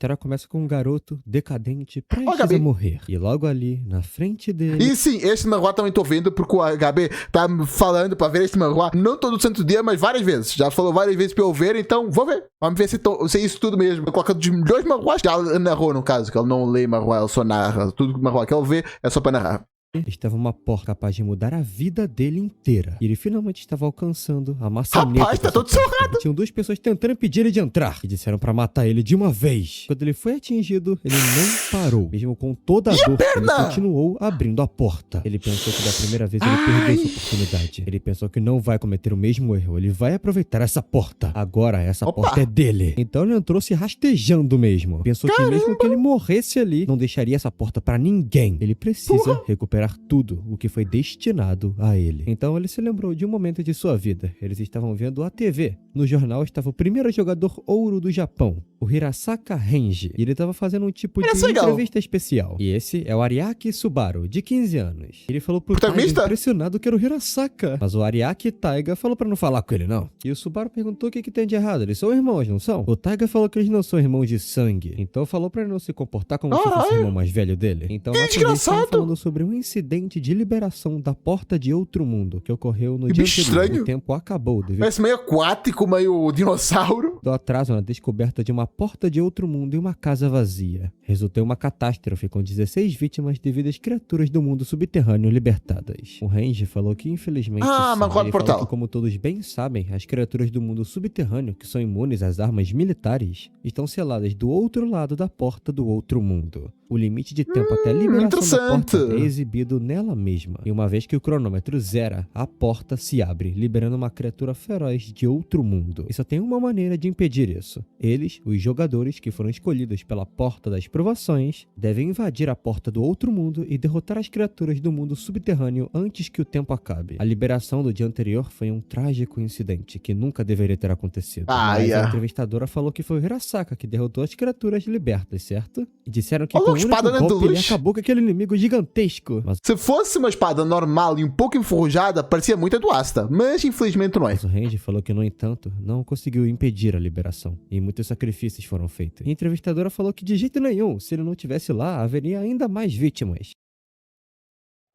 história começa com um garoto decadente Ó, prestes Gabi. a morrer. E logo ali, na frente dele... E sim, este manhwa também tô vendo, porque o HB tá me falando pra ver este manhwa, não todo santo dia, mas várias vezes. Já falou várias vezes pra eu ver, então vou ver. Vamos ver se é isso tudo mesmo. Eu coloco dos milhões de manhwas que ele narrou, no caso, que ele não lê manhwa, ele só narra. Tudo que manhwa que ele vê é só pra narrar. Estava uma porta capaz de mudar a vida dele inteira. E ele finalmente estava alcançando a maçaneta. Rapaz, tá dessa todo porta. surrado. E tinham duas pessoas tentando impedir ele de entrar. E disseram pra matar ele de uma vez. Quando ele foi atingido, ele não parou. Mesmo com toda a dor, ele continuou abrindo a porta. Ele pensou que da primeira vez ele perdeu essa oportunidade. Ele pensou que não vai cometer o mesmo erro. Ele vai aproveitar essa porta. Agora essa porta é dele. Então ele entrou se rastejando mesmo. Pensou que mesmo que ele morresse ali, não deixaria essa porta pra ninguém. Ele precisa recuperar tudo o que foi destinado a ele. Então ele se lembrou de um momento de sua vida. Eles estavam vendo a TV. No jornal estava o primeiro jogador ouro do Japão, o Hirasaka Renji. E ele estava fazendo um tipo de entrevista especial. E esse é o Ariaki Subaru, de 15 anos. Ele falou pro Taiga impressionado que era o Hirasaka. Mas o Ariaki Taiga falou pra não falar com ele, não. E o Subaru perguntou o que tem de errado. Eles são irmãos, não são? O Taiga falou que eles não são irmãos de sangue. Então falou pra ele não se comportar como se fosse o irmão mais velho dele. Então nós estamos falando sobre um incidente de liberação da porta de outro mundo que ocorreu no dia anterior. O tempo acabou. Parece meio aquático, meio dinossauro. Do atraso na descoberta de uma porta de outro mundo e uma casa vazia. Resultou em uma catástrofe com 16 vítimas devido às criaturas do mundo subterrâneo libertadas. O Renji falou que infelizmente ele falou que, como todos bem sabem, as criaturas do mundo subterrâneo, que são imunes às armas militares, estão seladas do outro lado da porta do outro mundo. O limite de tempo até a liberação da porta é exibido nela mesma. E uma vez que o cronômetro zera, a porta se abre, liberando uma criatura feroz de outro mundo. E só tem uma maneira de impedir isso. Eles, os jogadores que foram escolhidos pela porta das provações, devem invadir a porta do outro mundo e derrotar as criaturas do mundo subterrâneo antes que o tempo acabe. A liberação do dia anterior foi um trágico incidente que nunca deveria ter acontecido. Mas a entrevistadora falou que foi o Hirasaka que derrotou as criaturas libertas, certo? E disseram que com o único golpe ele acabou com aquele inimigo gigantesco. Mas... se fosse uma espada normal e um pouco enferrujada, parecia muito a do Asta, mas infelizmente não é. Mas o Renji falou que, no entanto, não conseguiu impedir a liberação, e muitos sacrifícios foram feitos. A entrevistadora falou que de jeito nenhum, se ele não estivesse lá, haveria ainda mais vítimas.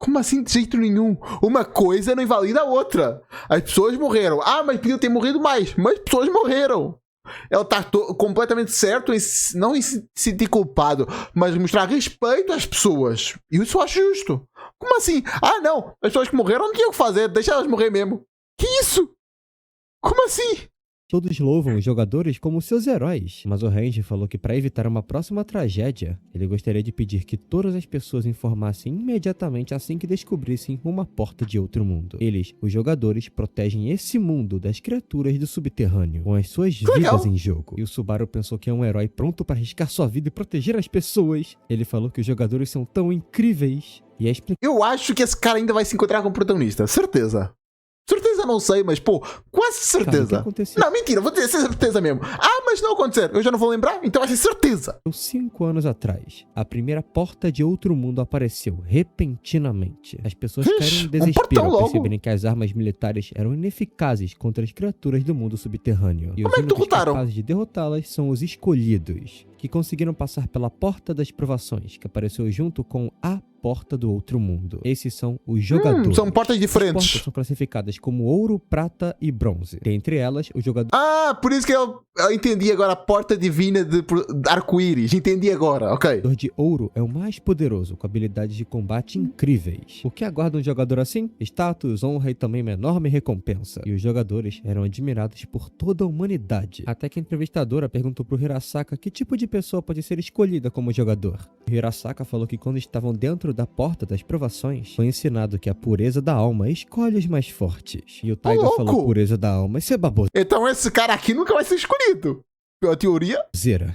Como assim de jeito nenhum? Uma coisa não invalida a outra. As pessoas morreram. Mas podiam ter morrido mais, mas pessoas morreram. Ela tá completamente certo em não em se sentir culpado, mas mostrar respeito às pessoas. E isso eu acho justo. Como assim? Não, as pessoas que morreram não tinham o que fazer, deixa elas morrer mesmo. Que isso? Como assim? Todos louvam os jogadores como seus heróis, mas o Renji falou que para evitar uma próxima tragédia, ele gostaria de pedir que todas as pessoas informassem imediatamente assim que descobrissem uma porta de outro mundo. Eles, os jogadores, protegem esse mundo das criaturas do subterrâneo, com as suas vidas em jogo. E o Subaru pensou que é um herói pronto para arriscar sua vida e proteger as pessoas. Ele falou que os jogadores são tão incríveis. E eu acho que esse cara ainda vai se encontrar com o protagonista, certeza. Certeza não sei, mas quase certeza. Não, mentira, vou dizer certeza mesmo. Mas não acontecer, eu já não vou lembrar, então vai ser certeza. 5 anos atrás, a primeira porta de outro mundo apareceu repentinamente. As pessoas caíram em desespero ao perceberem que as armas militares eram ineficazes contra as criaturas do mundo subterrâneo. E os únicos capazes de derrotá-las são os escolhidos, que conseguiram passar pela porta das provações, que apareceu junto com a porta do outro mundo. Esses são os jogadores. São portas diferentes. As portas são classificadas como ouro, prata e bronze. Dentre elas, os jogadores... por isso que eu entendi agora a porta divina de arco-íris. Entendi agora, ok. O de ouro é o mais poderoso, com habilidades de combate incríveis. O que aguarda um jogador assim? Status, honra e também uma enorme recompensa. E os jogadores eram admirados por toda a humanidade. Até que a entrevistadora perguntou pro Hirasaka que tipo de pessoa pode ser escolhida como jogador. O Hirasaka falou que quando estavam dentro da porta das provações, foi ensinado que a pureza da alma escolhe os mais fortes. E o Taiga falou pureza da alma, isso é babosa. Então esse cara aqui nunca vai ser escolhido. Pela teoria.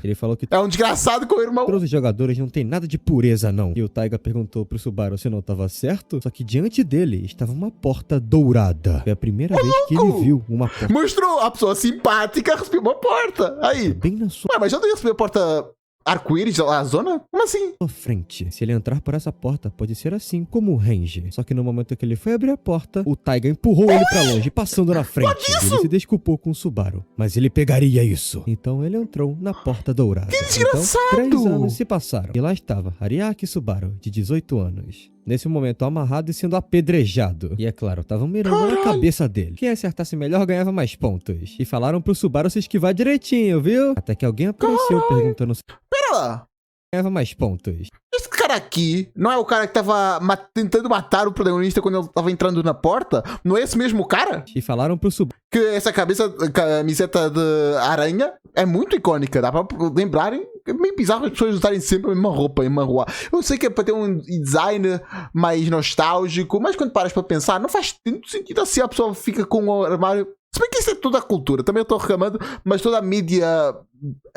Ele falou que é um desgraçado com o irmão. Todos os jogadores não tem nada de pureza, não. E o Taiga perguntou pro Subaru se não estava certo. Só que diante dele estava uma porta dourada. Foi a primeira vez que ele viu uma porta. Mostrou a pessoa simpática receber uma porta. Aí. Bem na sua... mas já não ia receber a porta arco-íris a zona? Como assim? sua frente. Se ele entrar por essa porta, pode ser assim como o Range. Só que no momento que ele foi abrir a porta, o Taiga empurrou ele pra longe, passando na frente. Ele se desculpou com o Subaru, mas ele pegaria isso. Então ele entrou na porta dourada. Que desgraçado! Então, 3 anos se passaram. E lá estava Ariaki Subaru, de 18 anos. Nesse momento, amarrado e sendo apedrejado. E é claro, estavam mirando na cabeça dele. Quem acertasse melhor ganhava mais pontos. E falaram pro Subaru se esquivar direitinho, viu? Até que alguém apareceu perguntando se Pera lá. ganhava mais pontos. Esse cara aqui não é o cara que tava tentando matar o protagonista quando ele tava entrando na porta? Não é esse mesmo cara? E falaram pro Subaru Que essa camiseta de aranha é muito icônica. Dá pra lembrarem. É meio bizarro as pessoas usarem sempre a mesma roupa em Manhwa. Eu sei que é pra ter um design mais nostálgico, mas quando paras pra pensar, não faz tanto sentido assim. A pessoa fica com o armário. Se bem que isso é toda a cultura, também eu tô reclamando, mas toda a mídia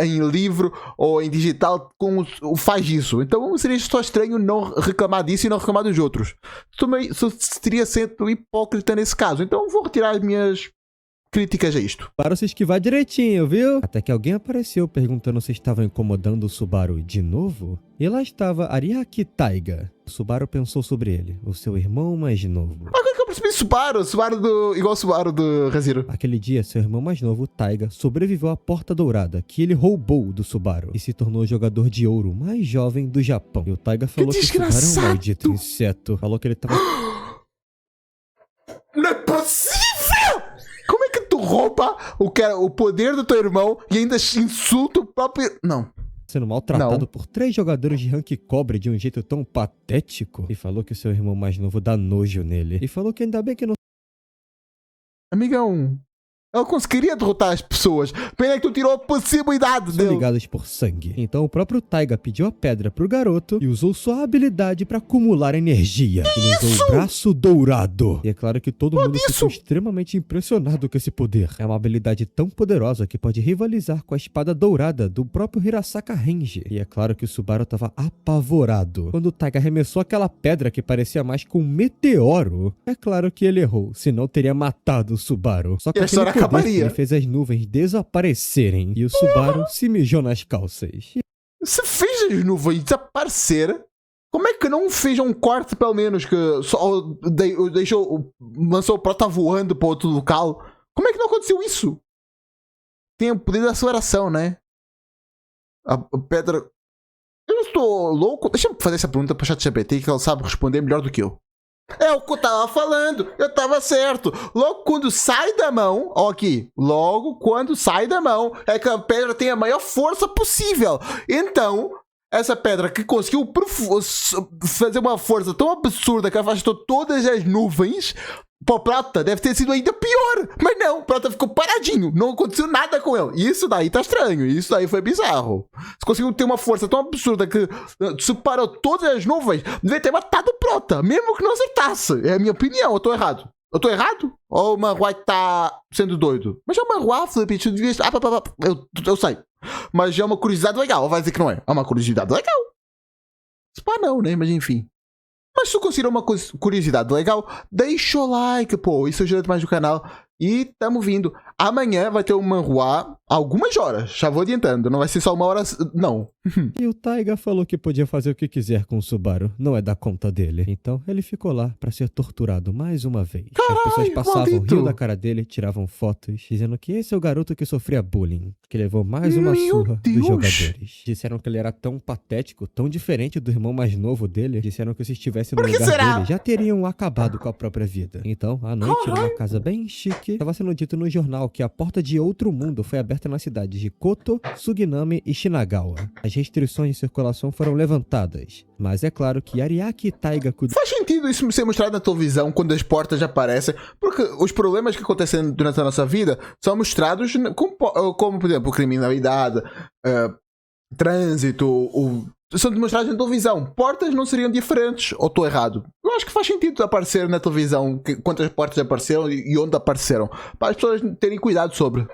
em livro ou em digital faz isso. Então seria só estranho não reclamar disso e não reclamar dos outros. Também seria sendo hipócrita nesse caso. Então vou retirar as minhas críticas a isto. para se esquivar direitinho, viu? Até que alguém apareceu perguntando se estavam incomodando o Subaru de novo. E lá estava Ariaki Taiga. O Subaru pensou sobre ele, o seu irmão mais novo. Agora que eu percebi igual o Subaru do ReZero. Aquele dia, seu irmão mais novo, Taiga, sobreviveu à Porta Dourada, que ele roubou do Subaru, e se tornou o jogador de ouro mais jovem do Japão. E o Taiga falou que o Subaru é um maldito inseto. Falou que ele tava... Não é possível! Como é que tu rouba o poder do teu irmão e ainda insulta o próprio... Não. sendo maltratado por 3 jogadores de rank cobre de um jeito tão patético. E falou que o seu irmão mais novo dá nojo nele. E falou que ainda bem que não... Amigão, ela conseguiria derrotar as pessoas. Pena que tu tirou a possibilidade são dele. ligados por sangue. Então o próprio Taiga pediu a pedra pro garoto e usou sua habilidade pra acumular energia. Ele usou o braço dourado. E é claro que todo mundo ficou extremamente impressionado com esse poder. É uma habilidade tão poderosa que pode rivalizar com a espada dourada do próprio Hirasaka Range. E é claro que o Subaru tava apavorado. Quando o Taiga arremessou aquela pedra que parecia mais com um meteoro, é claro que ele errou, senão teria matado o Subaru. Só que aquele poder ele fez as nuvens desaparecerem e o Subaru se mijou nas calças. Você fez as nuvens desaparecer? Como é que não fez um corte, pelo menos, que só lançou o prota voando para outro local? Como é que não aconteceu isso? Tem o poder da aceleração, né? A pedra... Eu estou louco? Deixa eu fazer essa pergunta para o ChatGPT, que ela sabe responder melhor do que eu. É o que eu tava falando, eu tava certo. Logo quando sai da mão, ó aqui, logo quando sai da mão, é que a pedra tem a maior força possível. Então, essa pedra que conseguiu fazer uma força tão absurda que afastou todas as nuvens, pô, Prota deve ter sido ainda pior. Mas não, Prota ficou paradinho, não aconteceu nada com ele. Isso daí tá estranho, isso daí foi bizarro. Você conseguiu ter uma força tão absurda que separou todas as nuvens, devia ter matado o Prota, mesmo que não acertasse. É a minha opinião, eu tô errado. Eu tô errado? Ou o Manhwa tá sendo doido? Mas é o Manhwa, Felipe, tu devia... eu sei. Mas é uma curiosidade legal, vai dizer que não é. É uma curiosidade legal. Pá, não, né? Mas enfim. Mas se tu considera uma curiosidade legal, deixa o like, pô. Isso ajuda mais o canal. E tamo vindo. Amanhã vai ter um Manhwa algumas horas. Já vou adiantando. Não vai ser só 1 hora... Não. E o Taiga falou que podia fazer o que quiser com o Subaru. Não é da conta dele. Então ele ficou lá pra ser torturado mais uma vez. Carai, as pessoas passavam, maldito. riam da cara dele, tiravam fotos, dizendo que esse é o garoto que sofria bullying. Que levou mais uma surra dos jogadores. Disseram que ele era tão patético, tão diferente do irmão mais novo dele. Disseram que se estivesse no lugar dele, já teriam acabado com a própria vida. Então, à noite, numa casa bem chique, estava sendo dito no jornal que a porta de outro mundo foi aberta nas cidades de Koto, Suginami e Shinagawa. As restrições de circulação foram levantadas. Mas é claro que Ariaki Taiga... Faz sentido isso ser mostrado na televisão quando as portas aparecem, porque os problemas que acontecem durante a nossa vida são mostrados como por exemplo, criminalidade, trânsito, são demonstrados na televisão. Portas não seriam diferentes, ou estou errado? Eu acho que faz sentido aparecer na televisão quantas portas apareceram e onde apareceram, para as pessoas terem cuidado sobre.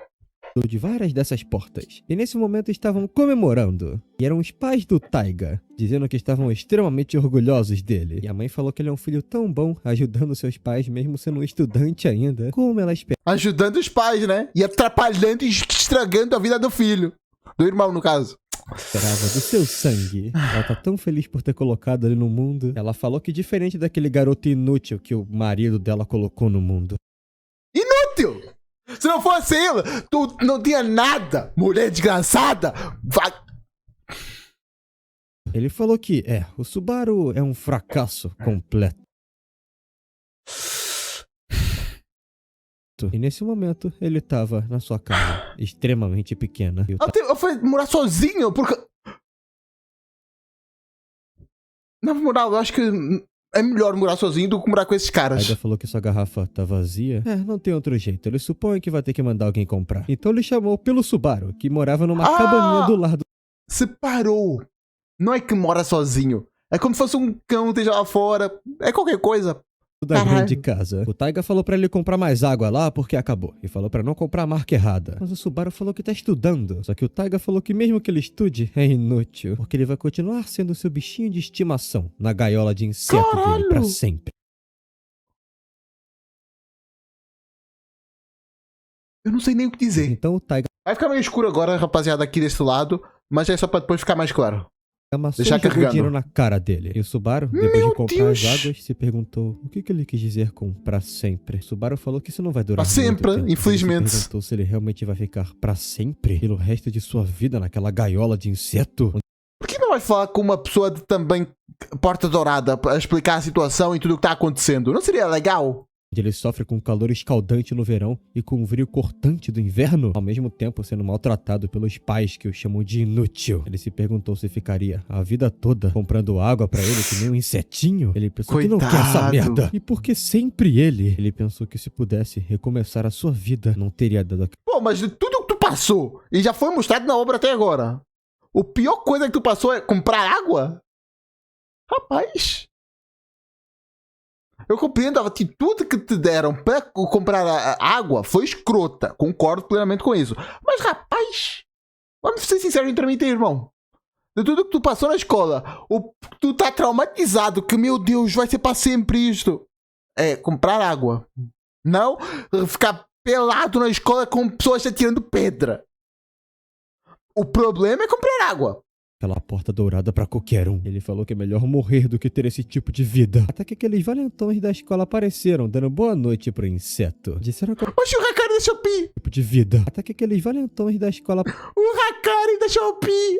De várias dessas portas. E nesse momento estavam comemorando. E eram os pais do Taiga, dizendo que estavam extremamente orgulhosos dele. E a mãe falou que ele é um filho tão bom, ajudando seus pais, mesmo sendo um estudante ainda, como ela esperava. Ajudando os pais, né? E atrapalhando e estragando a vida do filho. Do irmão, no caso. esperava do seu sangue. Ela tá tão feliz por ter colocado ele no mundo. Ela falou que diferente daquele garoto inútil que o marido dela colocou no mundo. Inútil! Se não fosse ele, tu não tinha nada, mulher desgraçada! Vai... Ele falou que, o Subaru é um fracasso completo. E nesse momento, ele tava na sua casa, extremamente pequena. E o Eu fui morar sozinho, porque... Na moral, eu acho que é melhor morar sozinho do que morar com esses caras. Taiga falou que sua garrafa tá vazia. Não tem outro jeito. Ele supõe que vai ter que mandar alguém comprar. Então ele chamou pelo Subaru, que morava numa cabaninha do lado. Separou. Não é que mora sozinho. É como se fosse um cão que esteja lá fora. É qualquer coisa. Da grande casa. O Taiga falou pra ele comprar mais água lá porque acabou. E falou pra não comprar a marca errada. Mas o Subaru falou que tá estudando. Só que o Taiga falou que mesmo que ele estude, é inútil. Porque ele vai continuar sendo seu bichinho de estimação na gaiola de inseto dele pra sempre. Eu não sei nem o que dizer. Então o Taiga vai ficar meio escuro agora, rapaziada, aqui desse lado. Mas é só pra depois ficar mais claro. amassou e jogou dinheiro na cara dele. E o Subaru, depois de comprar as águas, se perguntou o que ele quis dizer com pra sempre. O Subaru falou que isso não vai durar pra sempre, muito tempo. infelizmente. Ele se perguntou se ele realmente vai ficar pra sempre pelo resto de sua vida naquela gaiola de inseto. Por que não vai falar com uma pessoa de também porta dourada para explicar a situação e tudo o que tá acontecendo? Não seria legal? Ele sofre com calor escaldante no verão e com um frio cortante do inverno, ao mesmo tempo sendo maltratado pelos pais que o chamam de inútil. Ele se perguntou se ficaria a vida toda comprando água pra ele que nem um insetinho. Ele pensou que não quer essa merda. E porque sempre ele pensou que se pudesse recomeçar a sua vida, não teria dado aquilo. Pô, mas de tudo que tu passou e já foi mostrado na obra até agora, a pior coisa que tu passou é comprar água? Rapaz... Eu compreendo, a atitude que te deram para comprar a água foi escrota. Concordo plenamente com isso. Mas, rapaz, vamos ser sinceros entre mim e teu irmão. De tudo que tu passou na escola, tu tá traumatizado que, meu Deus, vai ser para sempre isto. É comprar água. Não ficar pelado na escola com pessoas atirando pedra. O problema é comprar água. Aquela porta dourada pra qualquer um. Ele falou que é melhor morrer do que ter esse tipo de vida. Até que aqueles valentões da escola apareceram, dando boa noite pro inseto. Disseram que... Oxe, o Hakari da Shopee! Tipo de vida. Até que aqueles valentões da escola... O Hakari da Shopee!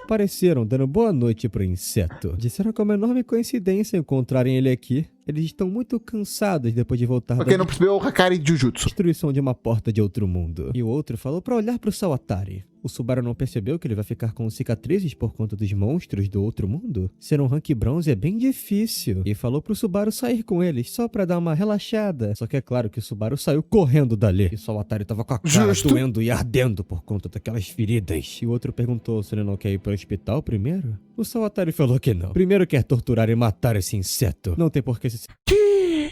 Apareceram, dando boa noite pro inseto. Disseram que é uma enorme coincidência encontrarem ele aqui. Eles estão muito cansados depois de voltar da... Quem não percebeu o Hakari de Jujutsu. Destruição de uma porta de outro mundo. E o outro falou pra olhar pro Sawatari. O Subaru não percebeu que ele vai ficar com cicatrizes por conta dos monstros do outro mundo? Ser um rank bronze é bem difícil. E falou pro Subaru sair com eles, só pra dar uma relaxada. Só que é claro que o Subaru saiu correndo dali. E o Sawatari tava com a cara doendo e ardendo por conta daquelas feridas. E o outro perguntou se ele não quer ir pro hospital primeiro. O Sawatari falou que não. Primeiro quer torturar e matar esse inseto. Não tem por que se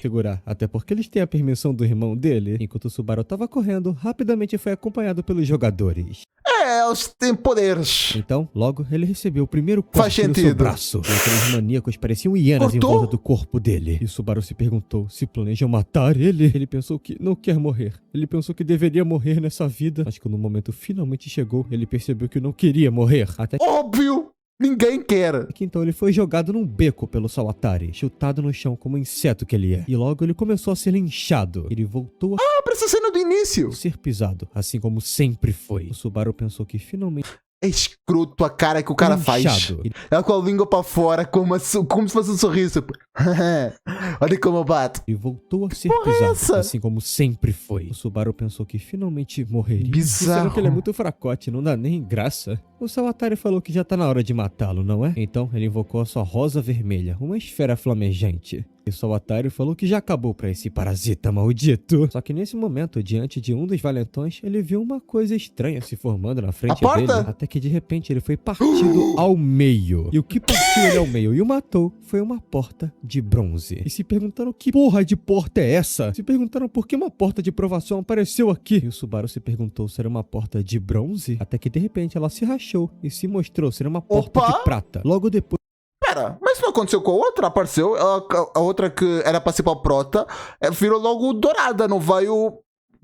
segurar, até porque eles têm a permissão do irmão dele. Enquanto o Subaru tava correndo, rapidamente foi acompanhado pelos jogadores. Eles têm poderes. Então, logo, ele recebeu o primeiro corte no seu braço. E aqueles maníacos pareciam hienas em volta do corpo dele. E o Subaru se perguntou se planejam matar ele. Ele pensou que não quer morrer. Ele pensou que deveria morrer nessa vida. Mas quando o momento finalmente chegou, ele percebeu que não queria morrer. Até... Óbvio! Ninguém quer. Então ele foi jogado num beco pelo Sawatari, chutado no chão como um inseto que ele é. E logo ele começou a ser linchado. Ele voltou a... pra essa cena do início. Ser pisado, assim como sempre foi. O Subaru pensou que finalmente... É escroto a cara que o cara faz. Ela com a língua pra fora, como se fosse um sorriso. Olha como eu bato. E voltou a ser pisado, assim como sempre foi. O Subaru pensou que finalmente morreria. Bizarro. Disseram que ele é muito fracote, não dá nem graça. O Sawatari falou que já tá na hora de matá-lo, não é? Então ele invocou a sua rosa vermelha, uma esfera flamejante. E o Sawatari falou que já acabou pra esse parasita maldito. Só que nesse momento, diante de um dos valentões, ele viu uma coisa estranha se formando na frente dele. Até que de repente ele foi partido ao meio. E o que partiu ele ao meio e o matou foi uma porta de bronze. E se perguntaram que porra de porta é essa? Se perguntaram por que uma porta de provação apareceu aqui. E o Subaru se perguntou se era uma porta de bronze. Até que de repente ela se rachou e se mostrou ser uma porta de prata. Logo depois... Pera, mas isso não aconteceu com a outra? Apareceu, a outra que era pra ser pra prota, virou logo dourada, não veio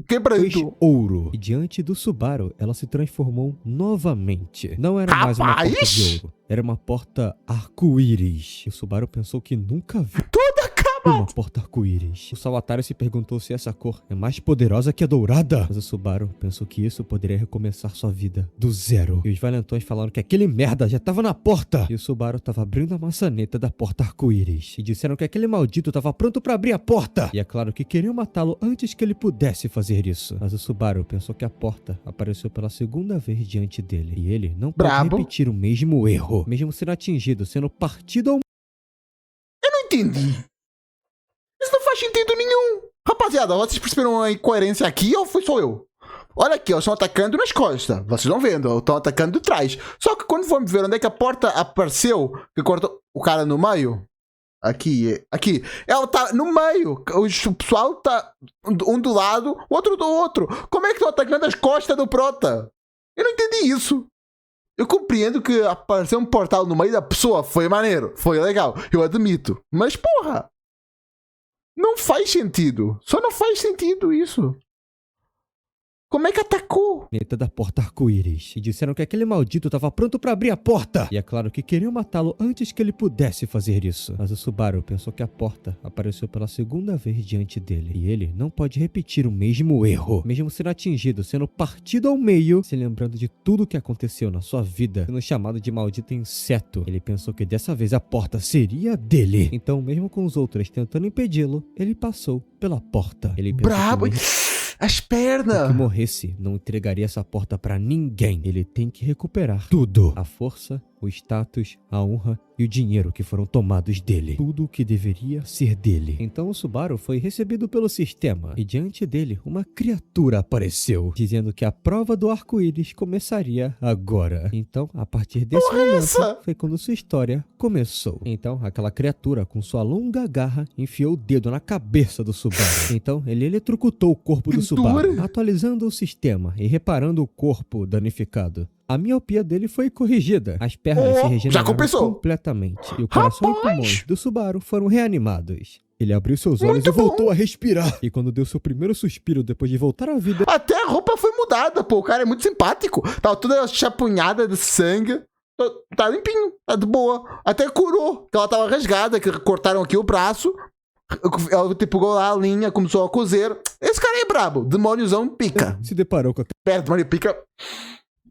fez Quebrando. ouro. E diante do Subaru, ela se transformou novamente. Não era mais uma porta Rapaz! de ouro. Era uma porta arco-íris. E o Subaru pensou que nunca viu Toda cama. uma porta arco-íris. O Sawatari se perguntou se essa cor é mais poderosa que a dourada. Mas o Subaru pensou que isso poderia recomeçar sua vida do zero. E os valentões falaram que aquele merda já tava na porta. E o Subaru tava abrindo a maçaneta da porta arco-íris. E disseram que aquele maldito tava pronto pra abrir a porta. E é claro que queriam matá-lo antes que ele pudesse fazer isso. Mas o Subaru pensou que a porta apareceu pela segunda vez diante dele. E ele não pode Brabo. repetir o mesmo erro. Mesmo sendo atingido, sendo partido ao Não entendi. Isso não faz sentido nenhum. Rapaziada, vocês perceberam a incoerência aqui ou foi só eu? Olha aqui, eles estão atacando nas costas. Vocês estão vendo, estão atacando de trás. Só que quando vamos ver onde é que a porta apareceu, que cortou o cara no meio. Aqui. Ela tá no meio. O pessoal tá um do lado, o outro do outro. Como é que estão atacando as costas do prota? Eu não entendi isso. Eu compreendo que aparecer um portal no meio da pessoa foi maneiro, foi legal, eu admito. Mas porra, não faz sentido. Só não faz sentido isso. Como é que atacou? maçaneta da porta arco-íris. E disseram que aquele maldito tava pronto pra abrir a porta. E é claro que queriam matá-lo antes que ele pudesse fazer isso. Mas o Subaru pensou que a porta apareceu pela segunda vez diante dele. E ele não pode repetir o mesmo erro. Mesmo sendo atingido, sendo partido ao meio, se lembrando de tudo que aconteceu na sua vida, sendo chamado de maldito inseto. Ele pensou que dessa vez a porta seria dele. Então, mesmo com os outros tentando impedi-lo, ele passou pela porta. Ele pensou Brabo! que As que pernas! morresse, não entregaria essa porta pra ninguém. Ele tem que recuperar tudo. A força, o status, a honra e o dinheiro que foram tomados dele. Tudo o que deveria ser dele. Então o Subaru foi recebido pelo sistema. E diante dele, uma criatura apareceu, dizendo que a prova do arco-íris começaria agora. Então, a partir desse momento, essa? foi quando sua história começou. Então, aquela criatura, com sua longa garra, enfiou o dedo na cabeça do Subaru. Então, ele eletrocutou o corpo do Subaru, atualizando o sistema e reparando o corpo danificado. A miopia dele foi corrigida. As pernas se regeneraram já compensou. completamente. E o coração e pulmões do Subaru foram reanimados. Ele abriu seus olhos Muito e voltou bom. a respirar. E quando deu seu primeiro suspiro depois de voltar à vida, Até a roupa foi mudada, pô. O cara é muito simpático. Tava toda chapunhada de sangue. Tá limpinho, tá de boa. Até curou, que ela tava rasgada, que cortaram aqui o braço. Ela tipo, pegou lá a linha, começou a cozer. Esse cara é brabo. Demôniozão pica. se deparou com Pera, demônio pica.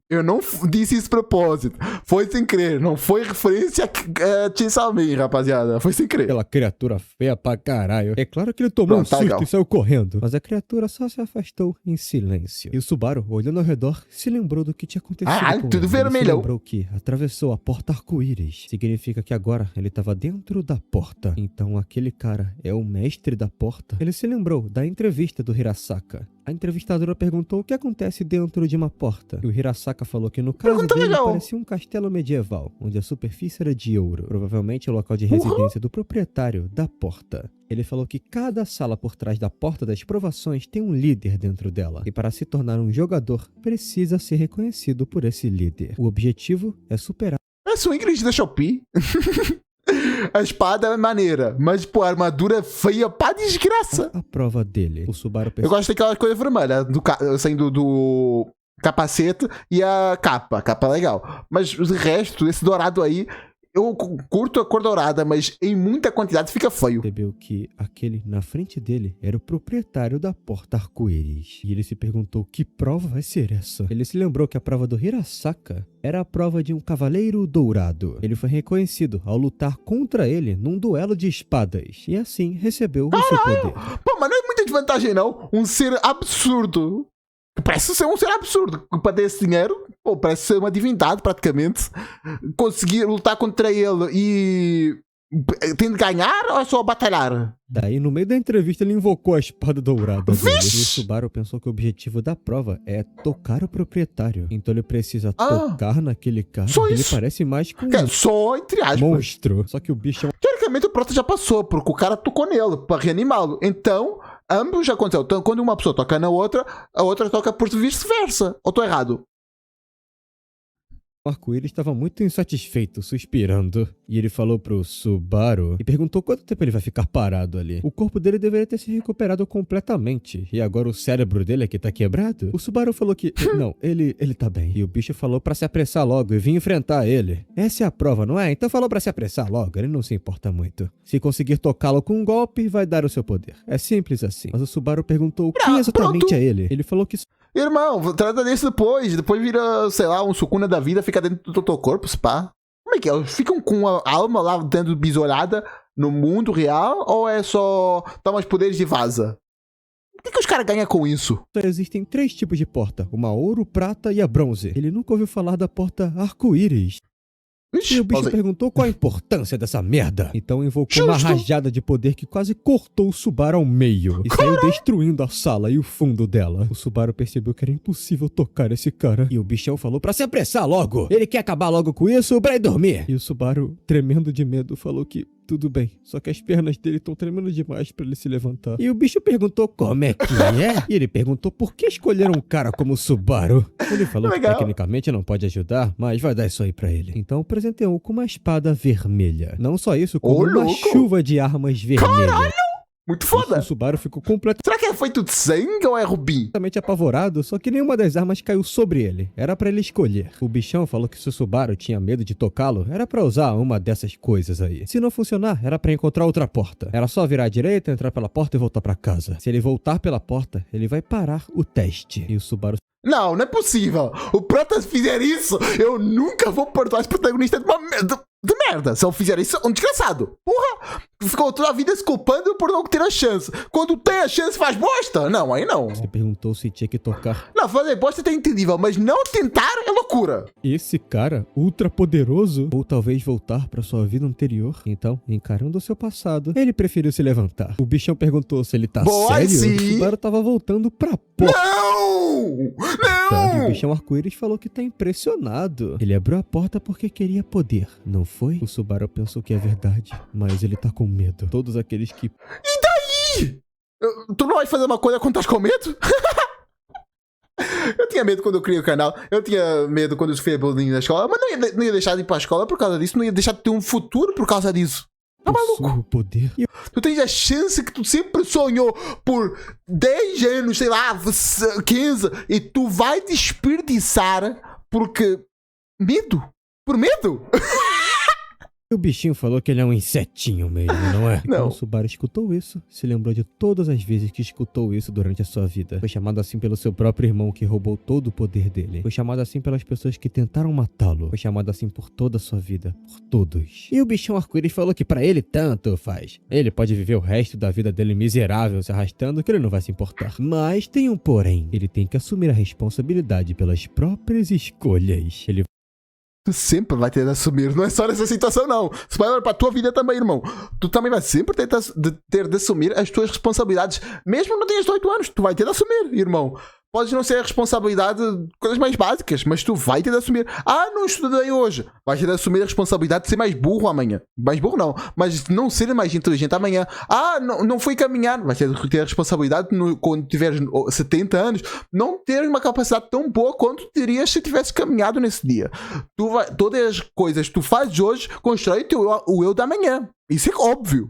Eu não disse isso de propósito. Foi sem querer. Não foi referência a Chainsaw Man, rapaziada. Foi sem querer. aquela criatura feia pra caralho. É claro que ele tomou Pronto, um tá susto legal. e saiu correndo. Mas a criatura só se afastou em silêncio. E o Subaru, olhando ao redor, se lembrou do que tinha acontecido Ah, com tudo ele. Ele vermelhão. se lembrou que atravessou a porta arco-íris. Significa que agora ele estava dentro da porta. Então aquele cara é o mestre da porta. Ele se lembrou da entrevista do Hirasaka. A entrevistadora perguntou o que acontece dentro de uma porta. E o Hirasaka falou que no caso Pergunta dele legal. parecia um castelo medieval, onde a superfície era de ouro. Provavelmente o local de residência do proprietário da porta. Ele falou que cada sala por trás da porta das provações tem um líder dentro dela. E para se tornar um jogador, precisa ser reconhecido por esse líder. O objetivo é superar É só Ingrid da Shopee. A espada é maneira, mas, pô, a armadura é feia pra desgraça. a prova dele. O Subaru Eu pensou gosto daquela coisa vermelha, saindo do capacete e a capa. A capa é legal. Mas o resto, esse dourado aí, eu curto a cor dourada, mas em muita quantidade fica feio. percebeu que aquele na frente dele era o proprietário da porta arco-íris. E ele se perguntou que prova vai ser essa. Ele se lembrou que a prova do Hirasaka era a prova de um cavaleiro dourado. Ele foi reconhecido ao lutar contra ele num duelo de espadas. E assim recebeu o seu poder. Pô, mas não é muita desvantagem, não. Um ser absurdo. Parece ser um ser absurdo. Para ter esse dinheiro, pô, parece ser uma divindade, praticamente. Conseguir lutar contra ele e tem de ganhar ou é só batalhar? Daí, no meio da entrevista, ele invocou a espada dourada dele. E o Vixe! Subaru pensou que o objetivo da prova é tocar o proprietário. Então ele precisa Ah, tocar naquele cara. só Ele isso? parece mais com Que é um só entre aspas. monstro. Só que o bicho é um Teoricamente o prota já passou, porque o cara tocou nele para reanimá-lo. Então, ambos já aconteceu. Então, quando uma pessoa toca na outra, a outra toca por vice-versa. Ou estou errado? O arco-íris estava muito insatisfeito, suspirando. E ele falou pro Subaru e perguntou quanto tempo ele vai ficar parado ali. O corpo dele deveria ter se recuperado completamente. E agora o cérebro dele é que tá quebrado? O Subaru falou que... não, ele tá bem. E o bicho falou pra se apressar logo e vir enfrentar ele. Essa é a prova, não é? Então falou pra se apressar logo, ele não se importa muito. Se conseguir tocá-lo com um golpe, vai dar o seu poder. É simples assim. Mas o Subaru perguntou quem exatamente é ele. Ele falou que... Irmão, trata disso depois. Depois vira, sei lá, um Sukuna da vida, fica dentro do teu corpo, pá. Como é que é? Eles ficam com a alma lá dentro bisolhada no mundo real? Ou é só toma os poderes e vaza? O que os caras ganham com isso? Só existem 3 tipos de porta. Uma ouro, prata e a bronze. Ele nunca ouviu falar da porta arco-íris. E o bicho perguntou qual a importância dessa merda. Então invocou uma rajada de poder que quase cortou o Subaru ao meio. E saiu destruindo a sala e o fundo dela. O Subaru percebeu que era impossível tocar esse cara. E o bichão falou pra se apressar logo. Ele quer acabar logo com isso pra ir dormir. E o Subaru, tremendo de medo, falou que tudo bem. Só que as pernas dele estão tremendo demais pra ele se levantar. E o bicho perguntou como é que é. E ele perguntou por que escolheram um cara como o Subaru. Ele falou que tecnicamente não pode ajudar, mas vai dar isso aí pra ele. Então presenteou com uma espada vermelha. Não só isso, como uma chuva de armas vermelhas. Caralho! Muito foda! O Subaru ficou completamente... Será que é feito de sangue ou é rubi? Completamente apavorado, só que nenhuma das armas caiu sobre ele. Era pra ele escolher. O bichão falou que se o Subaru tinha medo de tocá-lo, era pra usar uma dessas coisas aí. Se não funcionar, era pra encontrar outra porta. Era só virar à direita, entrar pela porta e voltar pra casa. Se ele voltar pela porta, ele vai parar o teste. E o Subaru... Não, não é possível. O Protas fizer isso, eu nunca vou perdoar esse protagonista de merda. Se eu fizer isso, é um desgraçado. Porra, ficou toda a vida se culpando por não ter a chance. Quando tem a chance, faz bosta. Não, aí não. Você perguntou se tinha que tocar. Não, fazer bosta é entendível, mas não tentar é loucura. Esse cara, ultra poderoso, ou talvez voltar pra sua vida anterior. Então, encarando o seu passado, ele preferiu se levantar. O bichão perguntou se ele tá sério. Sim. O Subaru tava voltando pra porta. Não! Não! E o bichão arco-íris falou que tá impressionado. Ele abriu a porta porque queria poder, não foi? O Subaru pensou que é verdade, mas ele tá com medo. Todos aqueles que... E daí? Tu não vai fazer uma coisa quando estás com medo? Eu tinha medo quando eu criei o canal, eu tinha medo quando eu sofria bullying na escola, mas não ia deixar de ir pra escola por causa disso, não ia deixar de ter um futuro por causa disso. Tá maluco? Poder. Tu tens a chance que tu sempre sonhou por 10 anos, sei lá, 15, e tu vai desperdiçar porque... medo? Por medo? O bichinho falou que ele é um insetinho mesmo, não é? Não. Então o Subaru escutou isso, se lembrou de todas as vezes que escutou isso durante a sua vida. Foi chamado assim pelo seu próprio irmão que roubou todo o poder dele. Foi chamado assim pelas pessoas que tentaram matá-lo. Foi chamado assim por toda a sua vida, por todos. E o bichão arco-íris falou que pra ele tanto faz. Ele pode viver o resto da vida dele miserável, se arrastando, que ele não vai se importar. Mas tem um porém. Ele tem que assumir a responsabilidade pelas próprias escolhas. Ele Tu sempre vai ter de assumir, não é só nessa situação não. Isso vai olhar pra tua vida também, irmão. Tu também vai sempre ter de assumir as tuas responsabilidades. Mesmo não tenhas 18 anos, tu vai ter de assumir, irmão. Pode não ser a responsabilidade de coisas mais básicas, mas tu vai ter de assumir. Ah, não estudei hoje. Vais ter de assumir a responsabilidade de ser mais burro amanhã. Mais burro não, mas não ser mais inteligente amanhã. Ah, não fui caminhar. Vais ter de ter a responsabilidade quando tiveres 70 anos, não ter uma capacidade tão boa quanto terias se tivesse caminhado nesse dia. Todas as coisas que tu fazes hoje constroem o eu da manhã. Isso é óbvio.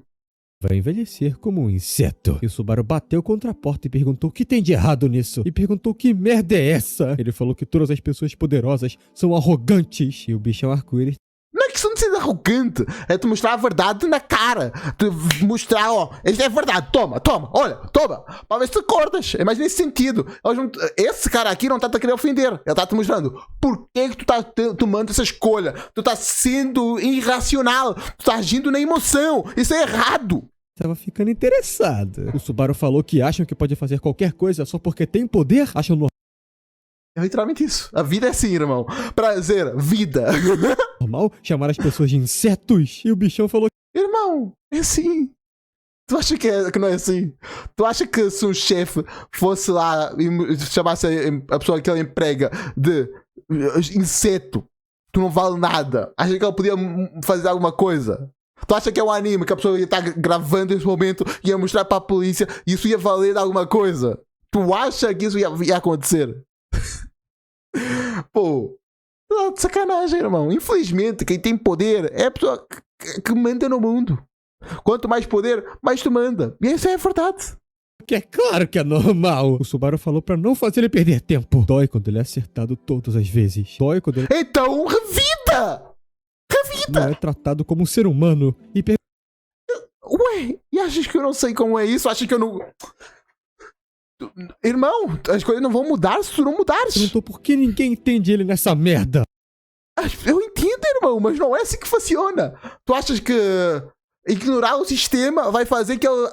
Vai envelhecer como um inseto. E o Subaru bateu contra a porta e perguntou o que tem de errado nisso. E perguntou que merda é essa. Ele falou que todas as pessoas poderosas são arrogantes. E o bichão arco-íris... Não é questão de ser arrogante, é tu mostrar a verdade na cara. Tu mostrar, ó, isto é verdade, toma, olha, toma, para ver se tu acordas. É mais nesse sentido. Esse cara aqui não está a querer ofender, ele está te mostrando por que tu estás tomando essa escolha. Tu estás sendo irracional, tu estás agindo na emoção, isso é errado. Tava ficando interessado. O Subaru falou que acham que pode fazer qualquer coisa só porque tem poder, acham É literalmente isso. A vida é assim, irmão. Prazer, vida. normal chamar as pessoas de insetos. E o bichão falou... Irmão, é assim. Tu acha que não é assim? Tu acha que se um chefe fosse lá e chamasse a pessoa que ele emprega de inseto, tu não vale nada? Acha que ele podia fazer alguma coisa? Tu acha que é um anime que a pessoa ia estar gravando nesse momento e ia mostrar para a polícia e isso ia valer alguma coisa? Tu acha que isso ia acontecer? Pô, Tá de sacanagem, irmão. Infelizmente, quem tem poder é a pessoa que manda no mundo. Quanto mais poder, mais tu manda. E essa é a verdade. Que é claro que é normal. O Subaru falou pra não fazer ele perder tempo. Dói quando ele é acertado todas as vezes. Dói quando ele Então, revida! não é tratado como um ser humano. E Ué, e achas que eu não sei como é isso? Achas que eu não... Irmão, as coisas não vão mudar se tu não mudares. perguntou por que ninguém entende ele nessa merda. Eu entendo, irmão, mas não é assim que funciona. Tu achas que ignorar o sistema vai fazer que ele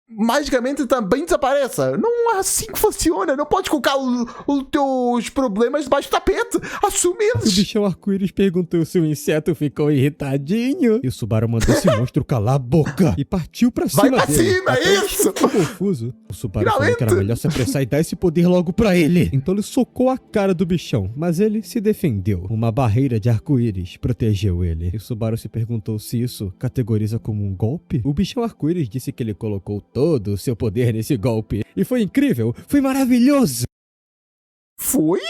magicamente também desapareça? Não é assim que funciona. Não pode colocar os teus problemas debaixo do tapete. Assume O eles. bichão arco-íris perguntou se o inseto ficou irritadinho. E o Subaru mandou esse monstro calar a boca. E partiu pra cima Vai pra dele. cima, Até ele isso! ficou confuso. O Subaru falou que era Finalmente! melhor se apressar e dar esse poder logo pra ele. Então ele socou a cara do bichão. Mas ele se defendeu. Uma barreira de arco-íris protegeu ele. E o Subaru se perguntou se isso categoriza como um golpe. O bichão arco-íris disse que ele colocou todo o seu poder nesse golpe. E foi incrível. Foi maravilhoso. Foi?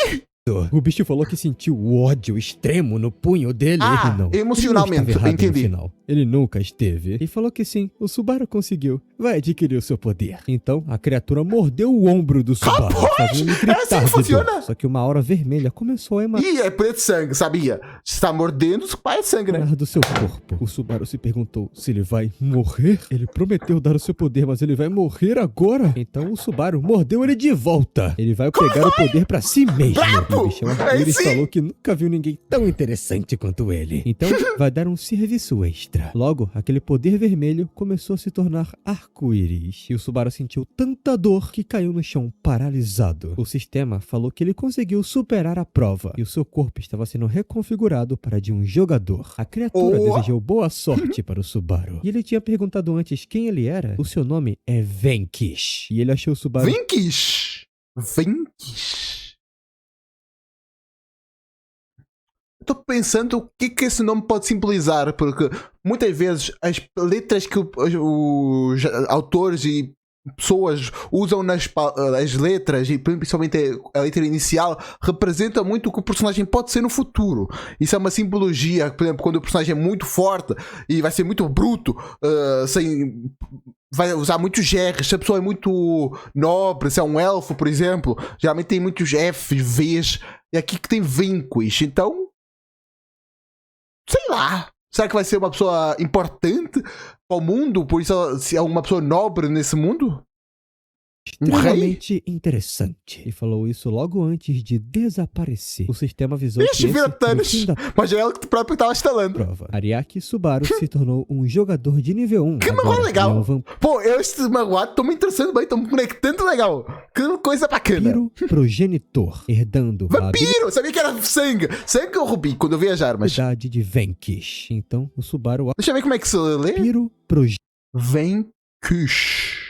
O bicho falou que sentiu o ódio extremo no punho dele. Ah, Ele não. emocionalmente, Ele não estava errado entendi. no final. Ele nunca esteve. E falou que sim, o Subaru conseguiu. Vai adquirir o seu poder. Então, a criatura mordeu o ombro do Subaru, Rapaz, fazendo ele é assim gritar que de funciona? dor. Só que uma aura vermelha começou a emanar Ih, é preto de sangue, sabia? Se tá mordendo, pai é sangue, né? do seu corpo. O Subaru se perguntou se ele vai morrer. Ele prometeu dar o seu poder, mas ele vai morrer agora? Então o Subaru mordeu ele de volta. Ele vai pegar o poder pra si mesmo. Brabo! E o bichão Aí arco-íris sim! falou que nunca viu ninguém tão interessante quanto ele. Então vai dar um serviço extra. Logo, aquele poder vermelho começou a se tornar arco-íris. E o Subaru sentiu tanta dor que caiu no chão paralisado. O sistema falou que ele conseguiu superar a prova. E o seu corpo estava sendo reconfigurado para de um jogador. A criatura Oh. desejou boa sorte para o Subaru. E ele tinha perguntado antes quem ele era. O seu nome é Venkish. E ele achou o Subaru Vinkish. Eu tô pensando o que esse nome pode simbolizar, porque muitas vezes as letras que os autores e pessoas usam as letras, e principalmente a letra inicial, representa muito o que o personagem pode ser no futuro. Isso é uma simbologia. Por exemplo, quando o personagem é muito forte e vai ser muito bruto, vai usar muitos R's. Se a pessoa é muito nobre, se é um elfo, por exemplo, geralmente tem muitos F's, V's, e aqui que tem Vinquish. Então, sei lá. Será que vai ser uma pessoa importante para o mundo? Por isso, se é uma pessoa nobre nesse mundo? Um rei? extremamente interessante. E falou isso logo antes de desaparecer. O sistema avisou Ixi, que vira esse, no Thanos. fim da Mas é ela que próprio tava instalando. prova, Ariake Subaru se tornou um jogador de nível 1. Que Agora, maluco legal. ele é um Pô, eu e esse magoado tô me interessando bem, tô me conectando legal. Que coisa bacana. vampiro progenitor, herdando a Vampiro! Sabia que era sangue. Sangue que eu roubei quando eu vi as armas. habilidade de Venkish. Então, o Subaru Deixa eu ver como é que se lê. vampiro progenitor. Venkish.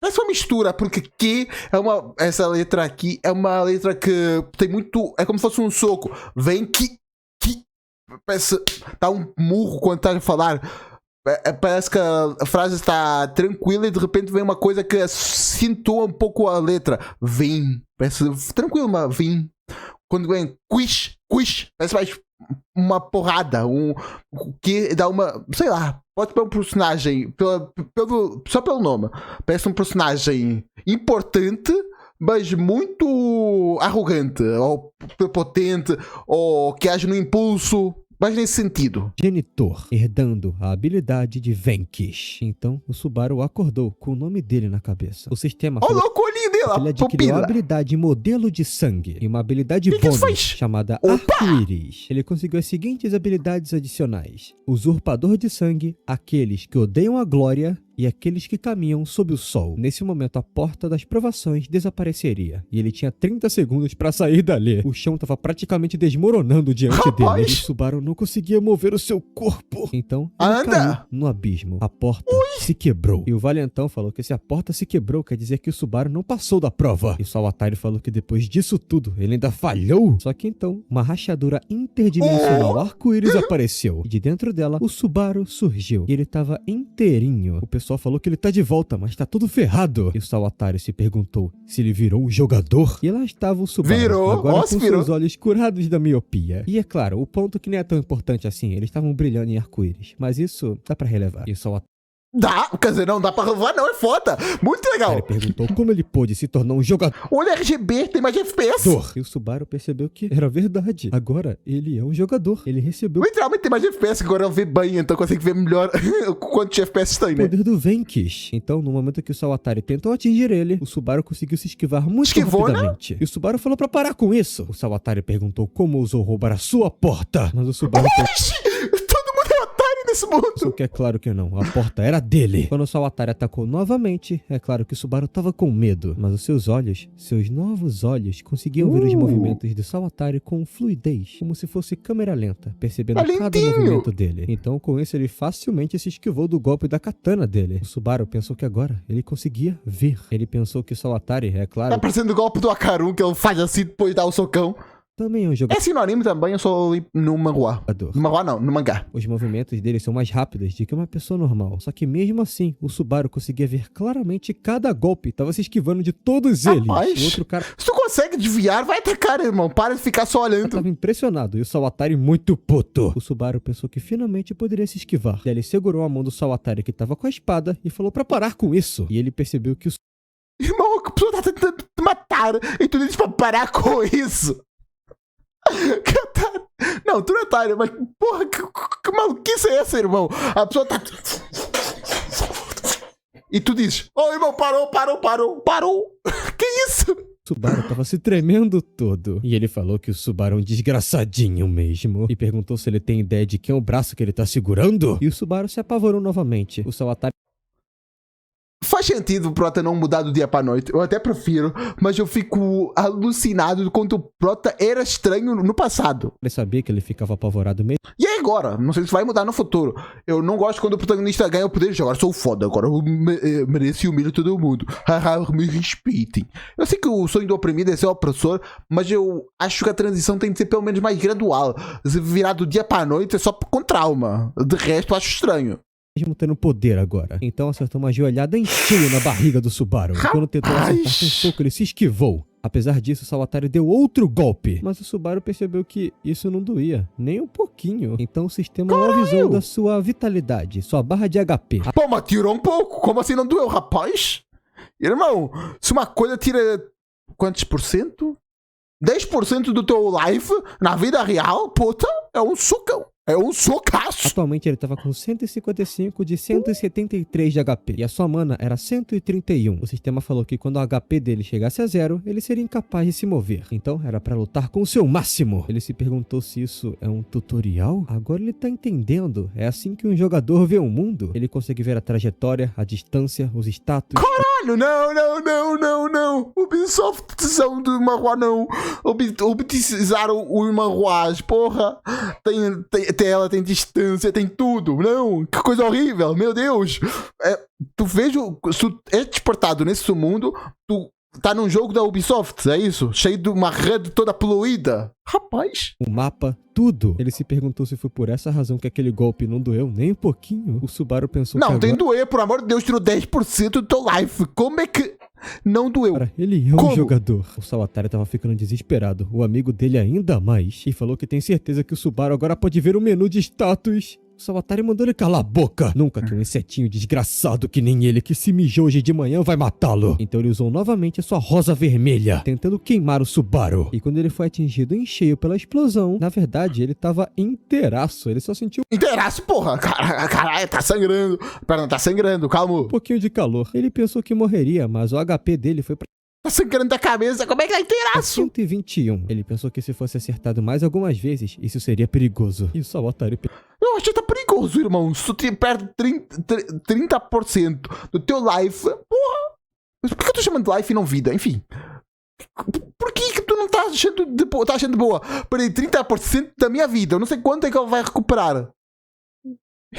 Parece uma mistura, porque Q é uma. Essa letra aqui é uma letra que tem muito. É como se fosse um soco. Vem que. Parece. Dá um murro quando tá a falar. Parece que a frase está tranquila e de repente vem uma coisa que acentua um pouco a letra. Vem. Parece tranquilo, mas vem. Quando vem quish, parece mais uma porrada. Que dá uma. Sei lá. Pode ser um personagem. Só pelo nome. Parece um personagem importante, mas muito arrogante. Ou prepotente. Ou que age no impulso. Mas nesse sentido. Genitor, herdando a habilidade de Venkish. Então, o Subaru acordou com o nome dele na cabeça. O sistema Ó, falou louco, o olhinho dele, que ele a adquiriu a pupila. habilidade modelo de sangue e uma habilidade Que isso bônus faz? chamada Opa! arco-íris. Ele conseguiu as seguintes habilidades adicionais: usurpador de sangue, aqueles que odeiam a glória e aqueles que caminham sob o sol. Nesse momento, a porta das provações desapareceria e ele tinha 30 segundos para sair dali. O chão estava praticamente desmoronando diante Rapaz! dele. E o Subaru não conseguia mover o seu corpo. Então, ele Anda! caiu no abismo. A porta se quebrou. E o Valentão falou que se a porta se quebrou, quer dizer que o Subaru não passou da prova. E o Sawatari falou que depois disso tudo, ele ainda falhou. Só que então, uma rachadura interdimensional arco-íris apareceu. E de dentro dela, o Subaru surgiu. E ele estava inteirinho. O pessoal pessoal falou que ele tá de volta, mas tá todo ferrado. E o Sawatari se perguntou se ele virou um jogador. E lá estava o Subaru, Virou, agora com virou. seus olhos curados da miopia. E é claro, o ponto que nem é tão importante assim, eles estavam brilhando em arco-íris. Mas isso dá pra relevar. E o Sawatari Dá, quer dizer, não dá pra relevar, não, é foda. Muito legal. perguntou como ele pôde se tornar um jogador. Olha, RGB, tem mais FPS. E o Subaru percebeu que era verdade. Agora ele é um jogador. Ele recebeu Literalmente tem mais FPS, agora eu ver bem, então consegue ver melhor quantos FPS tem, o né? poder do Venkish. Então, no momento que o Sawatari tentou atingir ele, o Subaru conseguiu se esquivar muito Esquivou, né? rapidamente. E o Subaru falou pra parar com isso. O Sawatari perguntou como ousou roubar a sua porta. Mas o Subaru Oxi, todo mundo é otário nesse mundo. pensou que é claro que não. A porta era dele. Quando o Sawatari atacou novamente, é claro que o Subaru tava com medo. Mas os seus olhos, seus novos olhos, conseguiam ver os movimentos do Sawatari com fluidez, como se fosse câmera lenta, percebendo Tá cada lentinho. movimento dele. Então, com isso, ele facilmente se esquivou do golpe da katana dele. O Subaru pensou que agora ele conseguia ver. Ele pensou que o Sawatari, é Tá claro, parecendo o golpe do Akarun, que ele faz assim depois de dar o socão. também é um jogador. É assim no anime também, eu só li no manhwa. No manhwa não, no mangá. Os movimentos dele são mais rápidos do que uma pessoa normal. Só que mesmo assim, o Subaru conseguia ver claramente cada golpe. Tava se esquivando de todos eles. Rapaz. O outro cara Se tu consegue desviar, vai atacar, irmão. Para de ficar só olhando. tava impressionado e o Sawatari muito puto. O Subaru pensou que finalmente poderia se esquivar. Daí ele segurou a mão do Sawatari que tava com a espada e falou pra parar com isso. E ele percebeu que o Irmão, a pessoa tá tentando te matar. E tu diz pra parar com isso. Que otário. Não, tu não é otário, mas porra, que maluquice é essa, irmão? A pessoa tá... E tu diz, ô irmão, parou. Que isso? Subaru tava se tremendo todo. E ele falou que o Subaru é um desgraçadinho mesmo. E perguntou se ele tem ideia de quem é o braço que ele tá segurando. E o Subaru se apavorou novamente. O Sawatari Faz sentido o Prota não mudar do dia pra noite. Eu até prefiro, mas eu fico alucinado do quanto o Prota era estranho no passado. sabia que ele ficava apavorado mesmo. E aí agora? Não sei se vai mudar no futuro. Eu não gosto quando o protagonista ganha o poder de agora. Sou foda, agora eu mereço e humilho todo mundo. Me respeitem. Eu sei que o sonho do oprimido é ser o opressor, mas eu acho que a transição tem que ser pelo menos mais gradual. Se virar do dia pra noite é só com trauma. De resto, eu acho estranho. Mesmo tendo poder agora. Então acertou uma joelhada em cheio na barriga do Subaru. E quando tentou acertar com um soco, ele se esquivou. Apesar disso, o Sawatari deu outro golpe. Mas o Subaru percebeu que isso não doía, nem um pouquinho. Então o sistema o avisou da sua vitalidade, sua barra de HP. Pô, mas tirou um pouco. Como assim não doeu, rapaz? Irmão, se uma coisa tira quantos por cento? 10% do teu life na vida real, puta, é um socão. É um socaço. Atualmente ele tava com 155 de 173 de HP. E a sua mana era 131. O sistema falou que quando o HP dele chegasse a 0, ele seria incapaz de se mover. Então era pra lutar com o seu máximo. Ele se perguntou se isso é um tutorial? Agora ele tá entendendo. É assim que um jogador vê o mundo. Ele consegue ver a trajetória, a distância, os status. Caralho, não. Ubisoftzão do manhwa não. Ubitizaram o manhwas, porra. Ela tem distância, tem tudo. Não, que coisa horrível, meu Deus. Tu veja, se tu é desportado nesse mundo, tu tá num jogo da Ubisoft, é isso? Cheio de uma rede toda poluída. Rapaz. O mapa, tudo. Ele se perguntou se foi por essa razão que aquele golpe não doeu nem um pouquinho. O Subaru pensou que Não, tem agora... doer, por amor de Deus, tirou 10% do teu life. Como é que não doeu? Cara, ele é um Como? jogador. O Sawatari tava ficando desesperado. O amigo dele ainda mais. E falou que tem certeza que o Subaru agora pode ver o menu de status. O Sawatari mandou ele calar a boca. Nunca que um insetinho desgraçado que nem ele, que se mijou hoje de manhã, vai matá-lo. Então ele usou novamente a sua rosa vermelha, tentando queimar o Subaru. E quando ele foi atingido em cheio pela explosão, na verdade ele tava inteiraço. Ele só sentiu Inteiraço, porra. Caralho, tá sangrando. Pera, não tá sangrando, calma. um pouquinho de calor. Ele pensou que morreria, mas o HP dele foi pra Tá sangrando da cabeça, como é que tá inteiraço? 121. Ele pensou que se fosse acertado mais algumas vezes, isso seria perigoso. E o Sawatari Eu acho que tá perigoso, irmão. Se tu perde 30% do teu life, porra. Mas por que eu tô chamando de life e não vida? Enfim. Por que tu não tá achando tá achando boa? Perdi 30% da minha vida. Eu não sei quanto é que ela vai recuperar.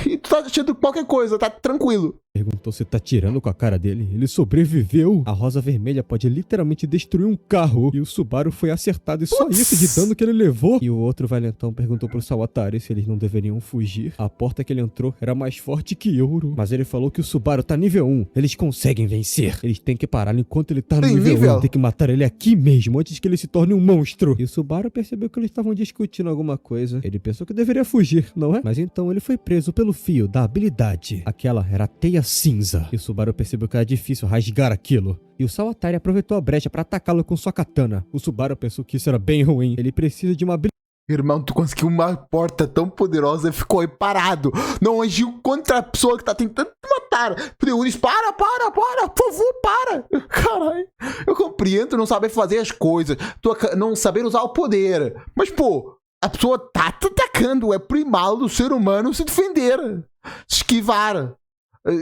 E tu tá achando qualquer coisa, tá tranquilo. Perguntou se tá tirando com a cara dele. Ele sobreviveu. A rosa vermelha pode literalmente destruir um carro. E o Subaru foi acertado e só isso de dano que ele levou. E o outro valentão perguntou pro Sawatari se eles não deveriam fugir. A porta que ele entrou era mais forte que ouro. Mas ele falou que o Subaru tá nível 1. Eles conseguem vencer. Eles têm que parar enquanto ele tá no nível 1. Tem que matar ele aqui mesmo, antes que ele se torne um monstro. E o Subaru percebeu que eles estavam discutindo alguma coisa. Ele pensou que deveria fugir, não é? Mas então ele foi preso pelo fio da habilidade. Aquela era a teia cinza. E o Subaru percebeu que era difícil rasgar aquilo. E o Sawatari aproveitou a brecha para atacá-lo com sua katana. O Subaru pensou que isso era bem ruim. Ele precisa de uma habilidade. Irmão, tu conseguiu uma porta tão poderosa e ficou aí parado. Não agiu contra a pessoa que tá tentando te matar. Preuris, para, por favor, para. Caralho, eu compreendo não saber fazer as coisas, não saber usar o poder. Mas, pô, a pessoa tá te atacando. É primal do ser humano se defender, se esquivar.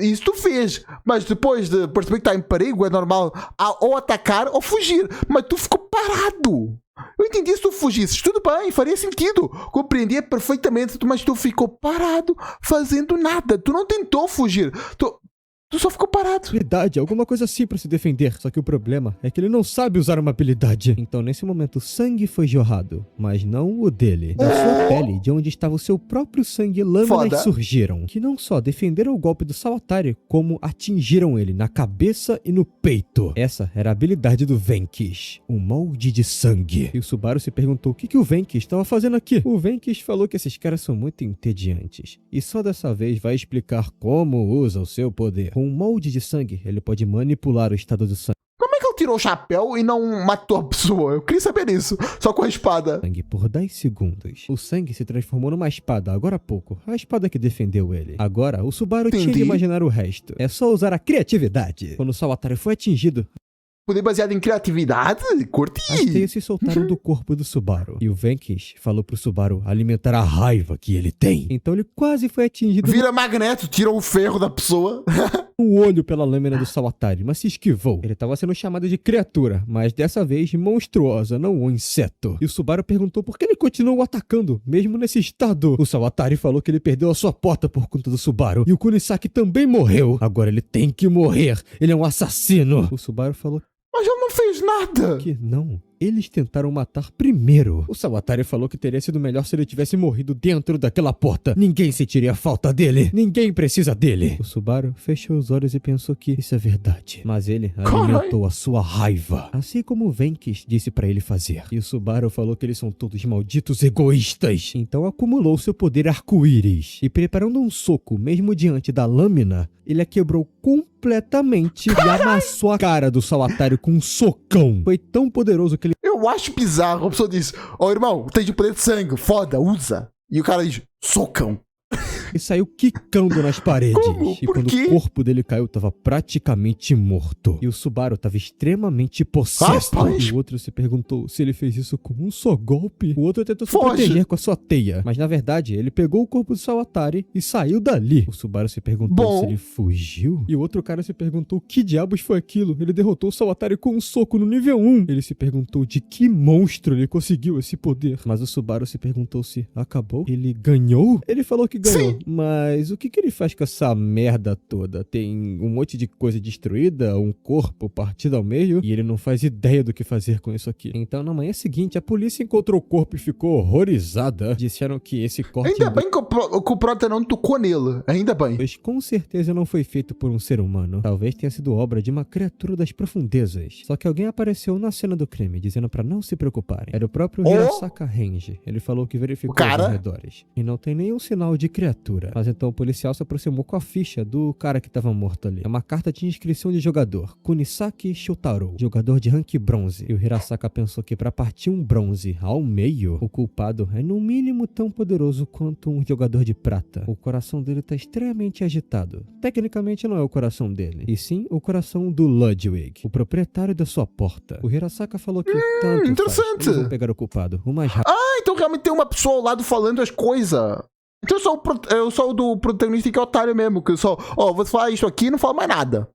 Isso tu fez, mas depois de perceber que tá em perigo, é normal ou atacar ou fugir. Mas tu ficou parado. Eu entendi se tu fugisses, tudo bem, faria sentido. Compreendia perfeitamente, mas tu ficou parado, fazendo nada. Tu não tentou fugir. Tu só ficou parado. Habilidade, alguma coisa assim pra se defender. Só que o problema é que ele não sabe usar uma habilidade. Então nesse momento sangue foi jorrado, mas não o dele. Da sua pele, de onde estava o seu próprio sangue, lâminas surgiram. Que não só defenderam o golpe do Sawatari, como atingiram ele na cabeça e no peito. Essa era a habilidade do Venkish, o molde de sangue. E o Subaru se perguntou o que o Venkish estava fazendo aqui. O Venkish falou que esses caras são muito entediantes. E só dessa vez vai explicar como usa o seu poder. Com um molde de sangue, ele pode manipular o estado do sangue. Como é que ele tirou o chapéu e não matou a pessoa? Eu queria saber isso, só com a espada. Sangue por 10 segundos. O sangue se transformou numa espada agora há pouco. A espada que defendeu ele. Agora, o Subaru tinha de imaginar o resto. É só usar a criatividade. Quando o Sawatari foi atingido, poder baseado em criatividade? Curti! as teias se soltaram do corpo do Subaru. E o Venkish falou pro Subaru alimentar a raiva que ele tem. Então ele quase foi atingido. Vira magneto, tira o ferro da pessoa. O olho pela lâmina do Sawatari, mas se esquivou. Ele estava sendo chamado de criatura, mas dessa vez monstruosa, não um inseto. E o Subaru perguntou por que ele continuou atacando, mesmo nesse estado. O Sawatari falou que ele perdeu a sua porta por conta do Subaru. E o Kunisaki também morreu. Agora ele tem que morrer. Ele é um assassino. O Subaru falou... Mas ele não fez nada. Que não. Eles tentaram matar primeiro. O Sawatari falou que teria sido melhor se ele tivesse morrido dentro daquela porta. Ninguém sentiria falta dele. Ninguém precisa dele. O Subaru fechou os olhos e pensou que isso é verdade. Mas ele alimentou a sua raiva. Assim como o Venkish disse pra ele fazer. E o Subaru falou que eles são todos malditos egoístas. Então acumulou seu poder arco-íris. E preparando um soco, mesmo diante da lâmina, ele a quebrou completamente e amassou a cara do Sawatari com um socão. Foi tão poderoso que ele... Eu acho bizarro. A pessoa diz, ó, irmão, tem de poder de sangue, foda, usa. E o cara diz, socão. E saiu quicando nas paredes. Como? E Por quando quê? o corpo dele caiu, tava praticamente morto. E o Subaru tava extremamente possesso. Rapaz. E o outro se perguntou se ele fez isso com um só golpe. O outro tentou se Foge. proteger com a sua teia. Mas na verdade, ele pegou o corpo do Sawatari e saiu dali. O Subaru se perguntou se ele fugiu. E o outro cara se perguntou que diabos foi aquilo. Ele derrotou o Sawatari com um soco no nível 1. Ele se perguntou de que monstro ele conseguiu esse poder. Mas o Subaru se perguntou se acabou. Ele ganhou? Ele falou que ganhou. Sim. Mas o que ele faz com essa merda toda? Tem um monte de coisa destruída, um corpo partido ao meio, e ele não faz ideia do que fazer com isso aqui. Então, na manhã seguinte, a polícia encontrou o corpo e ficou horrorizada. Disseram que esse corte... Ainda bem que o Prota não tocou nele. Ainda bem. Pois com certeza não foi feito por um ser humano. Talvez tenha sido obra de uma criatura das profundezas. Só que alguém apareceu na cena do crime, dizendo pra não se preocuparem. Era o próprio Hirasaka Range. Ele falou que verificou os arredores. E não tem nenhum sinal de criatura. Mas então o policial se aproximou com a ficha do cara que tava morto ali. É uma carta de inscrição de jogador. Kunisaki Shotaro, jogador de rank bronze. E o Hirasaka pensou que pra partir um bronze ao meio, o culpado é no mínimo tão poderoso quanto um jogador de prata. O coração dele tá extremamente agitado. Tecnicamente não é o coração dele, e sim o coração do Ludwig, o proprietário da sua porta. O Hirasaka falou que tanto interessante. faz. Eles vão pegar o culpado o mais rápido. Ah, então realmente tem uma pessoa ao lado falando as coisas. Então eu sou o do protagonista que é otário mesmo. Que eu só, ó, vou falar isso aqui e não falo mais nada.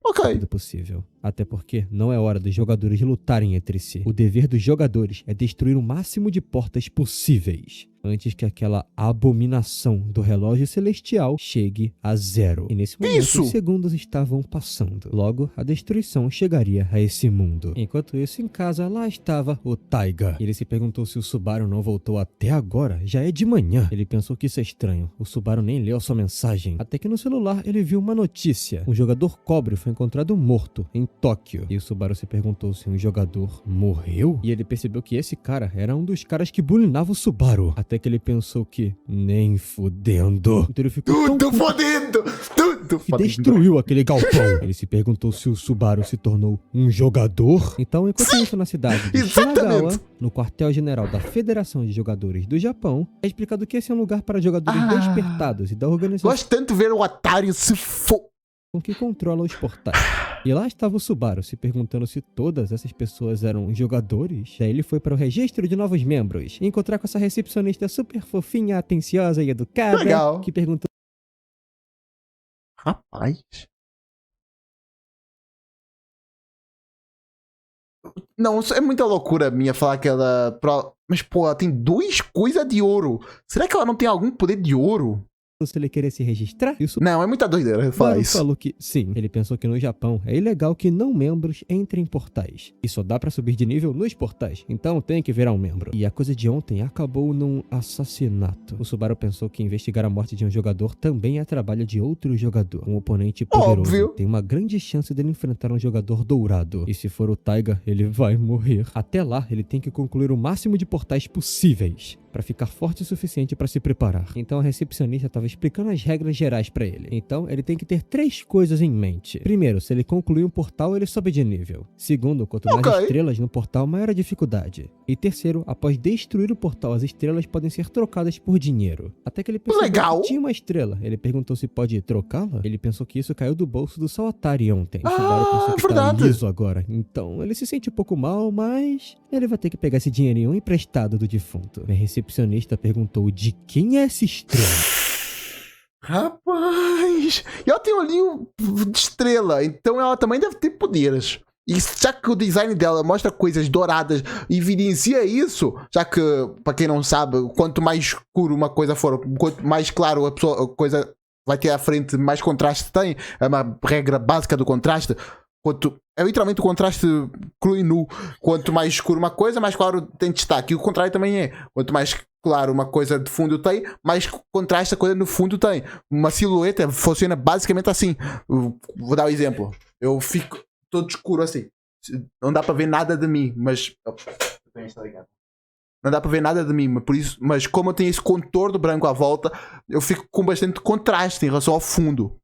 Ok. Possível. Até porque não é hora dos jogadores lutarem entre si. O dever dos jogadores é destruir o máximo de portas possíveis antes que aquela abominação do relógio celestial chegue a 0. E nesse momento, os segundos estavam passando. Logo, a destruição chegaria a esse mundo. Enquanto isso, em casa, lá estava o Taiga. Ele se perguntou se o Subaru não voltou até agora. Já é de manhã. Ele pensou que isso é estranho. O Subaru nem leu a sua mensagem. Até que no celular, ele viu uma notícia. Um jogador cobre foi encontrado morto em Tóquio. E o Subaru se perguntou se um jogador morreu? E ele percebeu que esse cara era um dos caras que bulinava o Subaru. Até que ele pensou que nem fudendo. Então ele ficou Tudo fodendo! Tudo que destruiu aquele galpão. Ele se perguntou se o Subaru se tornou um jogador. Então, enquanto isso na cidade de Shinagawa, no quartel-general da Federação de Jogadores do Japão, é explicado que esse é um lugar para jogadores despertados e da organização Gosto tanto de ver o Atari se que controla os portais. E lá estava o Subaru se perguntando se todas essas pessoas eram jogadores. Daí ele foi para o registro de novos membros e encontrar com essa recepcionista super fofinha, atenciosa e educada. Legal. Que perguntou: rapaz. Não, isso é muita loucura minha falar que ela... Mas, pô, ela tem 2 coisas de ouro. Será que ela não tem algum poder de ouro? se ele querer se registrar. Isso não, é muita doideira falar isso. Falou que sim. Ele pensou que no Japão é ilegal que não membros entrem em portais. E só dá pra subir de nível nos portais. Então tem que virar um membro. E a coisa de ontem acabou num assassinato. O Subaru pensou que investigar a morte de um jogador também é trabalho de outro jogador. Um oponente poderoso. Óbvio. Tem uma grande chance dele enfrentar um jogador dourado. E se for o Taiga, ele vai morrer. Até lá, ele tem que concluir o máximo de portais possíveis para ficar forte o suficiente para se preparar. Então a recepcionista estava explicando as regras gerais para ele. Então ele tem que ter 3 coisas em mente. Primeiro, se ele concluir um portal, ele sobe de nível. Segundo, quanto mais estrelas no portal, maior a dificuldade. E terceiro, após destruir o portal, as estrelas podem ser trocadas por dinheiro. Até que ele percebeu que tinha uma estrela. Ele perguntou se pode trocá-la. Ele pensou que isso caiu do bolso do Sawatari ontem. O Subaru pensou que tá liso agora. Então ele se sente um pouco mal, mas ele vai ter que pegar esse dinheirinho emprestado do defunto. A recepcionista perguntou de quem é essa estrela. Rapaz, e ela tem um olhinho de estrela, então ela também deve ter poderes. E já que o design dela mostra coisas douradas e evidencia isso, já que, para quem não sabe, quanto mais escuro uma coisa for, quanto mais claro a coisa vai ter à frente, mais contraste tem. É uma regra básica do contraste. É literalmente o contraste cru e nu. Quanto mais escuro uma coisa, mais claro tem destaque. E o contrário também é. Quanto mais claro uma coisa de fundo tem, mais contraste a coisa no fundo tem. Uma silhueta funciona basicamente assim. Vou dar um exemplo. Eu fico todo escuro assim. Não dá para ver nada de mim, mas... Não dá para ver nada de mim, mas como eu tenho esse contorno branco à volta, eu fico com bastante contraste em relação ao fundo.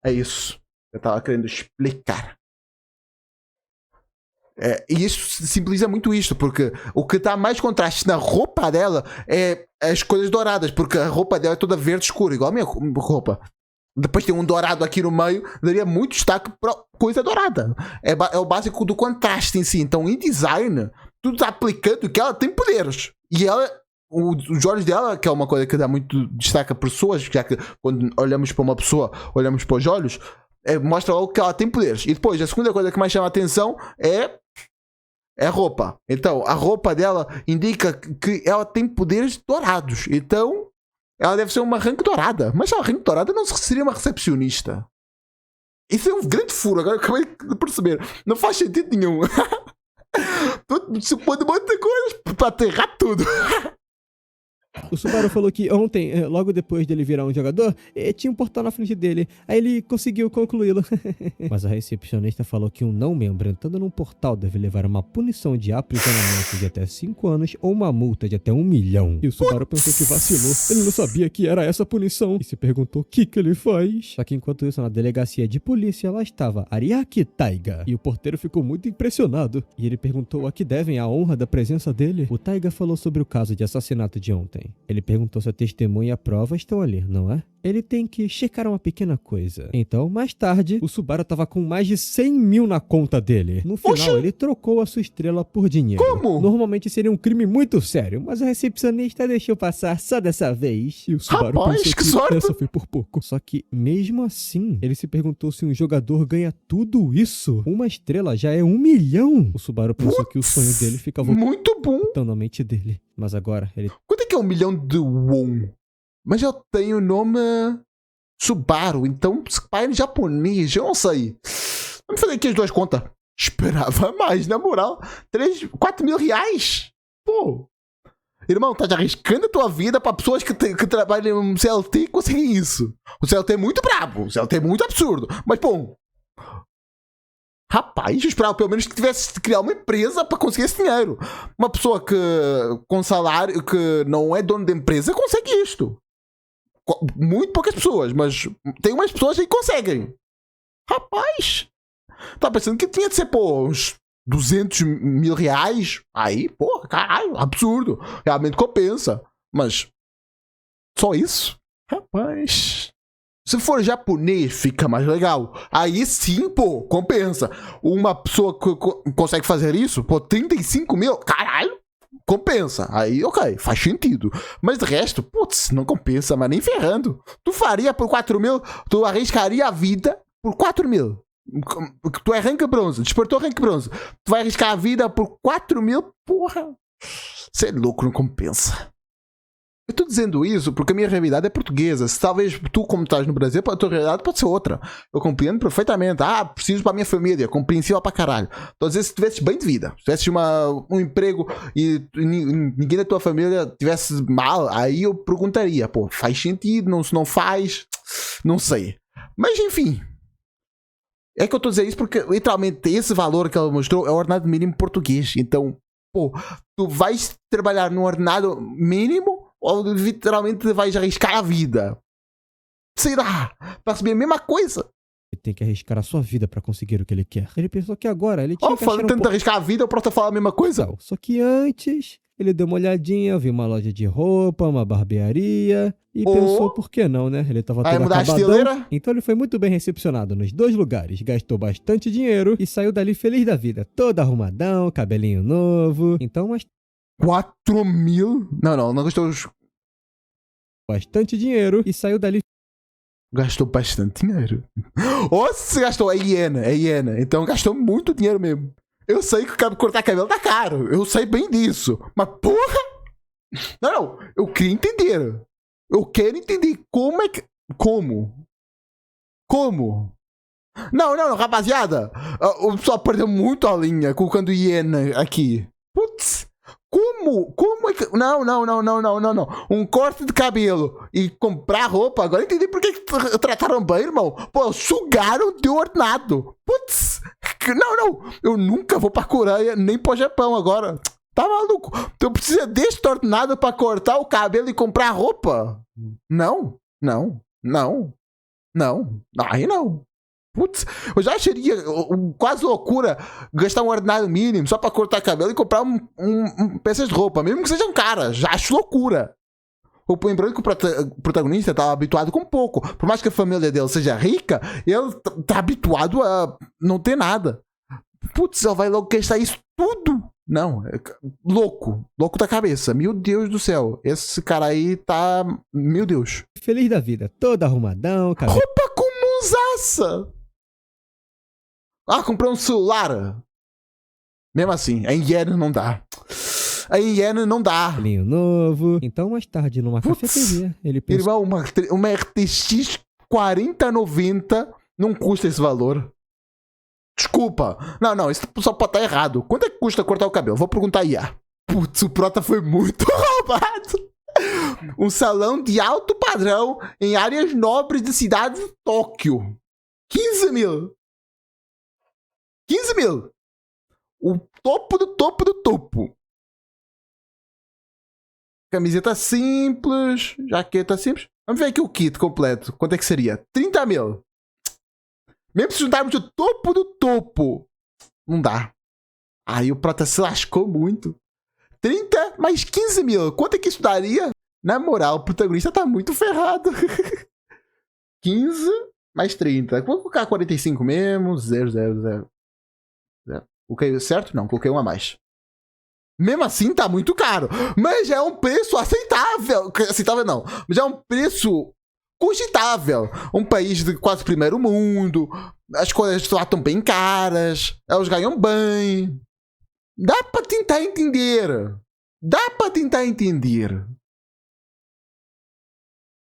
É isso. Eu tava querendo explicar. E isso simboliza muito isto, porque o que dá mais contraste na roupa dela é as coisas douradas, porque a roupa dela é toda verde escura, igual a minha roupa. Depois tem um dourado aqui no meio, daria muito destaque para coisa dourada. É o básico do contraste em si. Então, em design, tudo está aplicando que ela tem poderes. E ela... Os olhos dela, que é uma coisa que dá muito destaque a pessoas, já que quando olhamos para uma pessoa, olhamos para os olhos, mostra logo que ela tem poderes. E depois, a segunda coisa que mais chama a atenção é a roupa. Então, a roupa dela indica que ela tem poderes dourados. Então, ela deve ser uma rank dourada. Mas a rank dourada não seria uma recepcionista. Isso é um grande furo, agora eu acabei de perceber. Não faz sentido nenhum. Supõe um monte de coisas para aterrar tudo. O Subaru falou que ontem, logo depois dele virar um jogador, tinha um portal na frente dele. Aí ele conseguiu concluí-lo. Mas a recepcionista falou que um não-membro entrando num portal deve levar uma punição de aprisionamento de até 5 anos ou uma multa de até 1 milhão. E o Subaru pensou que vacilou. Ele não sabia que era essa punição. E se perguntou o que ele faz. Só que enquanto isso, na delegacia de polícia, lá estava Ariaki Taiga. E o porteiro ficou muito impressionado. E ele perguntou a que devem a honra da presença dele. O Taiga falou sobre o caso de assassinato de ontem. Ele perguntou se a testemunha e a prova estão ali, não é? Ele tem que checar uma pequena coisa. Então, mais tarde, o Subaru estava com mais de 100 mil na conta dele. No final, Oxi. ele trocou a sua estrela por dinheiro. Como? Normalmente seria um crime muito sério, mas a recepcionista deixou passar só dessa vez. E o Subaru Rapaz, pensou que sorte. essa foi por pouco. Só que, mesmo assim, ele se perguntou se um jogador ganha tudo isso. Uma estrela já é 1 milhão. O Subaru pensou que o sonho dele ficava Muito bom. voltando na mente dele. Mas agora, ele Quanto é que é 1 milhão de won? Mas eu tenho o nome Subaru, então se pai em japonês, eu não sei. Vamos fazer aqui as duas contas. Esperava mais, na moral. 4 mil reais? Pô. Irmão, tá arriscando a tua vida pra pessoas que trabalham no CLT e conseguem isso. O CLT é muito brabo, o CLT é muito absurdo. Mas, pô. Rapaz, eu esperava pelo menos que tivesse de criar uma empresa pra conseguir esse dinheiro. Uma pessoa que com salário, que não é dono da empresa, consegue isto. Muito poucas pessoas, mas tem umas pessoas aí que conseguem. Rapaz, tava pensando que tinha de ser, pô, uns 200 mil reais. Aí, pô, caralho, absurdo. Realmente compensa. Mas só isso? Rapaz. Se for japonês, fica mais legal. Aí sim, pô, compensa. Uma pessoa que consegue fazer isso, pô, 35 mil, caralho, compensa. Aí, ok, faz sentido. Mas de resto, putz, não compensa, mas nem ferrando. Tu faria por 4 mil, tu arriscaria a vida por 4 mil. Tu é rank bronze, despertou rank bronze. Tu vai arriscar a vida por 4 mil, porra. Você é louco, não compensa. Eu tô dizendo isso porque a minha realidade é portuguesa. Se talvez tu, como estás no Brasil, a tua realidade pode ser outra. Eu compreendo perfeitamente. Ah, preciso pra minha família. Compreensível pra caralho. Tô dizendo, se tivesse bem de vida, se tivesse um emprego e ninguém da tua família tivesse mal, aí eu perguntaria, pô, faz sentido? Não, se não faz, não sei. Mas enfim. É que eu tô dizendo isso porque literalmente esse valor que ela mostrou é o ordenado mínimo português. Então, pô, tu vais trabalhar no ordenado mínimo ou literalmente vais arriscar a vida? Sei lá, para receber a mesma coisa. Ele tem que arriscar a sua vida pra conseguir o que ele quer. Ele pensou que agora ele tinha que achar falando tanto de arriscar a vida, eu posso falar a mesma coisa. Não, só que antes, ele deu uma olhadinha, viu uma loja de roupa, uma barbearia e pensou, por que não, né? Ele tava todo mudar a acabadão. estileira? Então ele foi muito bem recepcionado nos dois lugares, gastou bastante dinheiro e saiu dali feliz da vida, todo arrumadão, cabelinho novo. Então, mas 4 mil? Não gastou. Bastante dinheiro e saiu dali. Gastou bastante dinheiro. Ou se gastou, é hiena. Então gastou muito dinheiro mesmo. Eu sei que cortar cabelo tá caro. Eu sei bem disso. Mas porra! Não. Eu queria entender. Eu quero entender como é que. Como? Não, rapaziada. O pessoal perdeu muito a linha colocando hiena aqui. Putz. Como é que. Não. Um corte de cabelo e comprar roupa. Agora eu entendi por que trataram bem, irmão. Pô, sugaram de ordenado. Putz. Não. Eu nunca vou pra Coreia nem pro Japão agora. Tá maluco? Tu precisa deste ordenado pra cortar o cabelo e comprar roupa? Não. Aí não. Putz, eu já acharia quase loucura gastar um ordenado mínimo só pra cortar cabelo e comprar peças de roupa, mesmo que sejam caras. Já acho loucura. Lembrando que o protagonista estava habituado com pouco. Por mais que a família dele seja rica, ele tá habituado a não ter nada. Putz, ele vai logo gastar isso tudo. Não, louco da cabeça. Meu Deus do céu. Esse cara aí tá... Meu Deus. Feliz da vida, todo arrumadão, cabelo... Roupa comunzaça. Comprou um celular. Mesmo assim, em iene não dá. Em iene não dá. Cabelinho novo. Então, mais tarde, numa cafeteria, ele pensou... Irmão, uma RTX 4090 não custa esse valor. Desculpa. Não, isso só pode estar errado. Quanto é que custa cortar o cabelo? Vou perguntar aí. Putz, o Prota foi muito roubado. Um salão de alto padrão em áreas nobres de cidade de Tóquio. 15 mil. 15 mil. O topo do topo do topo. Camiseta simples. Jaqueta simples. Vamos ver aqui o kit completo. Quanto é que seria? 30 mil. Mesmo se juntarmos o topo do topo. Não dá. Aí o Prota se lascou muito. 30 mais 15 mil. Quanto é que isso daria? Na moral, o protagonista tá muito ferrado. 15 mais 30. Vou colocar 45 mesmo. 0, 0, 0. Coloquei certo? Não, coloquei um a mais. Mesmo assim, tá muito caro. Mas já é um preço aceitável. Aceitável não. Mas já é um preço cogitável. Um país de quase primeiro mundo. As coisas lá estão bem caras. Elas ganham bem. Dá pra tentar entender. Dá pra tentar entender.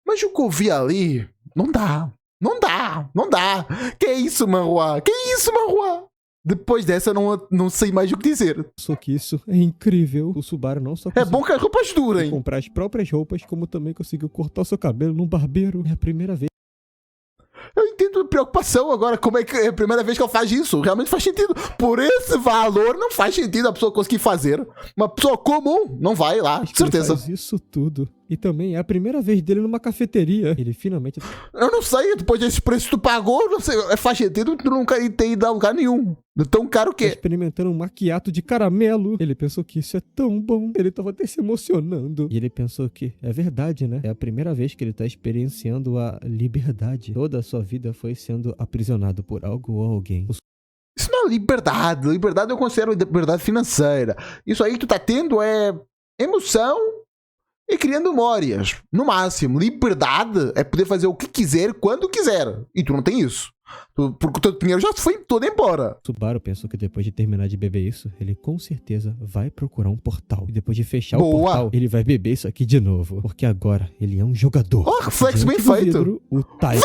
Mas o que eu vi ali, não dá. Não dá. Não dá. Que isso, Marua? Que isso, Marua? Depois dessa, eu não sei mais o que dizer. Só que isso é incrível. O Subaru não só É bom que as roupas durem. comprar as próprias roupas, como também conseguiu cortar o seu cabelo num barbeiro. É a primeira vez. Eu entendo a preocupação agora, como é que é a primeira vez que ela faz isso. Realmente faz sentido. Por esse valor, não faz sentido a pessoa conseguir fazer. Uma pessoa comum não vai lá, Mas certeza. ele faz isso tudo. E também é a primeira vez dele numa cafeteria. Ele finalmente... Eu não sei, depois desse preço que tu pagou, não sei, faz sentido tu nunca ter ido a lugar nenhum. De tão caro que tá é. experimentando um maquiato de caramelo. Ele pensou que isso é tão bom. Ele tava até se emocionando. E ele pensou que é verdade, né? É a primeira vez que ele tá experienciando a liberdade. Toda a sua vida foi sendo aprisionado por algo ou alguém. Isso não é liberdade. Liberdade eu considero liberdade financeira. Isso aí que tu tá tendo é emoção e criando memórias. No máximo, liberdade é poder fazer o que quiser, quando quiser. E tu não tem isso. Porque o teu dinheiro já foi todo embora. Subaru pensou que depois de terminar de beber isso, ele com certeza vai procurar um portal. E depois de fechar o Boa. portal, ele vai beber isso aqui de novo. Porque agora ele é um jogador. Oh, reflexo bem Diante do feito. vidro, o Taiga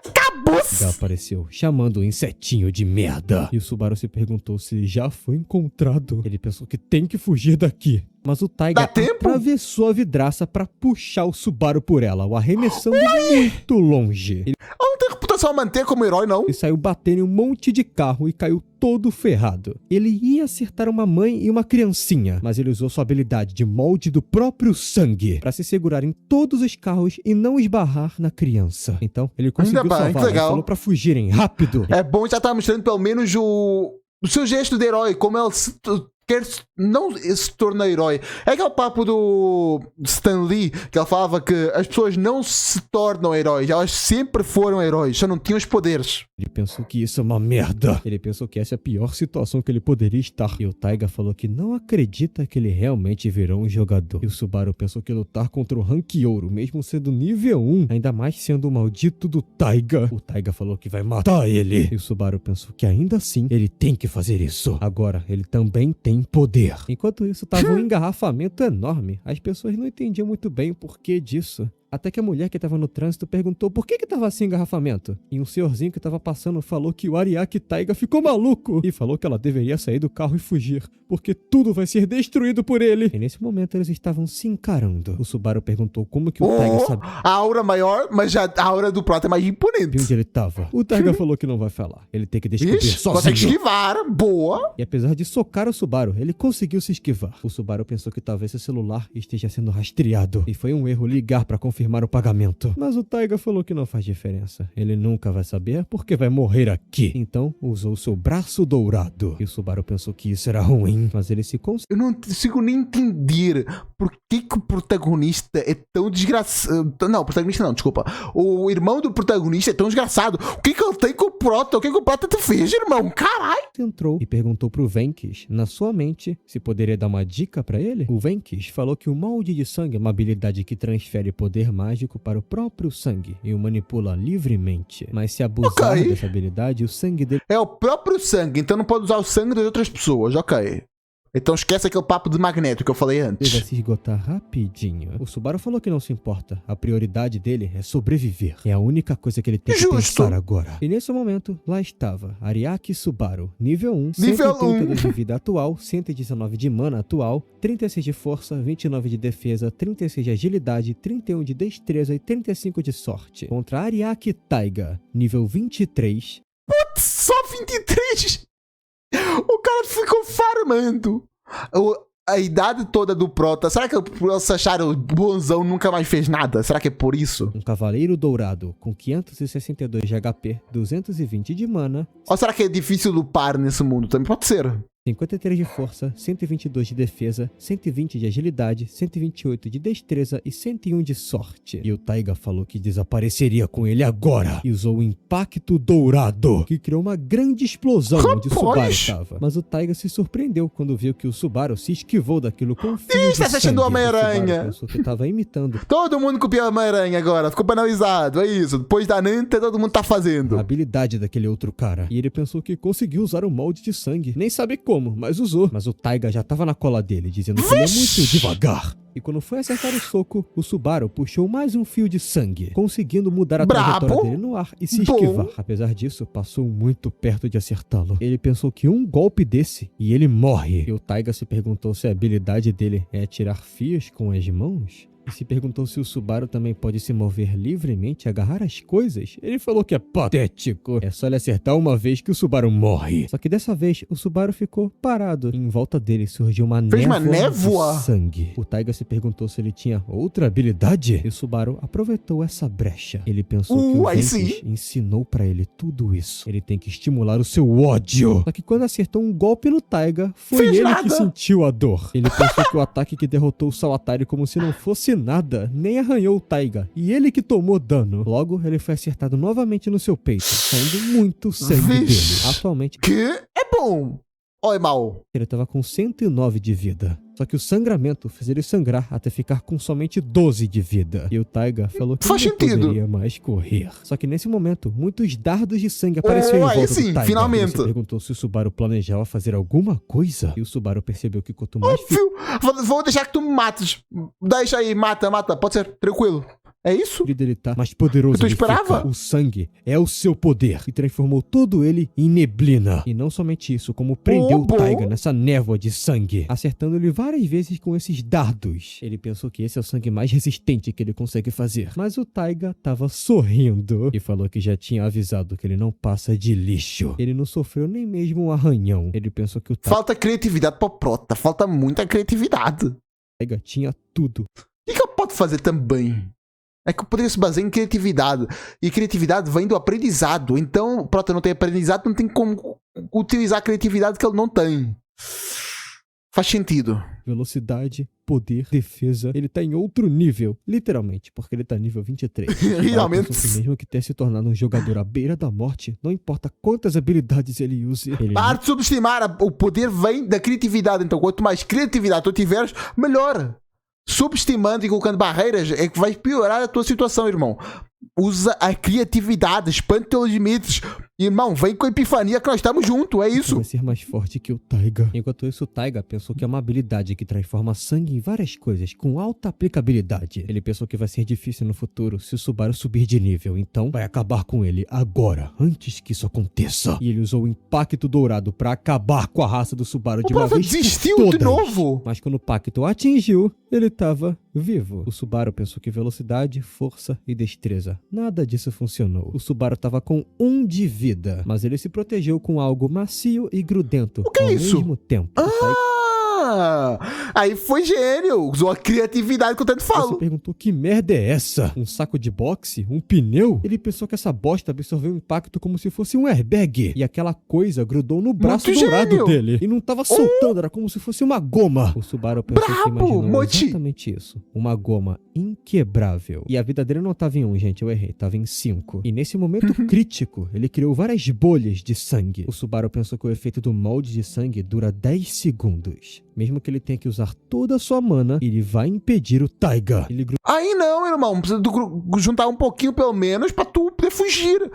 Acabou! apareceu, chamando o insetinho de merda. E o Subaru se perguntou se ele já foi encontrado. Ele pensou que tem que fugir daqui. Mas o Taiga Dá tempo? atravessou a vidraça pra puxar o Subaru por ela, o arremessando muito longe. Ele Ela não tem reputação a manter como herói, não. saiu batendo em um monte de carro e caiu todo ferrado. Ele ia acertar uma mãe e uma criancinha, mas ele usou sua habilidade de molde do próprio sangue pra se segurar em todos os carros e não esbarrar na criança. Então, ele conseguiu Ainda bem, que salvá-la e legal. falou pra fugirem rápido. É bom já estar mostrando pelo menos o seu gesto de herói, como ela quer não se tornar herói. É aquele papo do Stan Lee, que ele falava que as pessoas não se tornam heróis, elas sempre foram heróis, só não tinham os poderes. Ele pensou que isso é uma merda. Ele pensou que essa é a pior situação que ele poderia estar. E o Taiga falou que não acredita que ele realmente virou um jogador. E o Subaru pensou que lutar contra o Rank Ouro, mesmo sendo nível 1, ainda mais sendo o maldito do Taiga. O Taiga falou que vai matar ele. E o Subaru pensou que ainda assim ele tem que fazer isso. Agora, ele também tem poder. Enquanto isso, tava um engarrafamento enorme. As pessoas não entendiam muito bem o porquê disso. Até que a mulher que tava no trânsito perguntou por que tava assim engarrafamento. E um senhorzinho que tava passando falou que o Ariake Taiga ficou maluco. E falou que ela deveria sair do carro e fugir, porque tudo vai ser destruído por ele. E nesse momento eles estavam se encarando. O Subaru perguntou como que o Taiga sabia A aura maior, mas já a aura do Prota é mais imponente. onde ele tava. O Taiga falou que não vai falar. Ele tem que descobrir Ixi, sozinho. consegue esquivar, boa. E apesar de socar o Subaru, ele conseguiu se esquivar. O Subaru pensou que talvez seu celular esteja sendo rastreado. E foi um erro ligar pra confirmar o pagamento. Mas o Taiga falou que não faz diferença. Ele nunca vai saber porque vai morrer aqui. Então, usou seu braço dourado. E o Subaru pensou que isso era ruim. Mas ele se Eu não consigo nem entender por que o protagonista é tão desgraçado. Não, o protagonista não, desculpa. O irmão do protagonista é tão desgraçado. O que ele tem com o Prota? O que o Prota te fez, irmão? Caralho! entrou e perguntou pro Venkish, na sua mente, se poderia dar uma dica pra ele. O Venkish falou que o molde de sangue é uma habilidade que transfere poder mágico para o próprio sangue e o manipula livremente. Mas se abusar dessa habilidade, o sangue dele é o próprio sangue, então não pode usar o sangue das outras pessoas, ok. Então esquece aquele papo de magneto que eu falei antes. vai se esgotar rapidinho. O Subaru falou que não se importa. A prioridade dele é sobreviver. É a única coisa que ele tem que pensar agora. E nesse momento, lá estava Ariake Subaru, nível 1, nível 182 de vida atual, 119 de mana atual, 36 de força, 29 de defesa, 36 de agilidade, 31 de destreza e 35 de sorte. Contra Ariake Taiga, nível 23. Putz, só 23? O cara ficou farmando. A idade toda do Prota. Será que eles acharam bonzão nunca mais fez nada? Será que é por isso? Um cavaleiro dourado com 562 de HP, 220 de mana. Ou será que é difícil lupar nesse mundo? Também pode ser. 53 de força, 122 de defesa, 120 de agilidade, 128 de destreza e 101 de sorte. E o Taiga falou que desapareceria com ele agora. E usou o impacto dourado, que criou uma grande explosão onde o Subaru estava. Mas o Taiga se surpreendeu quando viu que o Subaru se esquivou daquilo com um fio de tá assistindo sangue. Homem-Aranha. O Subaru pensou que estava imitando Todo mundo copiou o Homem-Aranha agora. Ficou banalizado. É isso. Depois da Nanta, todo mundo tá fazendo. a habilidade daquele outro cara. E ele pensou que conseguiu usar o molde de sangue. Nem sabe como, mas usou. Mas o Taiga já tava na cola dele, dizendo que ele é muito devagar. E quando foi acertar o soco, o Subaru puxou mais um fio de sangue, conseguindo mudar a trajetória dele no ar e se esquivar. Apesar disso, passou muito perto de acertá-lo. Ele pensou que um golpe desse e ele morre. E o Taiga se perguntou se a habilidade dele é tirar fios com as mãos. E se perguntou se o Subaru também pode se mover livremente e agarrar as coisas. Ele falou que é patético. É só ele acertar uma vez que o Subaru morre. Só que dessa vez, o Subaru ficou parado. E em volta dele surgiu uma névoa de sangue. O Taiga se perguntou se ele tinha outra habilidade. E o Subaru aproveitou essa brecha. Ele pensou que o Ventus ensinou pra ele tudo isso. Ele tem que estimular o seu ódio. Só que quando acertou um golpe no Taiga, foi ele que sentiu a dor. Ele pensou que o ataque que derrotou o Sawatari como se não fosse nada, nem arranhou o Taiga, e ele que tomou dano. Logo, ele foi acertado novamente no seu peito, saindo muito sangue dele. Atualmente, que é bom ou é mal? Ele tava com 109 de vida. Só que o sangramento fez ele sangrar até ficar com somente 12 de vida. E o Taiga falou que não poderia mais correr. Só que nesse momento, muitos dardos de sangue apareceram em volta do Taiga. Finalmente. Ele se perguntou se o Subaru planejava fazer alguma coisa. E o Subaru percebeu que quanto mais... Vou deixar que tu me mates. Deixa aí, mata. Pode ser, tranquilo. É isso? Ele tá mais poderoso. Tu esperava? O sangue é o seu poder e transformou todo ele em neblina. E não somente isso, como prendeu o Taiga nessa névoa de sangue, acertando ele várias vezes com esses dardos. Ele pensou que esse é o sangue mais resistente que ele consegue fazer. Mas o Taiga tava sorrindo e falou que já tinha avisado que ele não passa de lixo. Ele não sofreu nem mesmo um arranhão. Ele pensou que o Taiga... Falta criatividade pra prota. Falta muita criatividade. O Taiga tinha tudo. O que eu posso fazer também? É que o poder se baseia em criatividade. E criatividade vem do aprendizado. Então, o Prota não tem aprendizado, não tem como utilizar a criatividade que ele não tem. Faz sentido. Velocidade, poder, defesa. Ele tá em outro nível. Literalmente, porque ele tá nível 23. Realmente. Mesmo que tenha se tornado um jogador à beira da morte, não importa quantas habilidades ele use. Para de subestimar. O poder vem da criatividade. Então, quanto mais criatividade tu tiveres, melhor. Subestimando e colocando barreiras é que vai piorar a tua situação, irmão. Usa a criatividade, expande teus limites. Irmão, vem com a epifania que nós estamos juntos, é isso. Vai ser mais forte que o Taiga. Enquanto isso, o Taiga pensou que é uma habilidade que transforma sangue em várias coisas, com alta aplicabilidade. Ele pensou que vai ser difícil no futuro se o Subaru subir de nível, então vai acabar com ele agora, antes que isso aconteça. E ele usou o impacto dourado pra acabar com a raça do Subaru de uma vez desistiu por todas. De novo. Mas quando o pacto atingiu, ele tava vivo. O Subaru pensou que velocidade, força e destreza. Nada disso funcionou. O Subaru tava com 1 de vida, mas ele se protegeu com algo macio e grudento ao mesmo tempo. Aí foi gênio. Usou a criatividade que eu tanto falo. Você perguntou que merda é essa? Um saco de boxe? Um pneu? Ele pensou que essa bosta absorveu o impacto como se fosse um airbag. E aquela coisa grudou no braço dourado dele. E não tava soltando, era como se fosse uma goma. O Subaru pensou que imaginou exatamente isso. Uma goma inquebrável. E a vida dele não tava em 1, gente, eu errei. Tava em 5. E nesse momento crítico, ele criou várias bolhas de sangue. O Subaru pensou que o efeito do molde de sangue dura 10 segundos. Mesmo que ele tenha que usar toda a sua mana, ele vai impedir o Taiga. Aí não, irmão. Precisa juntar um pouquinho, pelo menos, pra tu poder fugir.